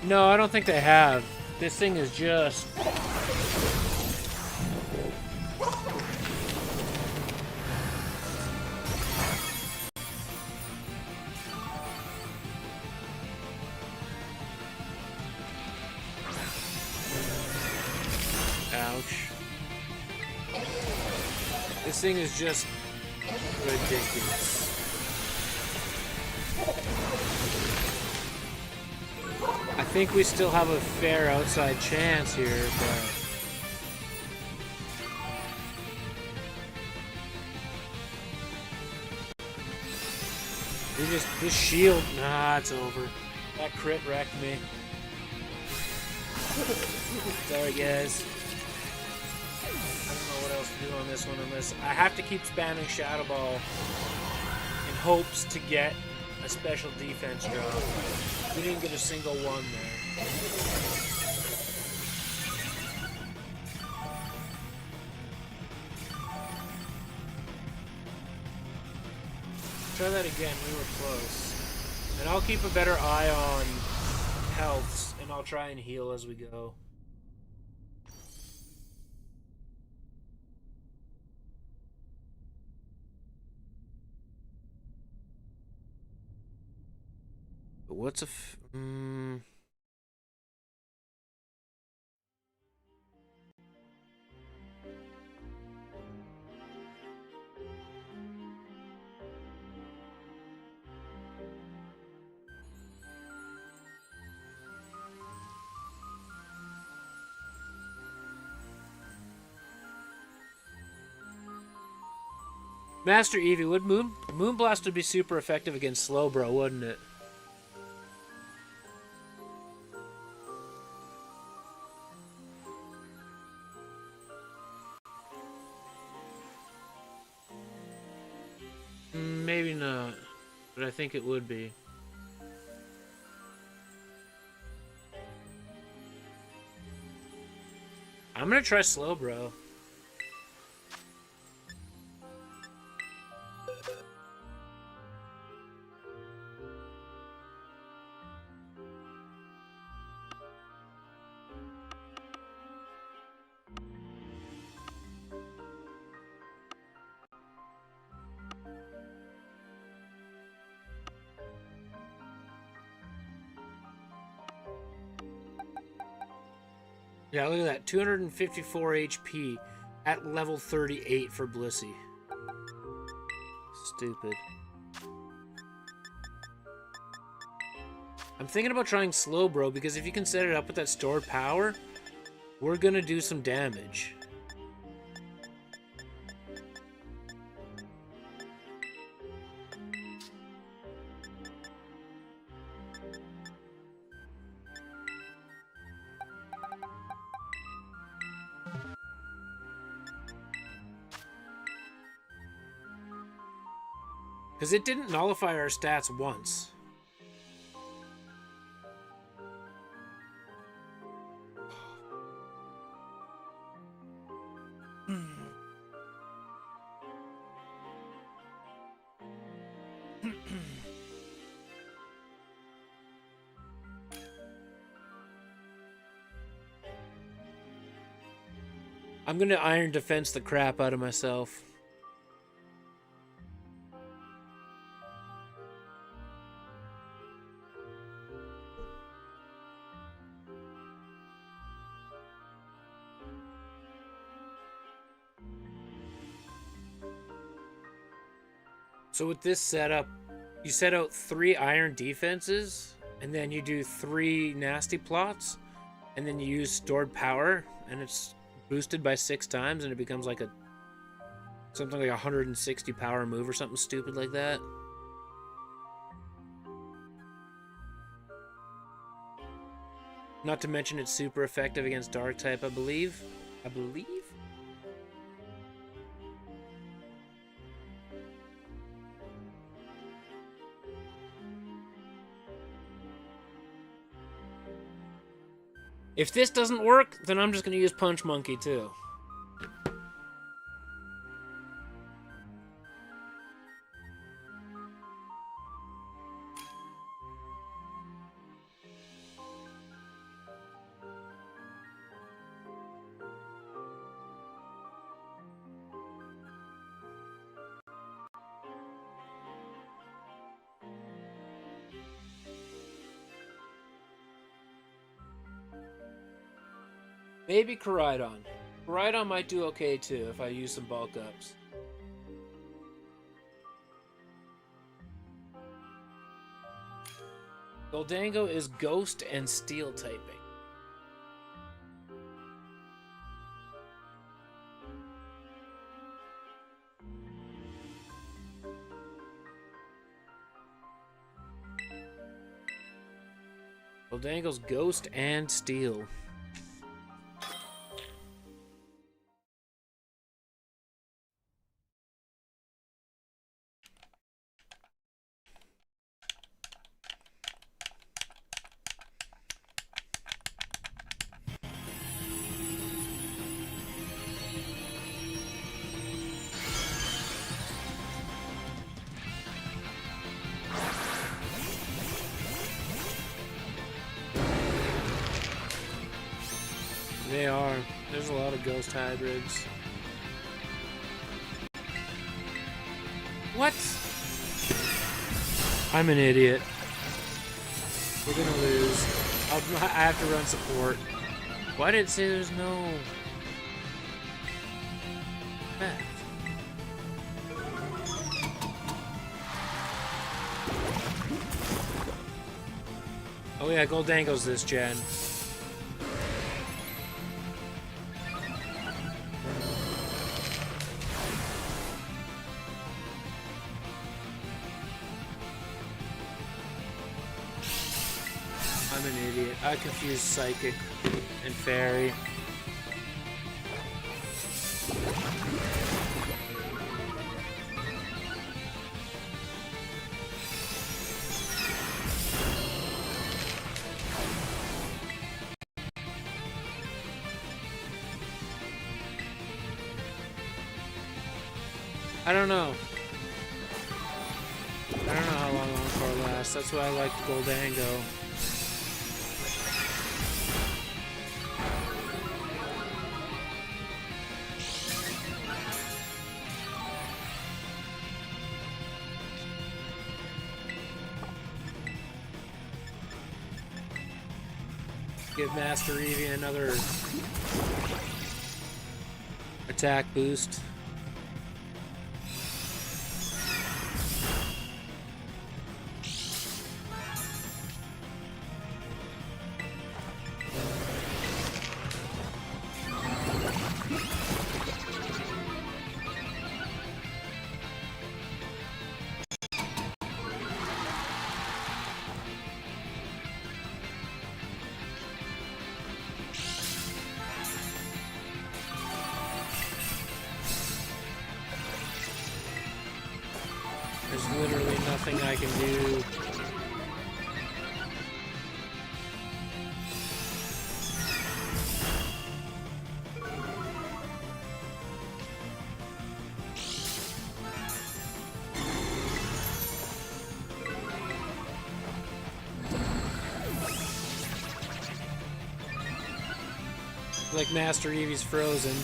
No, I don't think they have. This thing is just... Ouch. This thing is just ridiculous. I think we still have a fair outside chance here, but... This shield... Nah, it's over. That crit wrecked me. Sorry, guys. I don't know what else to do on this one unless... I have to keep spamming Shadow Ball in hopes to get a special defense drop. We didn't get a single one there. Try that again, we were close. And I'll keep a better eye on healths, and I'll try and heal as we go. But what's a... Master Eevee, would Moonblast would be super effective against Slowbro, wouldn't it? Maybe not, but I think it would be. I'm gonna try Slowbro. Yeah, look at that. 254 HP at level 38 for Blissey. Stupid. I'm thinking about trying Slowbro because if you can set it up with that stored power, we're gonna do some damage. Because it didn't nullify our stats once. I'm gonna Iron Defense the crap out of myself. So with this setup, you set out 3 Iron Defenses, and then you do 3 Nasty Plots, and then you use Stored Power, and it's boosted by 6 times, and it becomes like something like 160 power move or something stupid like that. Not to mention it's super effective against Dark type, I believe. If this doesn't work, then I'm just going to use Punch Monkey too. Maybe Koraidon. Koraidon might do okay too if I use some bulk ups. Goldango is Ghost and Steel typing. Goldango's Ghost and Steel. They are. There's a lot of ghost hybrids. What? I'm an idiot. We're gonna lose. I have to run support. Why did it say there's no path? Oh yeah, Goldango's this gen. I'm an idiot. I confused Psychic and Fairy. I don't know. I don't know how long Encore lasts. That's why I like Goldango. Give Master Eevee another attack boost. There's literally nothing I can do. Like Master Eevee's frozen.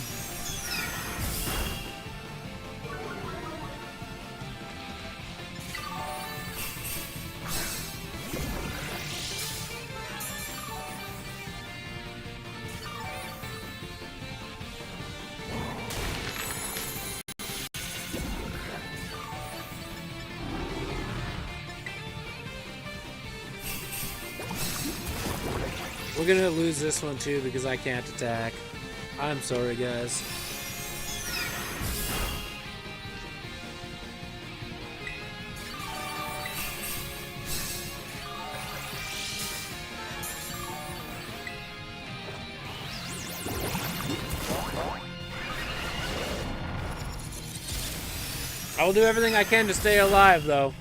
We're gonna lose this one too because I can't attack. I'm sorry, guys. I will do everything I can to stay alive, though.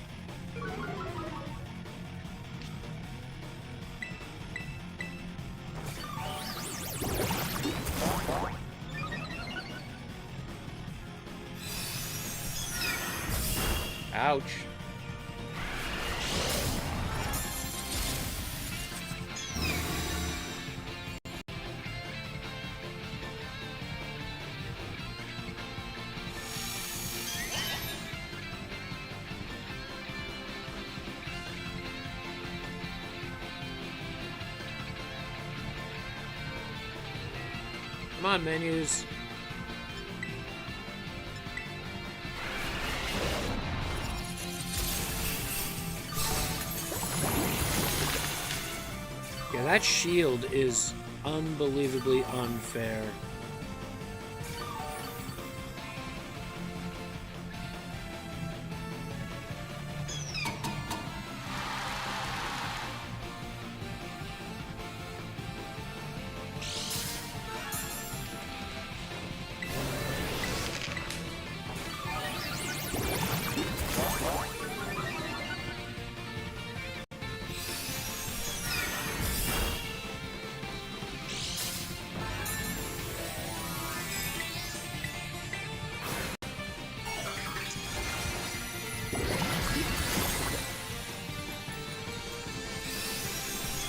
Ouch. Come on, menus. Yeah, that shield is unbelievably unfair.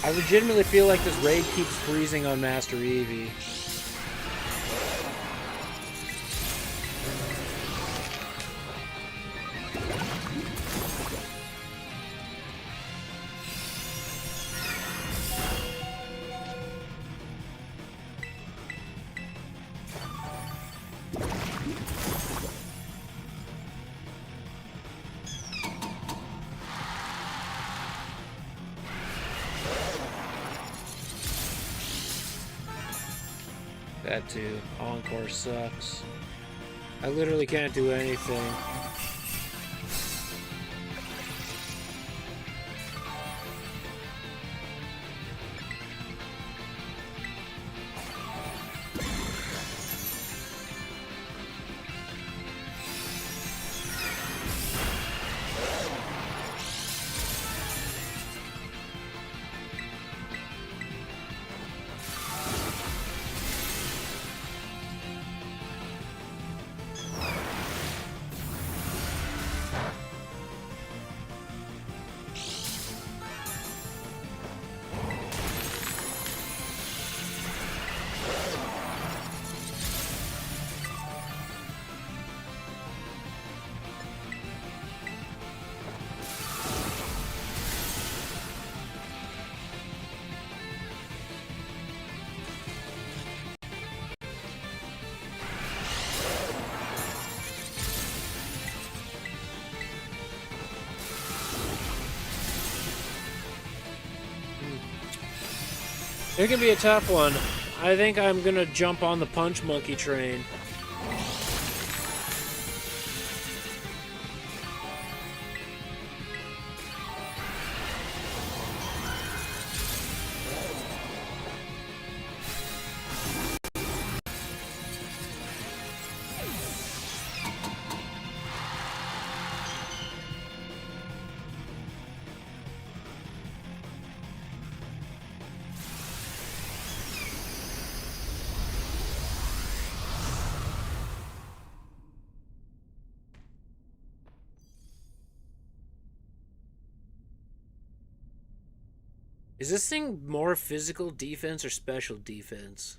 I legitimately feel like this raid keeps freezing on Master Eevee. That too. Encore sucks. I literally can't do anything. It can be a tough one. I think I'm gonna jump on the Punch Monkey train. Is this thing more physical defense or special defense?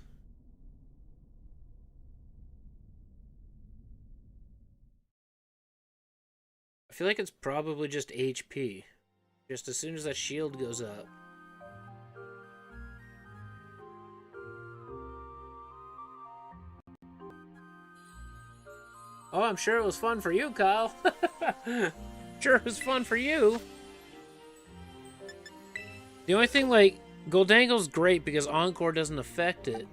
I feel like it's probably just HP. Just as soon as that shield goes up. Oh, I'm sure it was fun for you, Kyle. Sure it was fun for you. The only thing, like, Goldangle's great because Encore doesn't affect it.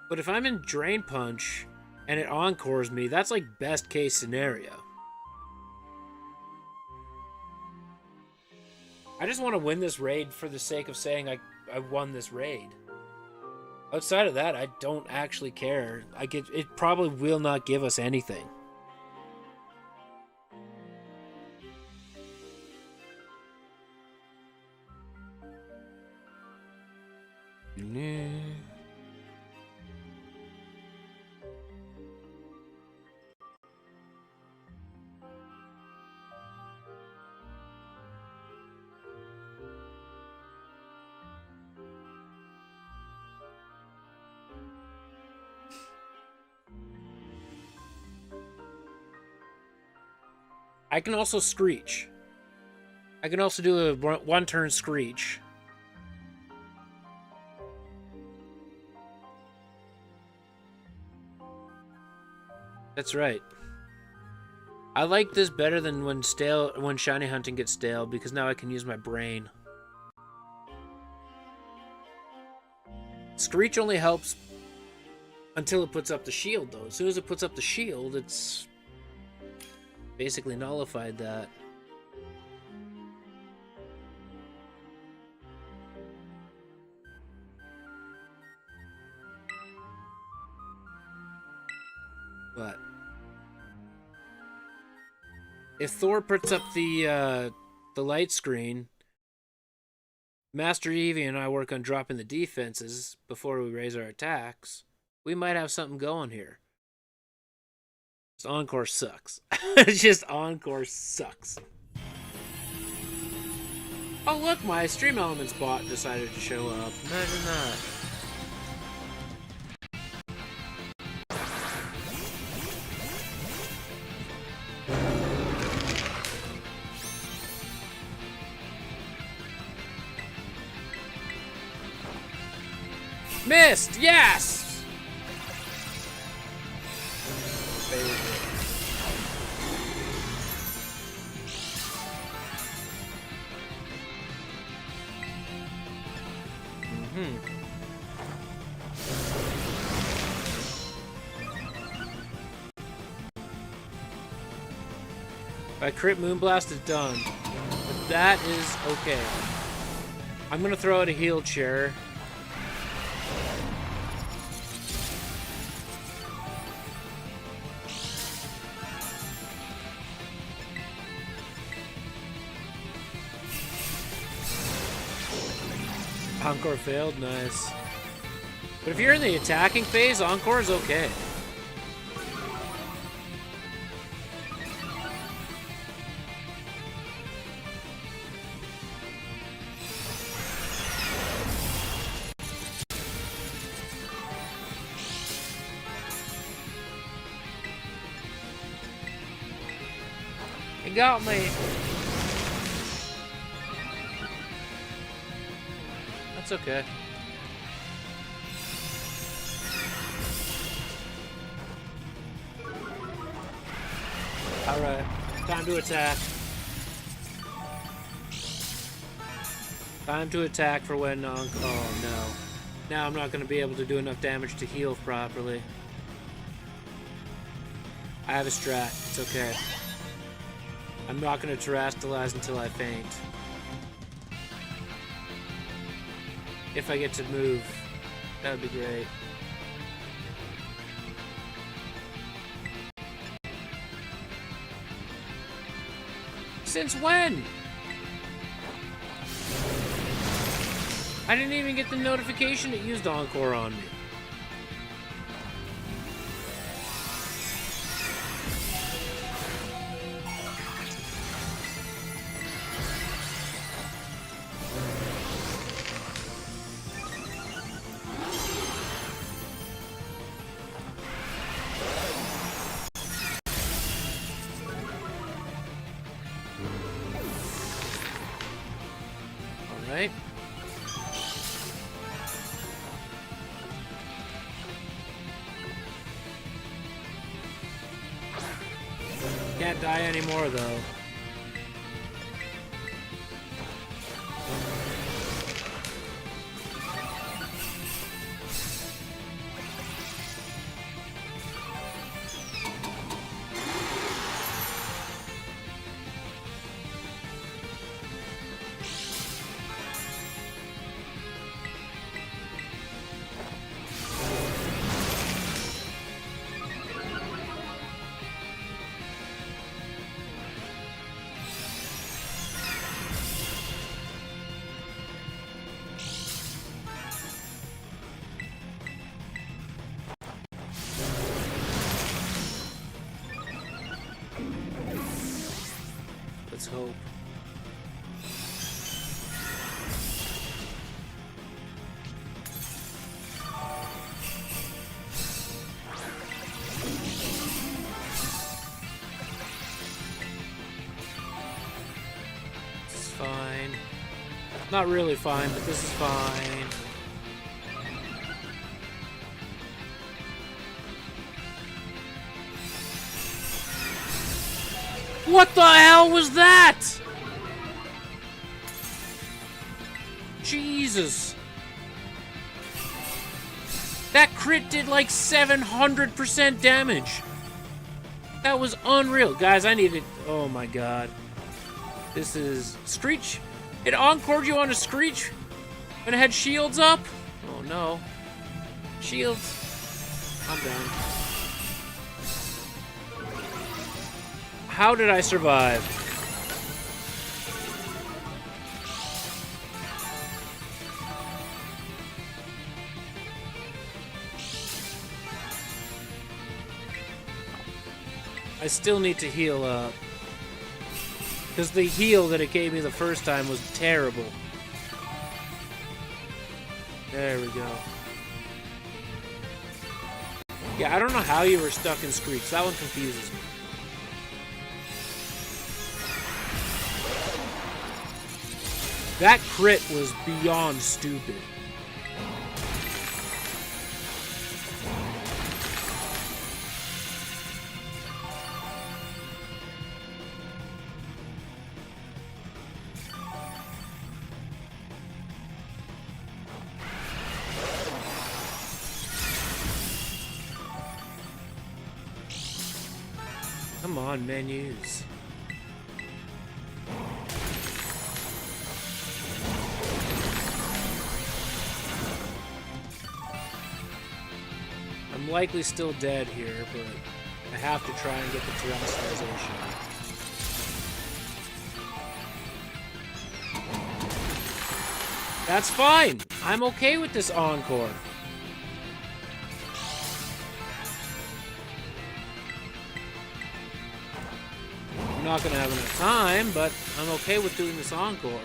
But if I'm in Drain Punch and it Encores me, that's like best case scenario. I just want to win this raid for the sake of saying I won this raid. Outside of that, I don't actually care. It probably will not give us anything. I can also Screech. I can also do a one-turn Screech. That's right. I like this better than when Shiny Hunting gets stale, because now I can use my brain. Screech only helps until it puts up the shield, though. As soon as it puts up the shield, it's basically nullified that. But if Thor puts up the light screen, Master Eevee and I work on dropping the defenses before we raise our attacks, we might have something going here. Just Encore sucks. It's just Encore sucks. Oh look, my Stream Elements bot decided to show up. Imagine that. Missed! Yes! My crit Moonblast is done. But that is okay. I'm gonna throw out a heal chair. Encore failed, nice. But if you're in the attacking phase, Encore is okay. It got me. That's okay. Alright, time to attack. Time to attack for when oh no. Now I'm not going to be able to do enough damage to heal properly. I have a strat, it's okay. I'm not going to terrestrialize until I faint. If I get to move, that would be great. Since when? I didn't even get the notification it used Encore on me. right? Can't die anymore, though. Let's hope. This is fine. Not really fine, but this is fine. What the hell was that? Jesus. That crit did like 700% damage. That was unreal. Guys, I needed... Oh my god. This is... Screech? It encored you on a Screech? When it had shields up? Oh no. Shields. I'm done. How did I survive? I still need to heal up. Because the heal that it gave me the first time was terrible. There we go. Yeah, I don't know how you were stuck in Screech. That one confuses me. That crit was beyond stupid. Come on, menus. I'm likely still dead here, but I have to try and get the terrestrialization. That's fine. I'm okay with this encore. I'm not gonna have enough time, but I'm okay with doing this encore.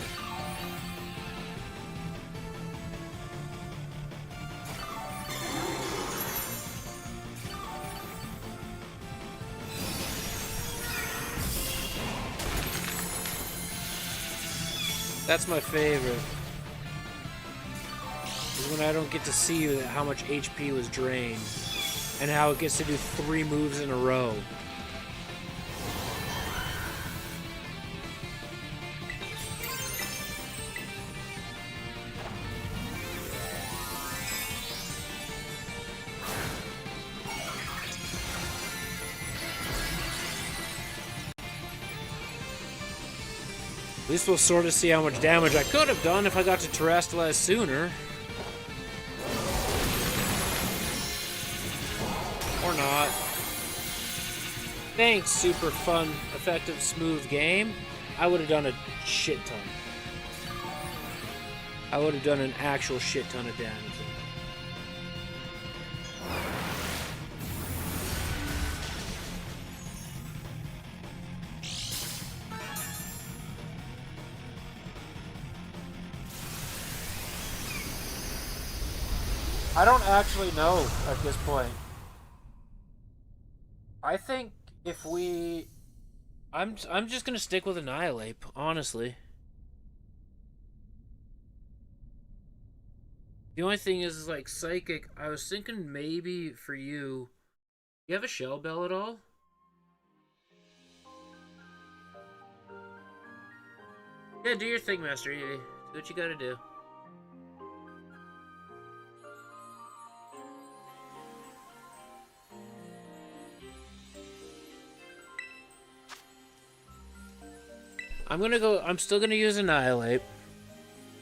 That's my favorite. Is when I don't get to see how much HP was drained. And how it gets to do 3 moves in a row. At least we'll sort of see how much damage I could have done if I got to terrestrialize sooner. Or not. Thanks, super fun, effective, smooth game. I would have done a shit ton. I would have done an actual shit ton of damage. I don't actually know at this point. I think if we... I'm just gonna stick with Annihilate, honestly. The only thing is like Psychic, I was thinking maybe for you, you have a Shell Bell at all? Yeah, do your thing, Master. Do what you gotta do. I'm still gonna use Annihilate.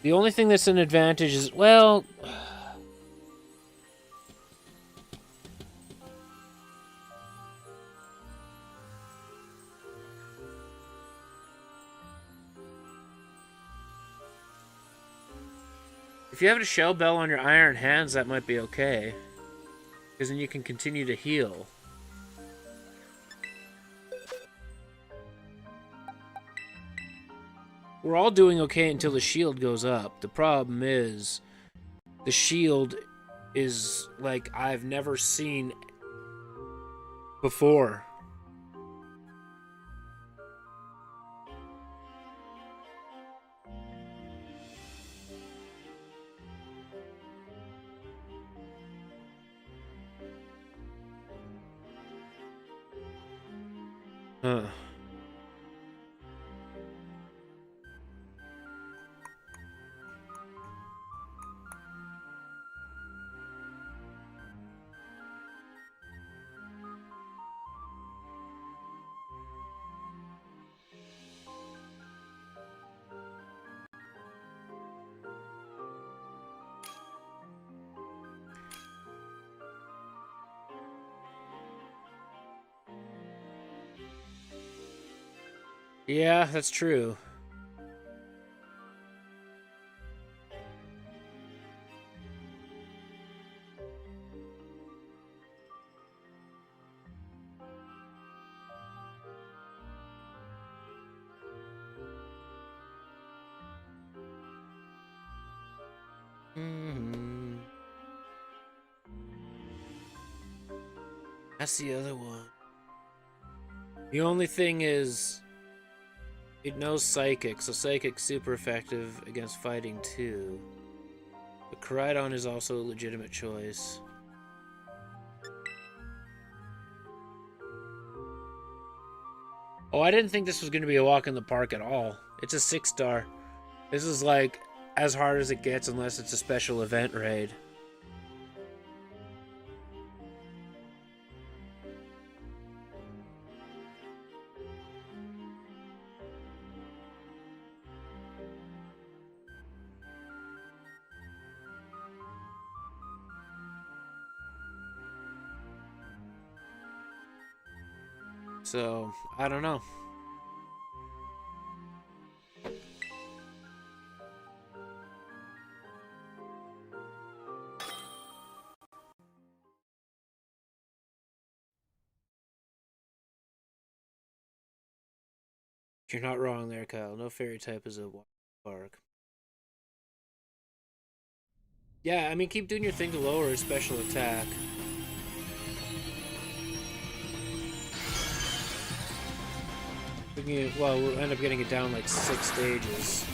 The only thing that's an advantage is, well... If you have a Shell Bell on your Iron Hands, that might be okay. Because then you can continue to heal. We're all doing okay until the shield goes up. The problem is, the shield is like I've never seen before. Huh. Yeah, that's true. That's the other one. The only thing is, it knows Psychic, so Psychic's super effective against fighting too. But Koraidon is also a legitimate choice. Oh, I didn't think this was going to be a walk in the park at all. It's a 6-star. This is like as hard as it gets unless it's a special event raid. So, I don't know. You're not wrong there, Kyle. No fairy type is a park. Yeah, I mean, keep doing your thing to lower his special attack. Well, we'll end up getting it down like 6 stages.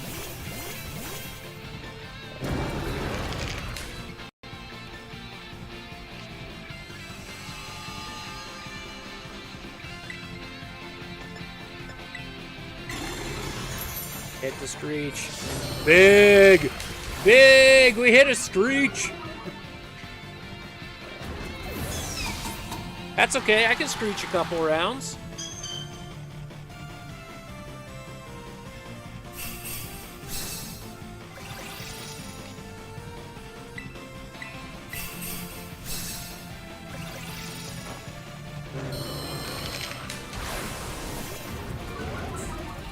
Hit the Screech. Big! Big! We hit a Screech! That's okay, I can Screech a couple rounds.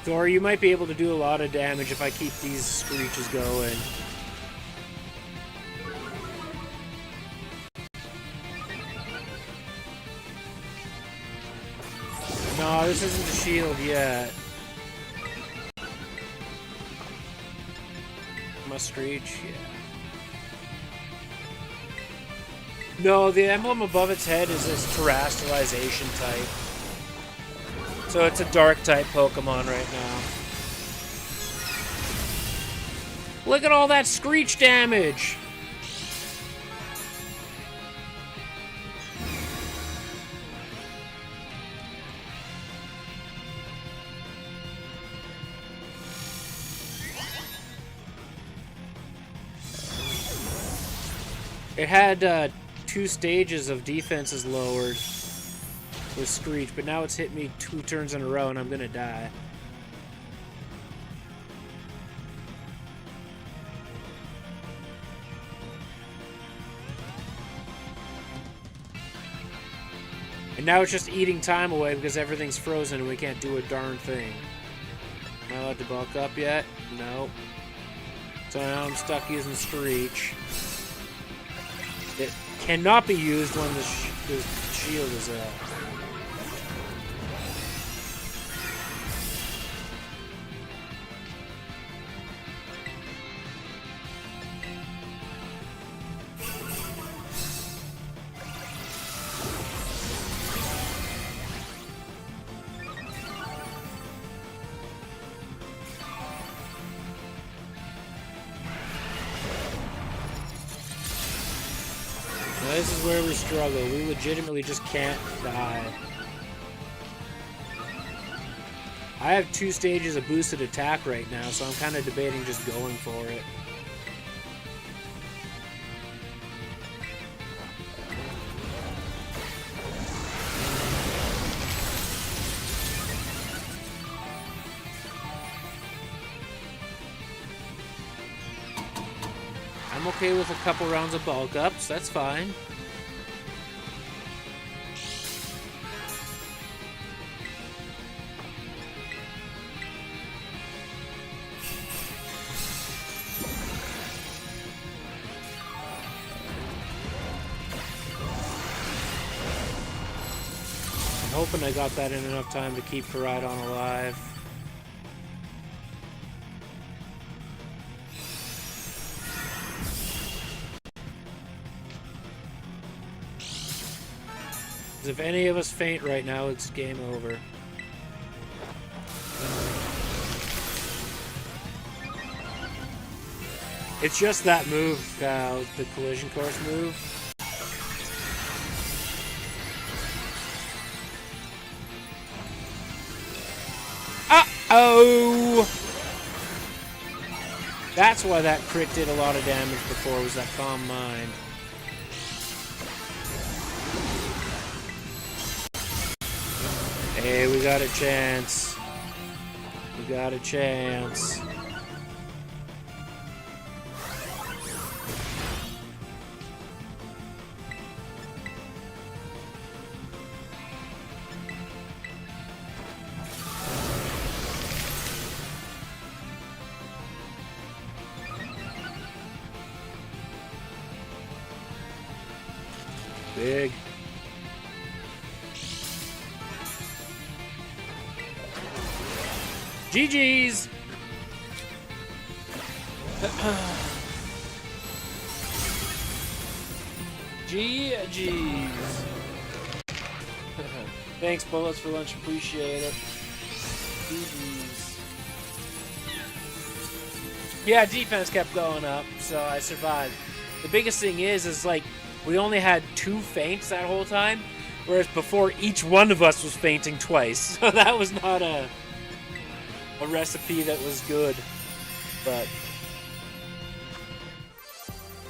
Thor, you might be able to do a lot of damage if I keep these Screeches going. No, this isn't the shield yet. Must Screech, yeah. No, the emblem above its head is this terrestrialization type. So it's a dark type Pokemon right now. Look at all that Screech damage! It had 2 stages of defenses lowered with Screech, but now it's hit me 2 turns in a row and I'm gonna die. And now it's just eating time away because everything's frozen and we can't do a darn thing. Am I allowed to bulk up yet? No. So now I'm stuck using Screech. It cannot be used when the shield is up. This is where we struggle. We legitimately just can't die. I have 2 stages of boosted attack right now, so I'm kind of debating just going for it. I'm okay with a couple rounds of bulk ups, that's fine. I'm hoping I got that in enough time to keep Koraidon alive. If any of us faint right now, it's game over. It's just that move, the collision course move. Uh-oh! That's why that crit did a lot of damage before, was that Calm Mind. Hey, we got a chance. We got a chance. Big. GG's! GG's. Thanks, Bullets, for lunch. Appreciate it. GG's. Yeah, defense kept going up, so I survived. The biggest thing is like, we only had 2 feints that whole time, whereas before each one of us was feinting twice. So that was not a recipe that was good, but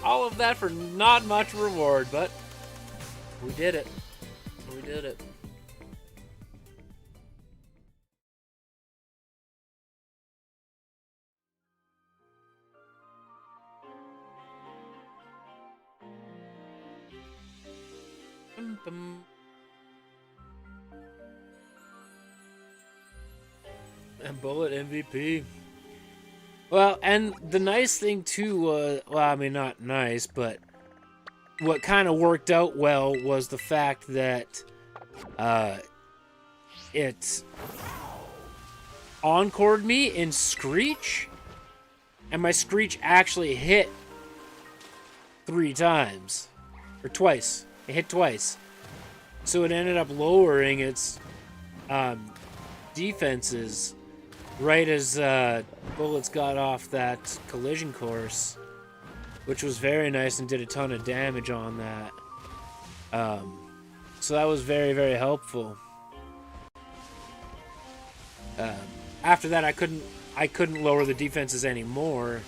all of that for not much reward, but we did it. We did it. And Bullet MVP. Well, and the nice thing too was, well, I mean, not nice, but what kind of worked out well was the fact that it encored me in Screech, and my Screech actually hit 3 times, or twice. It hit twice. So it ended up lowering its defenses right as Bullets got off that collision course, which was very nice and did a ton of damage on that. So that was very, very helpful. After that, I couldn't lower the defenses anymore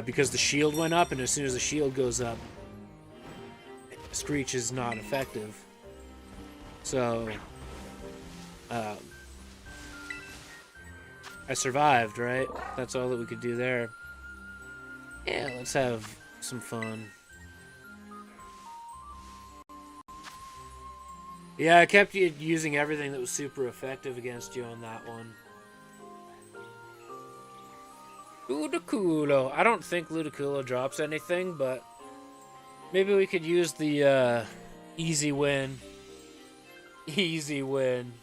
because the shield went up, and as soon as the shield goes up, Screech is not effective. So, I survived, right? That's all that we could do there. Yeah, let's have some fun. Yeah, I kept using everything that was super effective against you on that one. Ludicolo. I don't think Ludicolo drops anything, but maybe we could use the easy win. Easy win.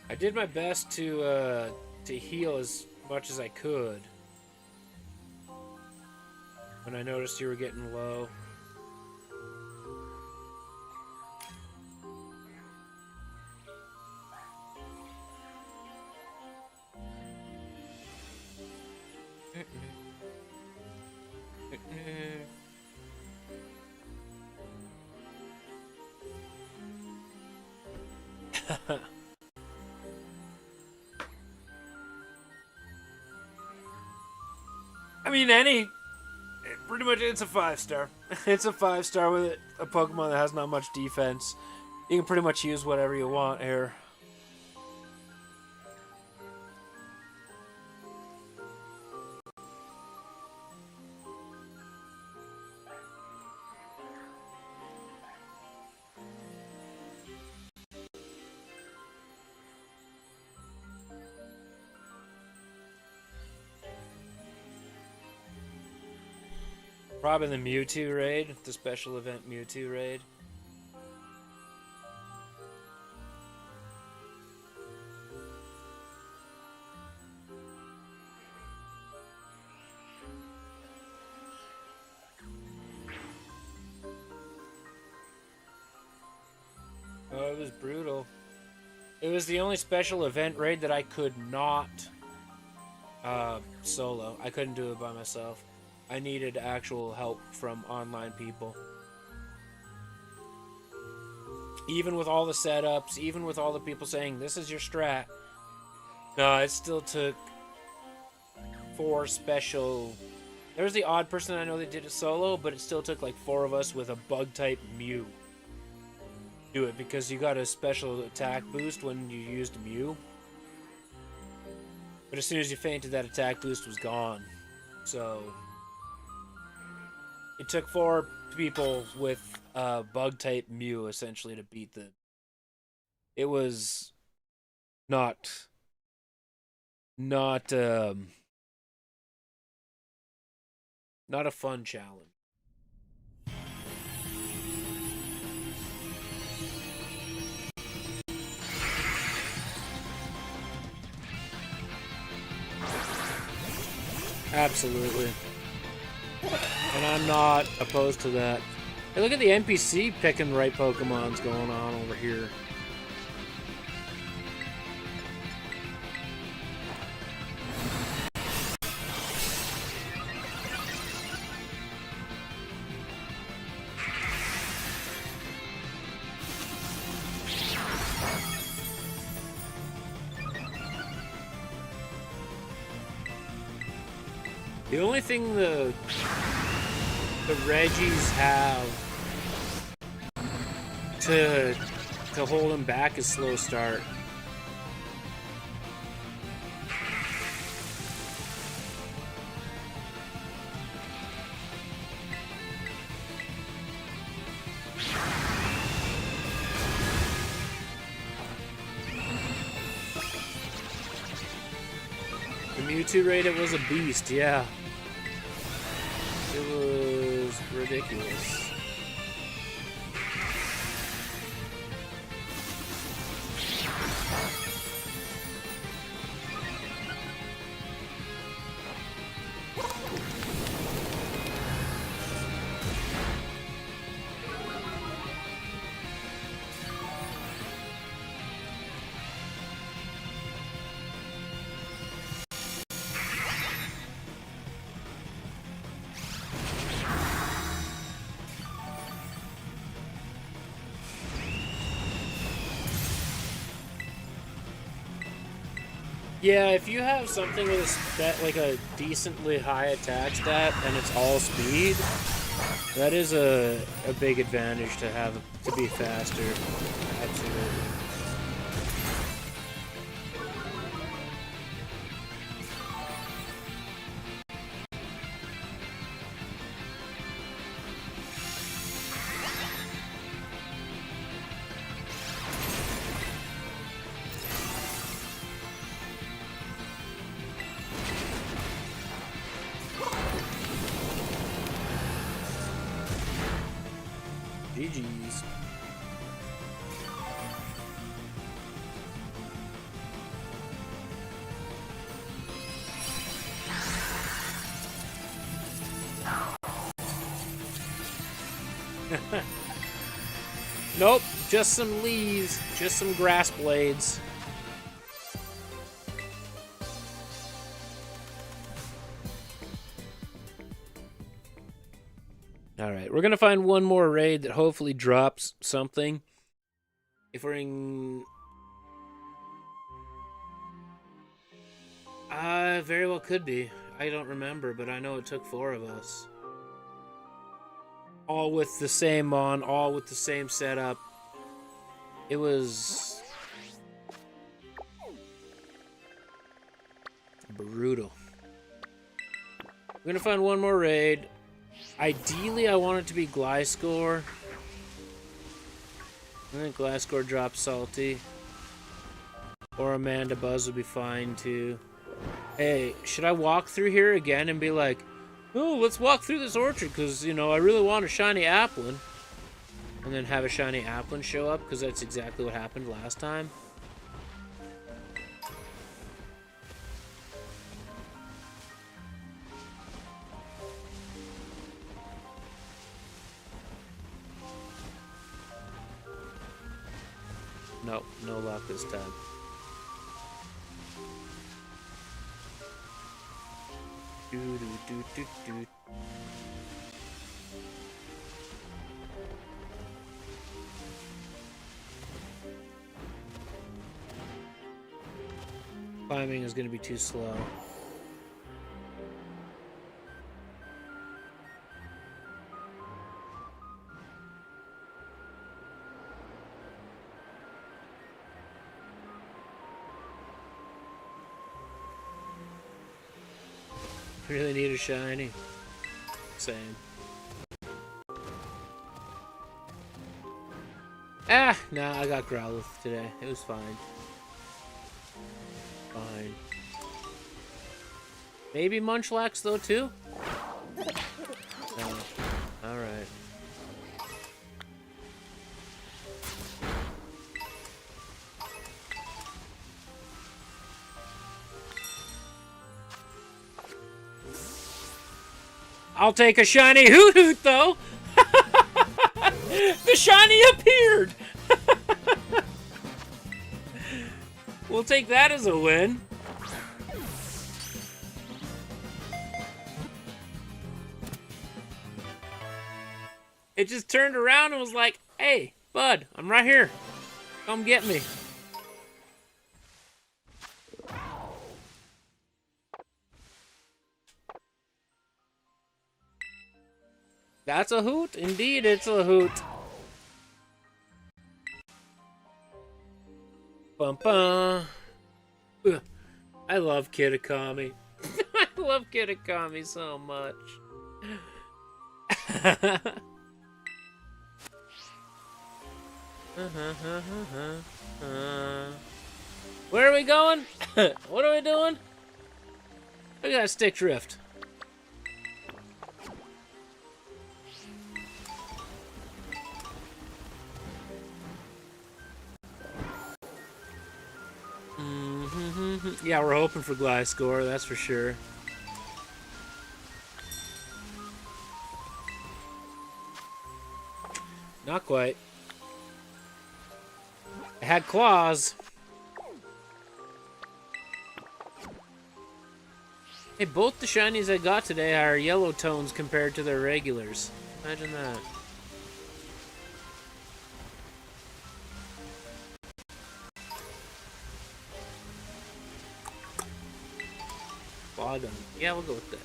I did my best to heal as much as I could when I noticed you were getting low. I mean, pretty much it's a 5-star. It's a 5-star with a Pokemon that has not much defense. You can pretty much use whatever you want here. Probably the Mewtwo raid, the special event Mewtwo raid. Oh, it was brutal. It was the only special event raid that I could not solo. I couldn't do it by myself. I needed actual help from online people. Even with all the setups, even with all the people saying, this is your strat. No, it still took 4 special... There was the odd person I know that did it solo, but it still took like 4 of us with a bug-type Mew. Do it, because you got a special attack boost when you used Mew. But as soon as you fainted, that attack boost was gone. So... It took 4 people with bug-type Mew, essentially, to beat the... It was not a fun challenge. Absolutely. And I'm not opposed to that. Hey, look at the NPC picking the right Pokemons going on over here. The only thing the Reggies have to hold them back is slow start. The Mewtwo raid, it was a beast, yeah. It was ridiculous. Yeah, if you have something with a like a decently high attack stat and it's all speed, that is a big advantage to have to be faster. Absolutely. GG's. Nope, just some leaves, just some grass blades. Alright, we're gonna find one more raid that hopefully drops something. If we're in... very well could be. I don't remember, but I know it took 4 of us. All with the same mon, all with the same setup. It was... brutal. We're gonna find one more raid. Ideally, I want it to be Gliscor. I think Gliscor drops Salty. Or Amanda Buzz would be fine, too. Hey, should I walk through here again and be like, oh, let's walk through this orchard, because, you know, I really want a shiny Applin. And then have a shiny Applin show up, because that's exactly what happened last time. Nope, no luck this time. Do do do do do. Climbing is going to be too slow. Really need a shiny. Same. Ah, nah, I got Growlithe today. It was fine. Fine. Maybe Munchlax though too? No. Alright. I'll take a shiny Hoot Hoot, though! The shiny appeared! We'll take that as a win. It just turned around and was like, hey, bud, I'm right here. Come get me. That's a hoot. Indeed, it's a hoot. Bum bum. Ugh. I love Kitakami. I love Kitakami so much. Where are we going? What are we doing? We got a stick drift. Yeah, we're hoping for Gliscor, that's for sure. Not quite. It had claws. Hey, both the shinies I got today are yellow tones compared to their regulars. Imagine that. log on. Yeah, we'll go with that.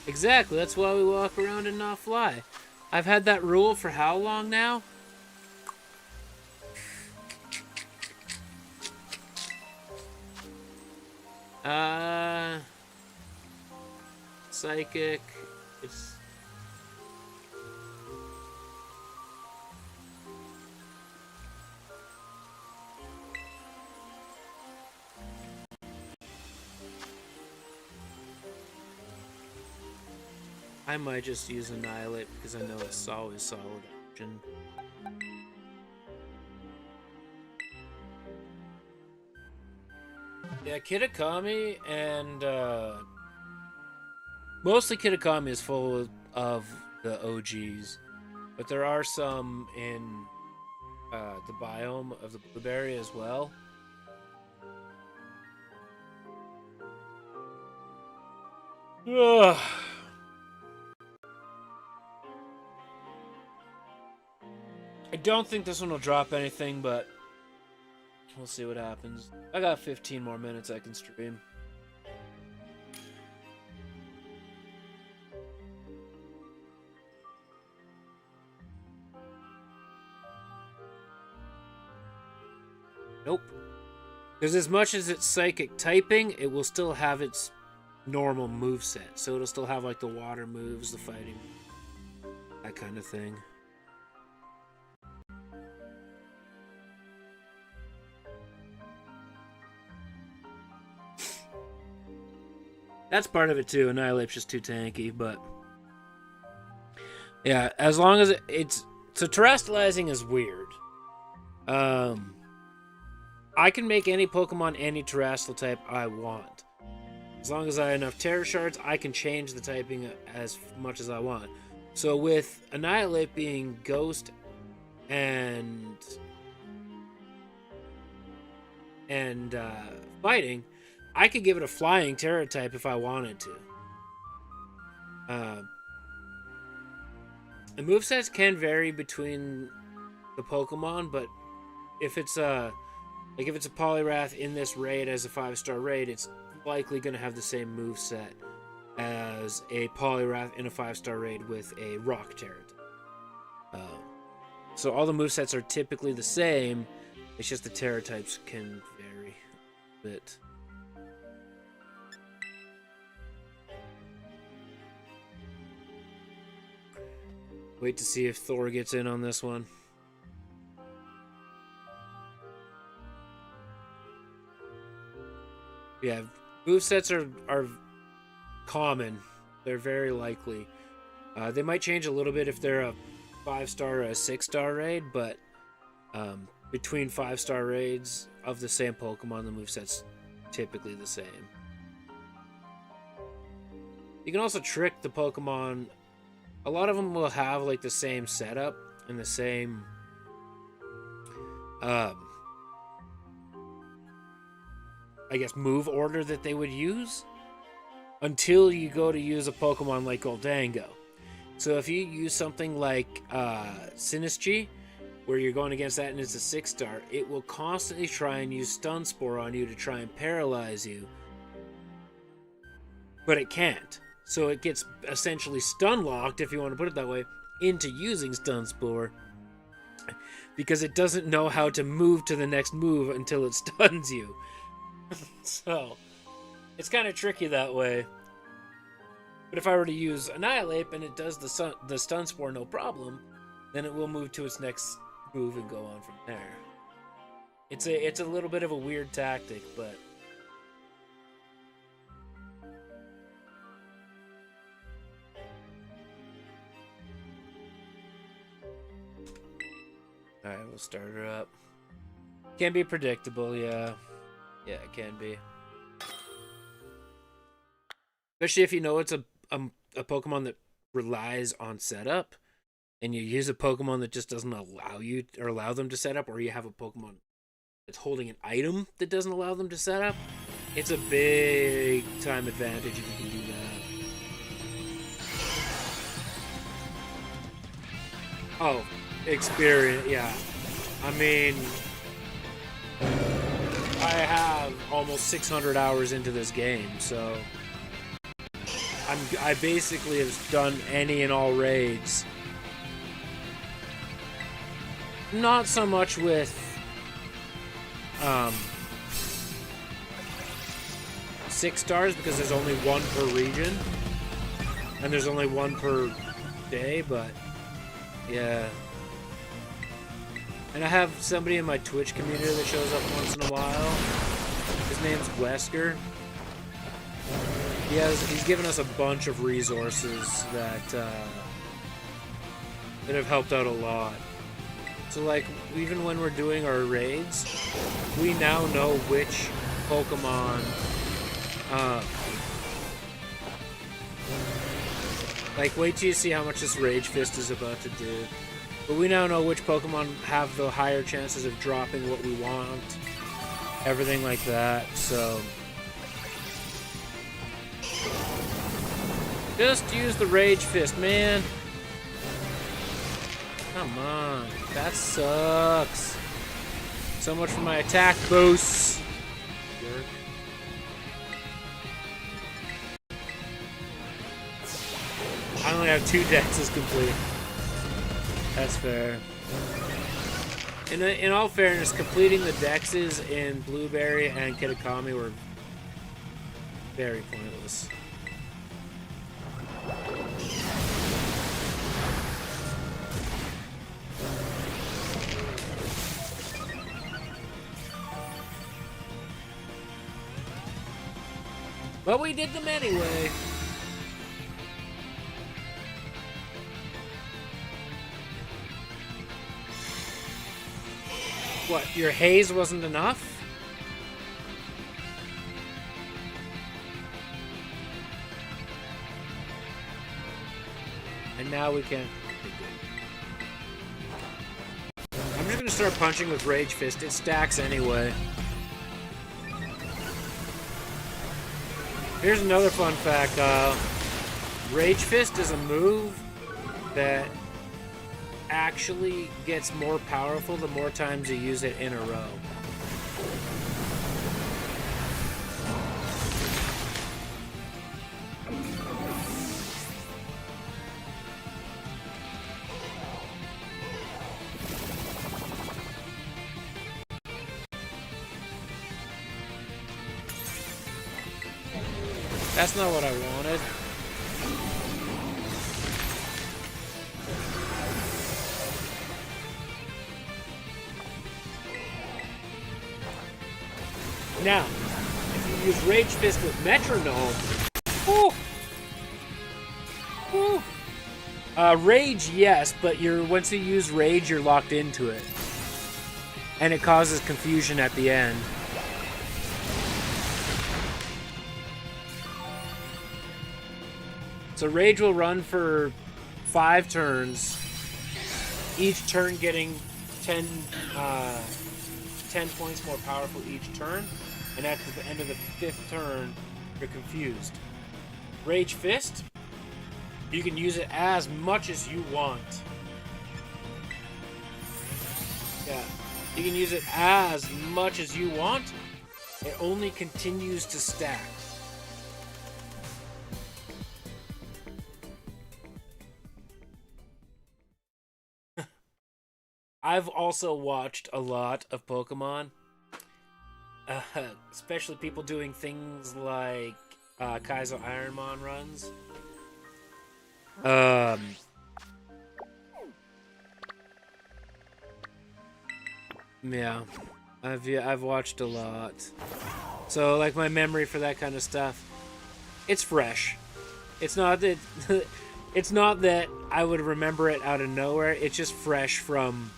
Exactly, that's why we walk around and not fly. I've had that rule for how long now? Psychic. It's... I might just use Annihilate because I know it's always solid option. Yeah, Kitakami and mostly Kitakami is full of the OGs, but there are some in the biome of the blueberry as well. Ugh. I don't think this one will drop anything, but we'll see what happens. I got 15 more minutes I can stream. Nope. Because as much as it's psychic typing, it will still have its normal moveset. So it'll still have like the water moves, the fighting, that kind of thing. That's part of it too. Annihilate's just too tanky, but yeah, as long as it's so terrestrializing is weird. I can make any Pokemon any terrestrial type I want. As long as I have enough Terra Shards, I can change the typing as much as I want. So with Annihilate being Ghost and Fighting, I could give it a Flying Terra type if I wanted to. The movesets can vary between the Pokemon, but if it's a Poliwrath in this raid as a 5-star raid, it's likely going to have the same moveset as a Poliwrath in a 5-star raid with a Rock Terra. So all the movesets are typically the same. It's just the Terra types can vary a bit. Wait to see if Thor gets in on this one. Yeah, movesets are common. They're very likely. They might change a little bit if they're a 5-star or a 6-star raid, but between 5-star raids of the same Pokemon, the moveset's typically the same. You can also trick the Pokemon. A lot of them will have like the same setup and the same I guess move order that they would use until you go to use a Pokemon like Goldango. So if you use something like Sinistry, where you're going against that and it's a 6-star, it will constantly try and use Stun Spore on you to try and paralyze you, but it can't. So it gets essentially stun locked, if you want to put it that way, into using Stun Spore, because it doesn't know how to move to the next move until it stuns you. So it's kind of tricky that way. But if I were to use Annihilate and it does the Stun Spore no problem, then it will move to its next move and go on from there. It's a little bit of a weird tactic, but alright, we'll start her up. Can be predictable, yeah. Yeah, it can be. Especially if you know it's a Pokemon that relies on setup, and you use a Pokemon that just doesn't allow them to set up, or you have a Pokemon that's holding an item that doesn't allow them to set up. It's a big time advantage if you can do that. Oh, experience, yeah. I mean, I have almost 600 hours into this game, so I basically have done any and all raids. Not so much with 6 stars because there's only one per region and there's only one per day, but yeah. And I have somebody in my Twitch community that shows up once in a while. His name's Wesker. He's given us a bunch of resources that have helped out a lot. So like, even when we're doing our raids, we now know which Pokemon like, wait till you see how much this Rage Fist is about to do. But we now know which Pokemon have the higher chances of dropping what we want. Everything like that, so... Just use the Rage Fist, man! Come on. That sucks. So much for my attack boosts. Jerk. I only have 2 dexes complete. That's fair. In all fairness, completing the dexes in Blueberry and Kitakami were very pointless. But we did them anyway. What, your haze wasn't enough? And now we can... I'm just gonna start punching with Rage Fist. It stacks anyway. Here's another fun fact. Rage Fist is a move that actually gets more powerful the more times you use it in a row. That's not what I wanted. Now, if you use Rage Fist with Metronome, whoo, whoo. Rage, yes, but once you use Rage, you're locked into it, and it causes confusion at the end. So Rage will run for 5 turns, each turn getting 10 points more powerful each turn, and at the end of the 5th turn, you're confused. Rage Fist, you can use it as much as you want. Yeah, you can use it as much as you want. It only continues to stack. I've also watched a lot of Pokemon, especially people doing things like Kaizo Ironmon runs. Yeah, I've watched a lot. So like my memory for that kind of stuff, it's fresh. It's not that it's not that I would remember it out of nowhere. It's just fresh from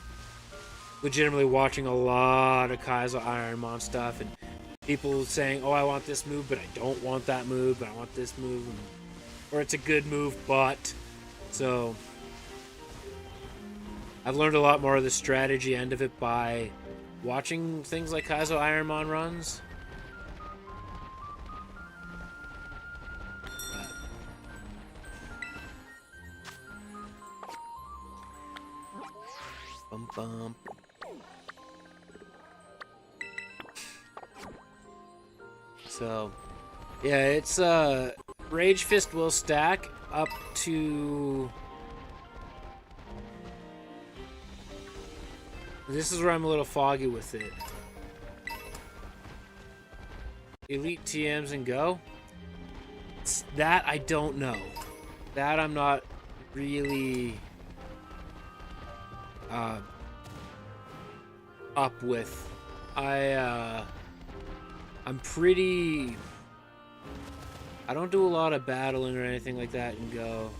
legitimately watching a lot of Kaizo Ironmon stuff and people saying, oh, I want this move, but I don't want that move, but I want this move. Or it's a good move, but... So, I've learned a lot more of the strategy end of it by watching things like Kaizo Ironmon runs. Bum bum. So, yeah, it's Rage Fist will stack up to. This is where I'm a little foggy with it. Elite TMs and go. That I don't know. That I'm not really up with. I'm pretty. I don't do a lot of battling or anything like that in Go.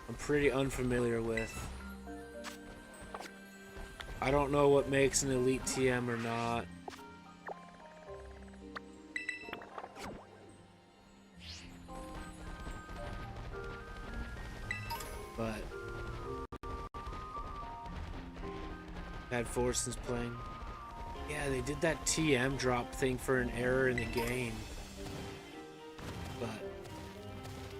I'm pretty unfamiliar with. I don't know what makes an elite TM or not. But Bad Forces playing. Yeah, they did that TM drop thing for an error in the game. But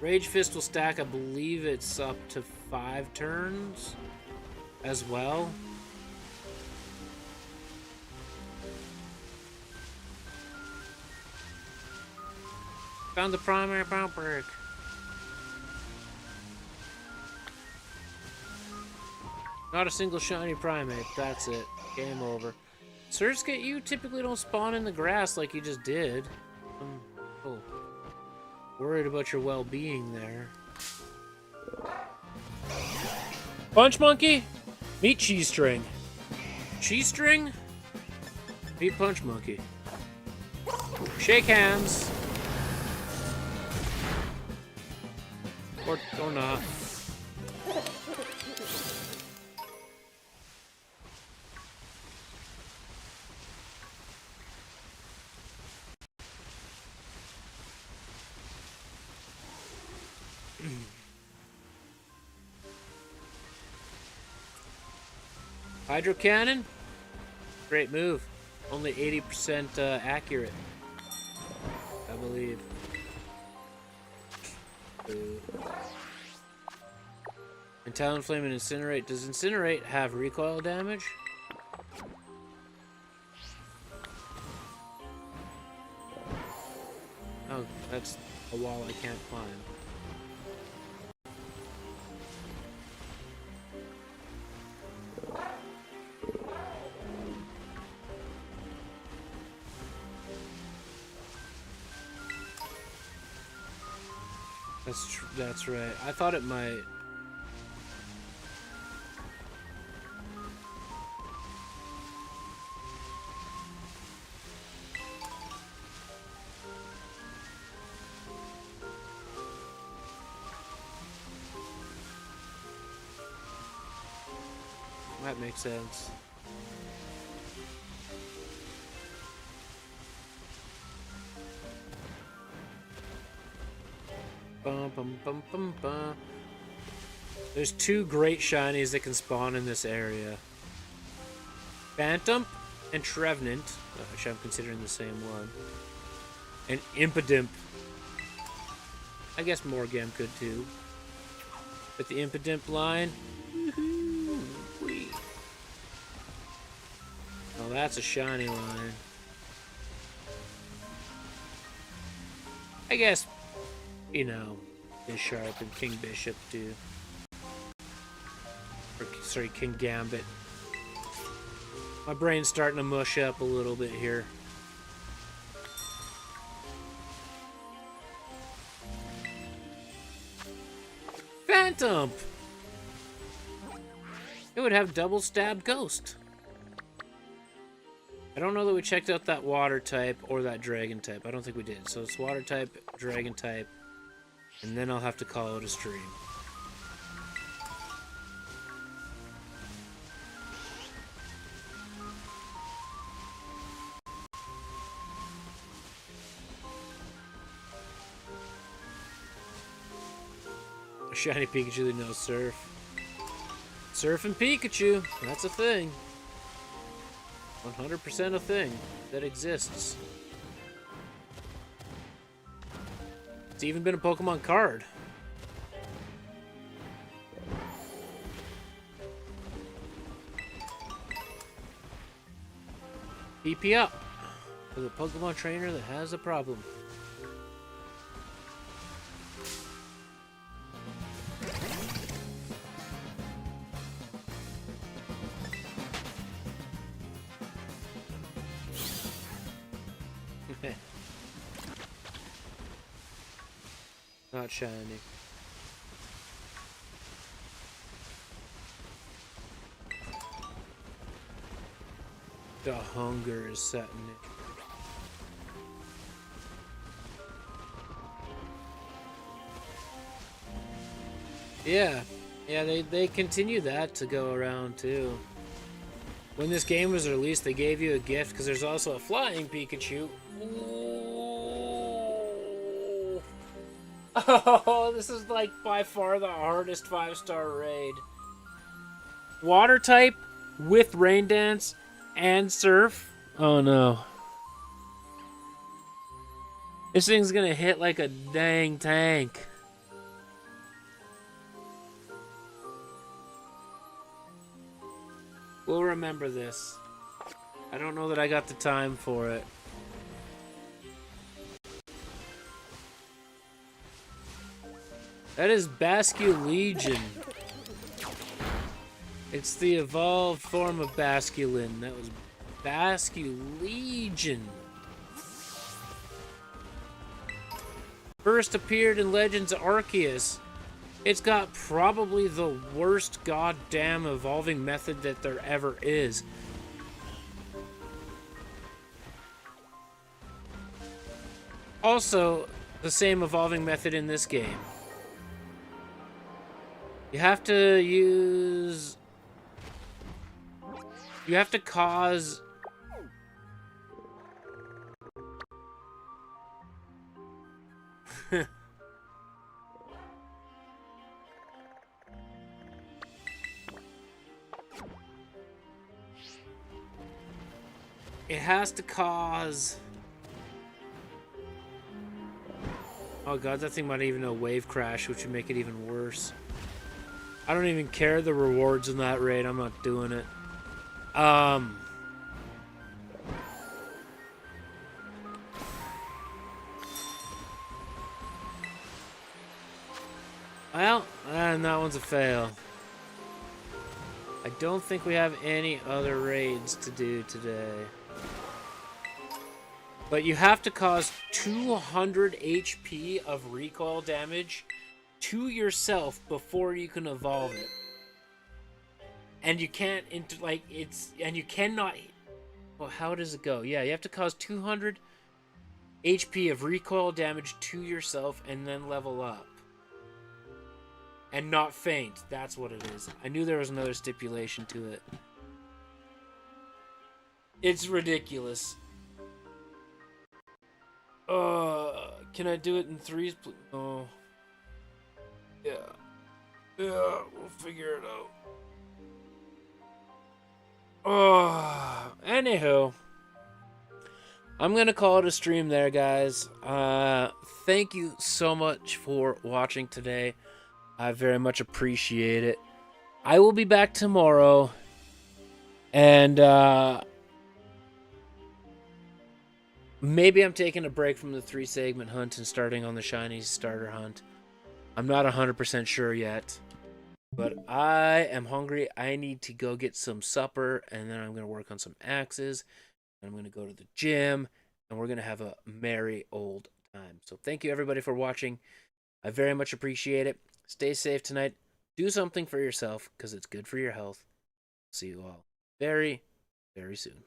Rage Fist will stack, I believe it's up to 5 turns as well. Found the primary bound brick. Not a single shiny primate, that's it. Game over. Surskit, you typically don't spawn in the grass like you just did. Oh, worried about your well-being there. Punch Monkey? Meet Cheese String. Cheese String? Meet Punch Monkey. Shake hands. Or not. Hydro Cannon? Great move. Only 80% accurate, I believe. And Talonflame and Incinerate. Does Incinerate have recoil damage? Oh, that's a wall I can't climb. That's right. I thought it might. That makes sense. Bum, bum, bum, bum, bum. There's 2 great shinies that can spawn in this area. Phantom and Trevenant, which I'm considering the same one. And Impidimp. I guess Morgam could too. But the Impidimp line. Oh, that's a shiny line. I guess, you know, Bisharp and King Bishop do. Or, sorry, King Gambit. My brain's starting to mush up a little bit here. Phantom! It would have double stabbed ghost. I don't know that we checked out that water type or that dragon type. I don't think we did. So it's water type, dragon type, and then I'll have to call it a stream. A shiny Pikachu that knows Surf. Surf and Pikachu, that's a thing. 100% a thing that exists. It's even been a Pokemon card. PP up for the Pokemon trainer that has a problem. Not shiny. The hunger is setting it. Yeah, they continue that to go around too. When this game was released, they gave you a gift because there's also a flying Pikachu. Ooh. Oh, this is like by far the hardest 5-star raid. Water type with Rain Dance and Surf. Oh no. This thing's gonna hit like a dang tank. We'll remember this. I don't know that I got the time for it. That is Basculegion. It's the evolved form of Basculin. That was Basculegion. First appeared in Legends Arceus. It's got probably the worst goddamn evolving method that there ever is. Also, the same evolving method in this game. You have to use... You have to cause... It has to cause... Oh god, that thing might even know Wave Crash, which would make it even worse. I don't even care the rewards in that raid. I'm not doing it. Well, and that one's a fail. I don't think we have any other raids to do today. But you have to cause 200 HP of recoil damage to yourself before you can evolve it. And you can't, and you cannot, well, how does it go? Yeah, you have to cause 200 HP of recoil damage to yourself and then level up. And not faint, that's what it is. I knew there was another stipulation to it. It's ridiculous. Can I do it in threes, please? Oh. Yeah. Yeah, we'll figure it out. Anywho. I'm gonna call it a stream there, guys. Thank you so much for watching today. I very much appreciate it. I will be back tomorrow. And, maybe I'm taking a break from the 3-segment hunt and starting on the shiny starter hunt. I'm not 100% sure yet. But I am hungry. I need to go get some supper. And then I'm going to work on some axes. And I'm going to go to the gym. And we're going to have a merry old time. So thank you, everybody, for watching. I very much appreciate it. Stay safe tonight. Do something for yourself because it's good for your health. See you all very, very soon.